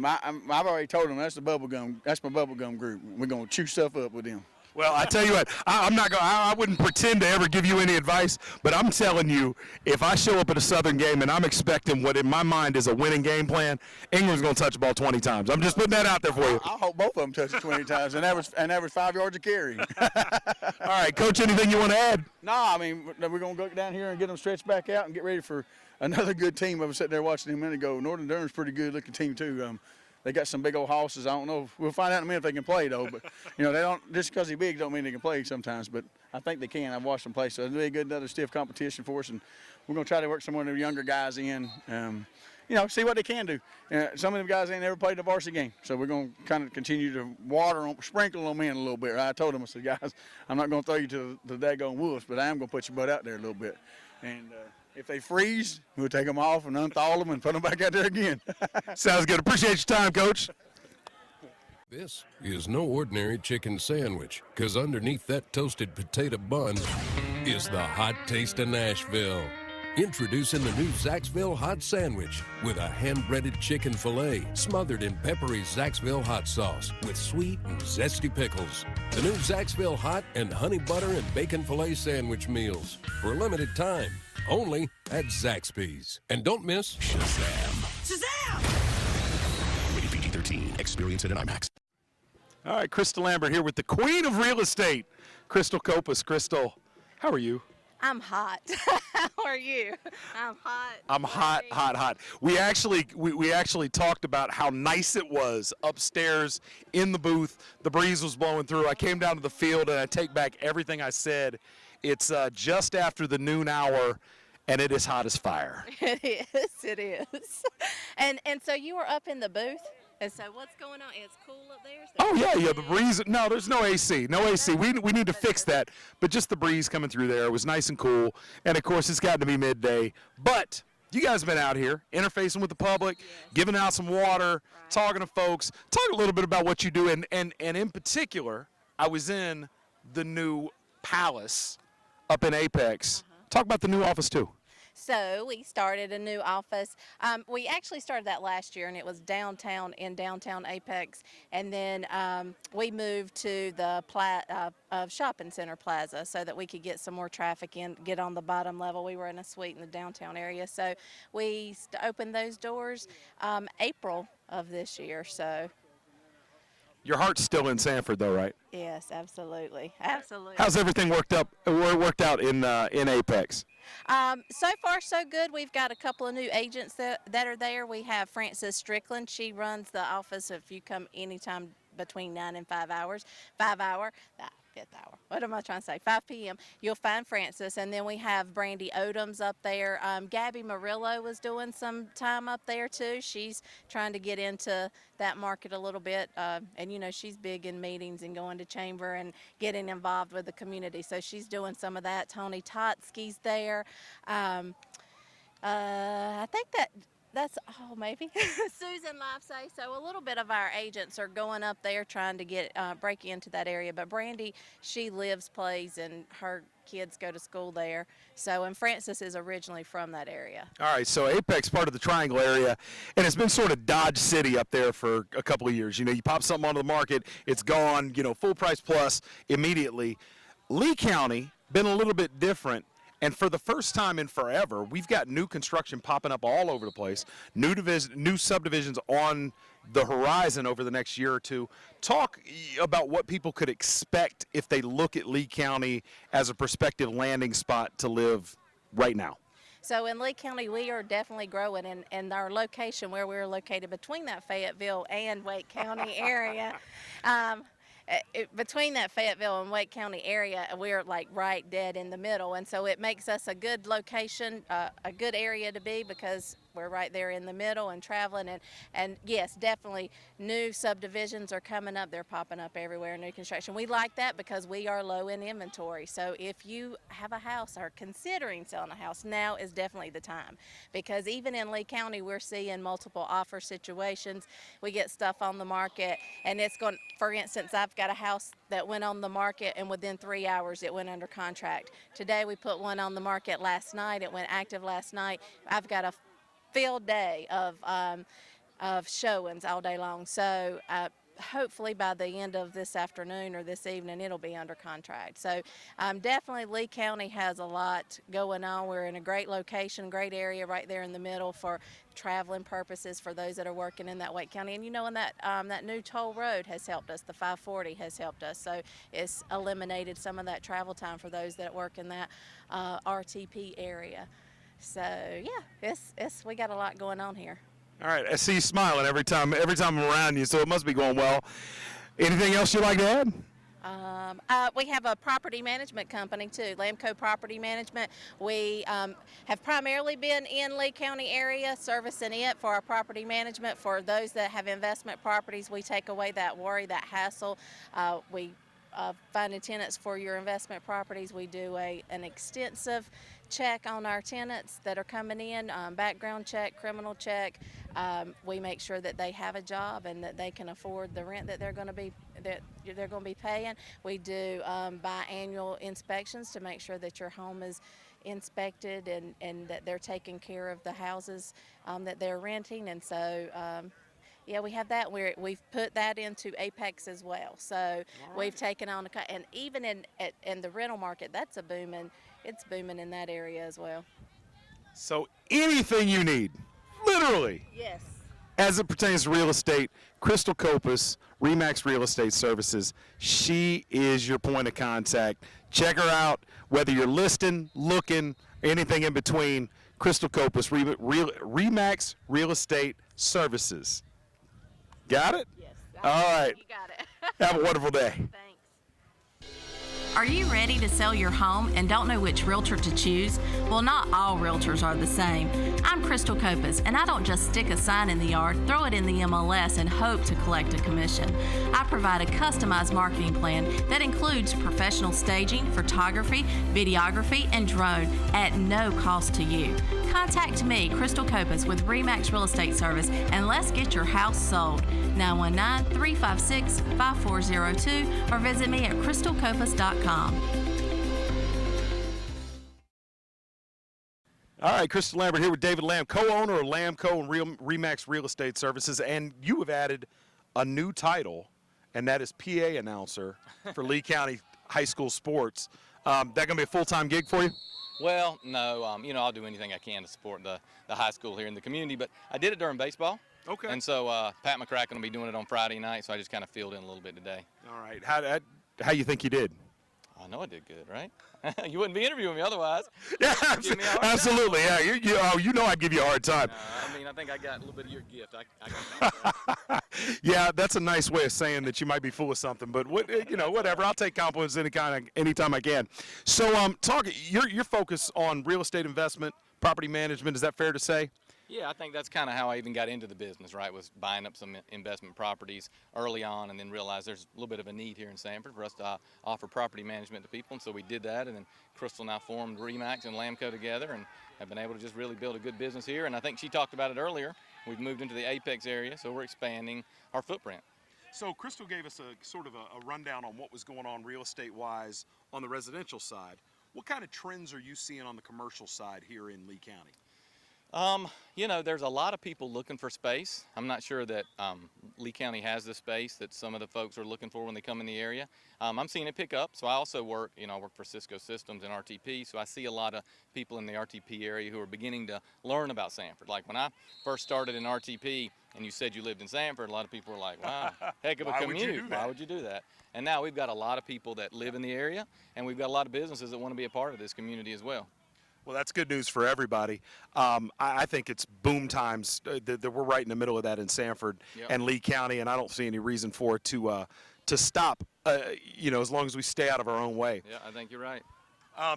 I've already told him that's my bubble gum group. We're going to chew stuff up with them. Well, I tell you what, I wouldn't pretend to ever give you any advice, but I'm telling you, if I show up at a Southern game and I'm expecting what in my mind is a winning game plan, Ingram's going to touch the ball 20 times. I'm just putting that out there for you. I hope both of them touch it 20 times and average 5 yards a carry. All right, Coach, anything you want to add? No, I mean, we're going to go down here and get them stretched back out and get ready for another good team. I was sitting there watching them a minute ago. Northern Durham's a pretty good-looking team, too. They got some big old hosses. I don't know. We'll find out in a minute if they can play, though. But, they don't – just because they're big don't mean they can play sometimes. But I think they can. I've watched them play. So it'll be a good, another stiff competition for us. And we're going to try to work some of the younger guys in, see what they can do. Some of them guys ain't never played a varsity game. So we're going to kind of continue to sprinkle them in a little bit. Right? I told them, I said, guys, I'm not going to throw you to the daggone wolves, but I am going to put your butt out there a little bit. And if they freeze, we'll take them off and unthaw them and put them back out there again. Sounds good. Appreciate your time, Coach. This is no ordinary chicken sandwich, because underneath that toasted potato bun is the hot taste of Nashville. Introducing the new Zaxville Hot Sandwich with a hand-breaded chicken filet smothered in peppery Zaxville hot sauce with sweet and zesty pickles. The new Zaxville Hot and Honey Butter and Bacon Filet Sandwich meals for a limited time, only at Zaxby's. And don't miss Shazam! Shazam! Rated PG-13. Experience it in IMAX. All right, Chris DeLambert here with the queen of real estate, Crystal Copas. Crystal, how are you? I'm hot. How are you? I'm hot. I'm hot. We actually talked about how nice it was upstairs in the booth. The breeze was blowing through. I came down to the field, and I take back everything I said. It's just after the noon hour, and it is hot as fire. It is. And so you were up in the booth? And so what's going on? It's cool up there? Oh, yeah, the breeze. No, there's no AC. No AC. We need to fix that. But just the breeze coming through there. It was nice and cool. And, of course, it's gotten to be midday. But you guys have been out here interfacing with the public, giving out some water, talking to folks. Talk a little bit about what you do. And in particular, I was in the new Palace up in Apex. Talk about the new office, too. So we started a new office. We actually started that last year, and it was downtown Apex. And then we moved to the shopping center plaza so that we could get some more traffic in, get on the bottom level. We were in a suite in the downtown area. So we opened those doors April of this year. So. Your heart's still in Sanford, though, right? Yes, absolutely. Absolutely. How's everything worked out in Apex? So far, so good. We've got a couple of new agents that are there. We have Frances Strickland. She runs the office if you come anytime between 9 and 5 hours. 5th hour. What am I trying to say? 5 p.m. You'll find Frances. And then we have Brandy Odoms up there. Gabby Murillo was doing some time up there, too. She's trying to get into that market a little bit. And, she's big in meetings and going to chamber and getting involved with the community. So she's doing some of that. Tony Totsky's there. I think that's all, maybe. Susan Livesay. So a little bit of our agents are going up there trying to get break into that area. But Brandy, she lives, plays, and her kids go to school there. So, and Frances is originally from that area. All right, so Apex, part of the Triangle area, and it's been sort of Dodge City up there for a couple of years. You pop something onto the market, it's gone, full price plus immediately. Lee County, been a little bit different. And for the first time in forever, we've got new construction popping up all over the place, new subdivisions on the horizon over the next year or two. Talk about what people could expect if they look at Lee County as a prospective landing spot to live right now. So in Lee County, we are definitely growing, and our location where we're located between that Fayetteville and Wake County area, between that Fayetteville and Wake County area, we're like right dead in the middle, and so it makes us a good location, a good area to be, because we're right there in the middle and traveling. And yes, definitely new subdivisions are coming up. They're popping up everywhere, new construction. We like that because we are low in inventory. So if you have a house or considering selling a house, now is definitely the time. Because even in Lee County, we're seeing multiple offer situations. We get stuff on the market, and it's going, for instance, I've got a house that went on the market, and within 3 hours it went under contract. Today we put one on the market last night. It went active last night. I've got a field day of showings all day long. So hopefully by the end of this afternoon or this evening, it'll be under contract. So definitely Lee County has a lot going on. We're in a great location, great area right there in the middle for traveling purposes for those that are working in that Wake County. And you know, and that new toll road has helped us. The 540 has helped us. So it's eliminated some of that travel time for those that work in that RTP area. So yeah, we got a lot going on here. All right, I see you smiling every time I'm around you, so it must be going well. Anything else you'd like to add? We have a property management company too, Lamco Property Management. We have primarily been in Lee County area, servicing it for our property management. For those that have investment properties, we take away that worry, that hassle. We finding tenants for your investment properties. We do an extensive check on our tenants that are coming in, background check, criminal check. We make sure that they have a job and that they can afford the rent that they're going to be paying. We do biannual inspections to make sure that your home is inspected and that they're taking care of the houses that they're renting. And so yeah, we have that. We've put that into Apex as well. So we've taken on and even in the rental market, that's it's booming in that area as well. So anything you need, literally. Yes. As it pertains to real estate, Crystal Copas, RE/MAX Real Estate Services, she is your point of contact. Check her out, whether you're listing, looking, anything in between. Crystal Copas, RE/MAX Real Estate Services. Got it? Yes. All right. You got it. Have a wonderful day. Thanks. Are you ready to sell your home and don't know which realtor to choose? Well, not all realtors are the same. I'm Crystal Copas, and I don't just stick a sign in the yard, throw it in the MLS, and hope to collect a commission. I provide a customized marketing plan that includes professional staging, photography, videography, and drone at no cost to you. Contact me, Crystal Copas, with RE/MAX Real Estate Service, and let's get your house sold. 919-356-5402 or visit me at crystalcopas.com. All right, Chris DeLambert here with David Lamb, co-owner of Lamco and RE/MAX Real Estate Services, and you have added a new title, and that is PA announcer for Lee County High School sports. That gonna be a full-time gig for you? Well, no. I'll do anything I can to support the high school here in the community, but I did it during baseball. Okay. And so Pat McCracken will be doing it on Friday night, so I just kind of filled in a little bit today. All right. How you think you did? I know I did good, right? You wouldn't be interviewing me otherwise. Yeah, absolutely. Yeah, you know I'd give you a hard time. I think I got a little bit of your gift. I got Yeah, that's a nice way of saying that you might be full of something, but whatever. I'll take compliments anytime I can. So, your focus on real estate investment, property management. Is that fair to say? Yeah, I think that's kind of how I even got into the business, right, was buying up some investment properties early on and then realized there's a little bit of a need here in Sanford for us to offer property management to people, and so we did that, and then Crystal now formed RE/MAX and Lamco together and have been able to just really build a good business here, and I think she talked about it earlier. We've moved into the Apex area, so we're expanding our footprint. So Crystal gave us a sort of a rundown on what was going on real estate-wise on the residential side. What kind of trends are you seeing on the commercial side here in Lee County? There's a lot of people looking for space. I'm not sure that Lee County has the space that some of the folks are looking for when they come in the area. I'm seeing it pick up. So I also work for Cisco Systems and RTP. So I see a lot of people in the RTP area who are beginning to learn about Sanford. Like when I first started in RTP and you said you lived in Sanford, a lot of people were like, wow, heck of a commute. Why would you do that? And now we've got a lot of people that live in the area, and we've got a lot of businesses that want to be a part of this community as well. Well, that's good news for everybody. I think it's boom times. That we're right in the middle of that in Sanford and Lee County, and I don't see any reason for it to stop. As long as we stay out of our own way. Yeah, I think you're right.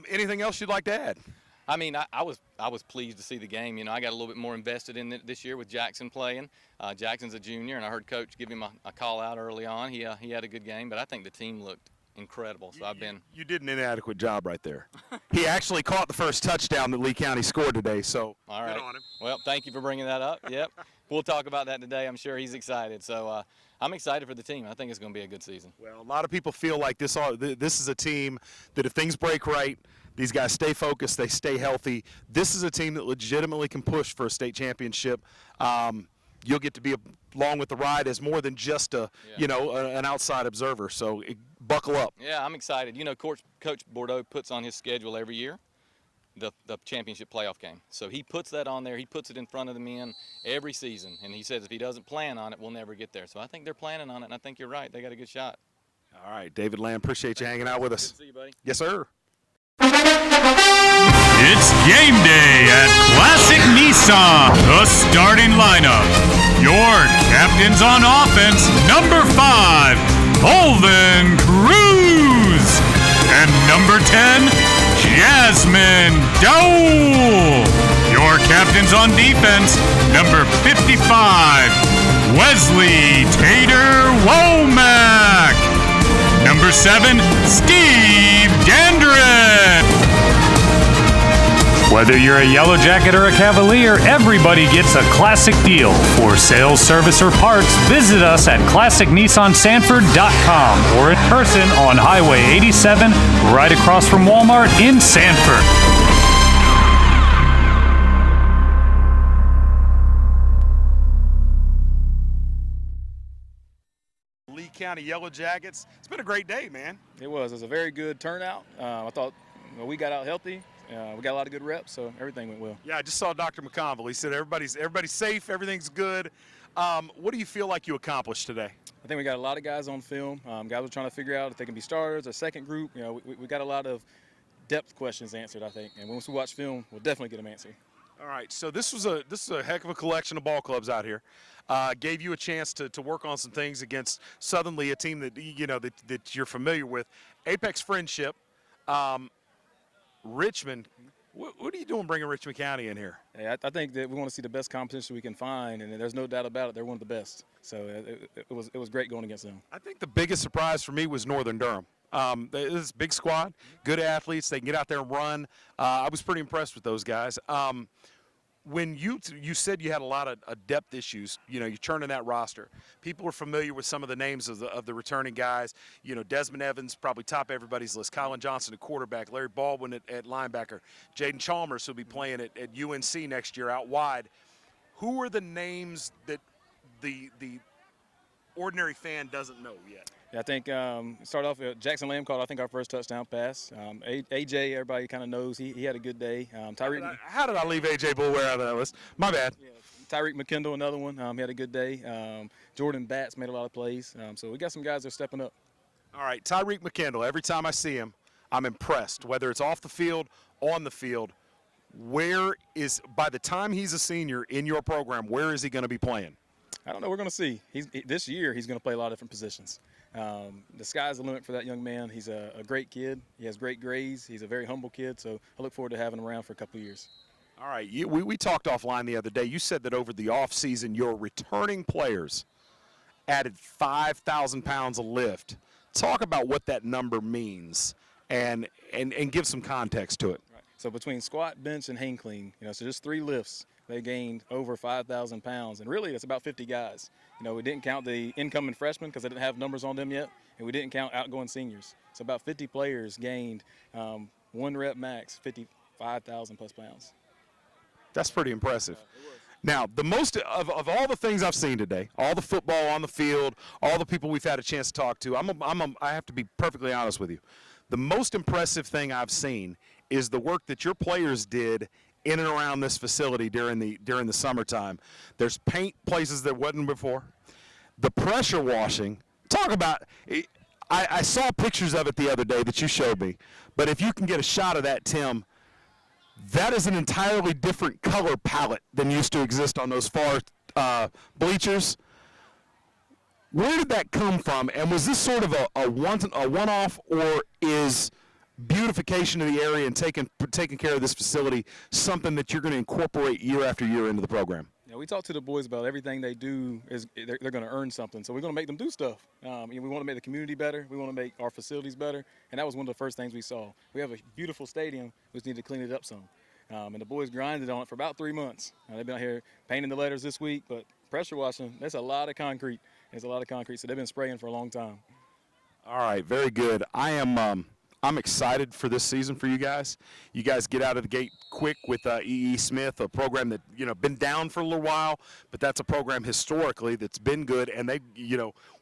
Anything else you'd like to add? I mean, I was pleased to see the game. You know, I got a little bit more invested in it this year with Jackson playing. Jackson's a junior, and I heard Coach give him a call out early on. He had a good game, but I think the team looked incredible. So You did an inadequate job right there. He actually caught the first touchdown that Lee County scored today, so all right. good on him. Well, thank you for bringing that up. Yep. We'll talk about that today. I'm sure he's excited. So I'm excited for the team. I think it's going to be a good season. Well, a lot of people feel like this is a team that if things break right, these guys stay focused, they stay healthy. This is a team that legitimately can push for a state championship. You'll get to be along with the ride as more than just an outside observer. So buckle up. Yeah, I'm excited. You know, Coach Bordeaux puts on his schedule every year the championship playoff game. So he puts that on there. He puts it in front of the men every season. And he says if he doesn't plan on it, we'll never get there. So I think they're planning on it, and I think you're right. They got a good shot. All right, David Lamb, appreciate you hanging out with us. Good to see you, buddy. Yes, sir. It's game day at Classic Nissan. The starting lineup. Your captains on offense, number 5, Holden Cruz. And number 10, Jasmine Dowell. Your captains on defense, number 55, Wesley Tater Womack. Number 7, Steve Dandrin. Whether you're a Yellow Jacket or a Cavalier, everybody gets a classic deal. For sales, service, or parts, visit us at ClassicNissanSanford.com or in person on Highway 87, right across from Walmart in Sanford. Lee County Yellow Jackets. It's been a great day, man. It was a very good turnout. I thought we got out healthy. We got a lot of good reps, so everything went well. Yeah, I just saw Dr. McConville. He said everybody's safe, everything's good. What do you feel like you accomplished today? I think we got a lot of guys on film. Guys are trying to figure out if they can be starters or second group. You know, we got a lot of depth questions answered, I think. And once we watch film, we'll definitely get them answered. All right, so this is a heck of a collection of ball clubs out here. Gave you a chance to work on some things against Southern Lee, a team that that you're familiar with. Apex Friendship, Richmond. What are you doing bringing Richmond County in here? Hey, I think that we want to see the best competition we can find, and there's no doubt about it. They're one of the best. So it was great going against them. I think the biggest surprise for me was Northern Durham. This is a big squad, good athletes. They can get out there and run. I was pretty impressed with those guys. When you said you had a lot of depth issues, you're turning that roster. People are familiar with some of the names of the returning guys. Desmond Evans, probably top everybody's list. Colin Johnson at quarterback. Larry Baldwin at linebacker. Jaden Chalmers, who'll be playing at UNC next year out wide. Who are the names that the ordinary fan doesn't know yet? Yeah, I think start off Jackson Lamb caught, I think, our first touchdown pass. AJ, everybody kind of knows he had a good day. Tyreek. How did I leave AJ Boulware out of that list? My bad. Yeah, Tyreek McKendall, another one. He had a good day. Jordan Batts made a lot of plays. So we got some guys that are stepping up. All right, Tyreek McKendall. Every time I see him, I'm impressed. Whether it's off the field, on the field, by the time he's a senior in your program, where is he going to be playing? I don't know. We're going to see. This year he's going to play a lot of different positions. The sky's the limit for that young man. He's a great kid. He has great grades. He's a very humble kid, so I look forward to having him around for a couple of years. All right. We talked offline the other day. You said that over the offseason, your returning players added 5,000 pounds of lift. Talk about what that number means and give some context to it. Right. So between squat, bench, and hang clean, so just 3 lifts, they gained over 5,000 pounds. And really, that's about 50 guys. We didn't count the incoming freshmen because they didn't have numbers on them yet, and we didn't count outgoing seniors. So about 50 players gained 1 rep max, 55,000 plus pounds. That's pretty impressive. Now, the most of all the things I've seen today, all the football on the field, all the people we've had a chance to talk to, I have to be perfectly honest with you. The most impressive thing I've seen is the work that your players did in and around this facility during the summertime. There's paint places that wasn't before. The pressure washing, talk about, I saw pictures of it the other day that you showed me, but if you can get a shot of that, Tim, that is an entirely different color palette than used to exist on those far bleachers. Where did that come from, and was this sort of a one-off, or is beautification of the area and taking care of this facility something that you're going to incorporate year after year into the program? Yeah, we talk to the boys about everything they do is they're going to earn something. So we're going to make them do stuff. We want to make the community better. We want to make our facilities better. And that was one of the first things we saw. We have a beautiful stadium. We just need to clean it up some. And the boys grinded on it for about 3 months. They've been out here painting the letters this week, but pressure washing, that's a lot of concrete. There's a lot of concrete. So they've been spraying for a long time. All right, very good. I'm excited for this season for you guys. You guys get out of the gate quick with E.E. Smith, a program that, been down for a little while, but that's a program historically that's been good. And they,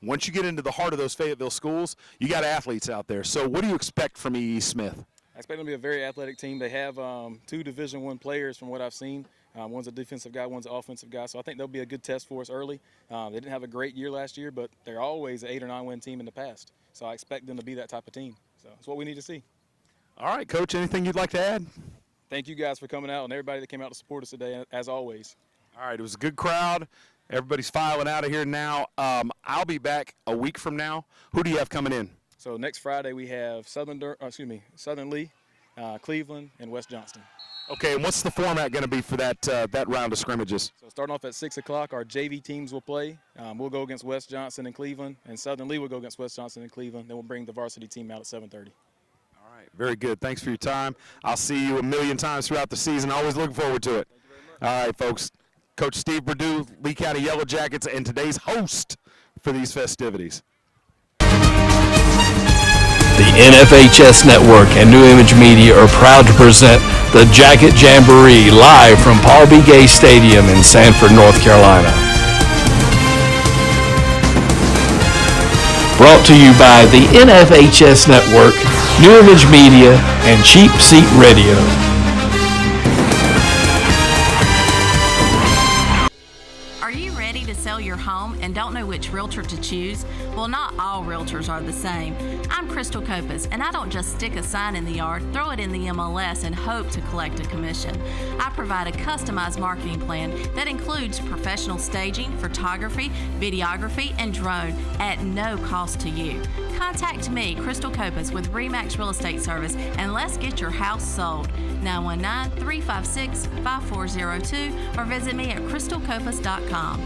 once you get into the heart of those Fayetteville schools, you got athletes out there. So what do you expect from E.E. Smith? I expect them to be a very athletic team. They have 2 Division I players from what I've seen. One's a defensive guy, one's an offensive guy. So I think they'll be a good test for us early. They didn't have a great year last year, but they're always an 8 or 9 win team in the past. So I expect them to be that type of team. So it's what we need to see. All right, Coach, anything you'd like to add? Thank you guys for coming out and everybody that came out to support us today, as always. All right, it was a good crowd. Everybody's filing out of here now. I'll be back a week from now. Who do you have coming in? So next Friday we have Southern Lee, Cleveland, and West Johnston. Okay, and what's the format going to be for that round of scrimmages? So starting off at 6 o'clock, our JV teams will play. We'll go against West Johnston and Cleveland, and Southern Lee will go against West Johnston and Cleveland. Then we'll bring the varsity team out at 7:30. All right, very good. Thanks for your time. I'll see you a million times throughout the season. Always looking forward to it. All right, folks. Coach Steve Perdue, Lee County Yellow Jackets, and today's host for these festivities. The NFHS Network and New Image Media are proud to present the Jacket Jamboree live from Paul B. Gay Stadium in Sanford, North Carolina. Brought to you by the NFHS Network, New Image Media, and Cheap Seat Radio. Are you ready to sell your home and don't know which realtor to choose? Well, not all realtors are the same. I'm Crystal Copas, and I don't just stick a sign in the yard, throw it in the MLS, and hope to collect a commission. I provide a customized marketing plan that includes professional staging, photography, videography, and drone at no cost to you. Contact me, Crystal Copas, with RE/MAX Real Estate Service, and let's get your house sold. 919-356-5402 or visit me at crystalcopas.com.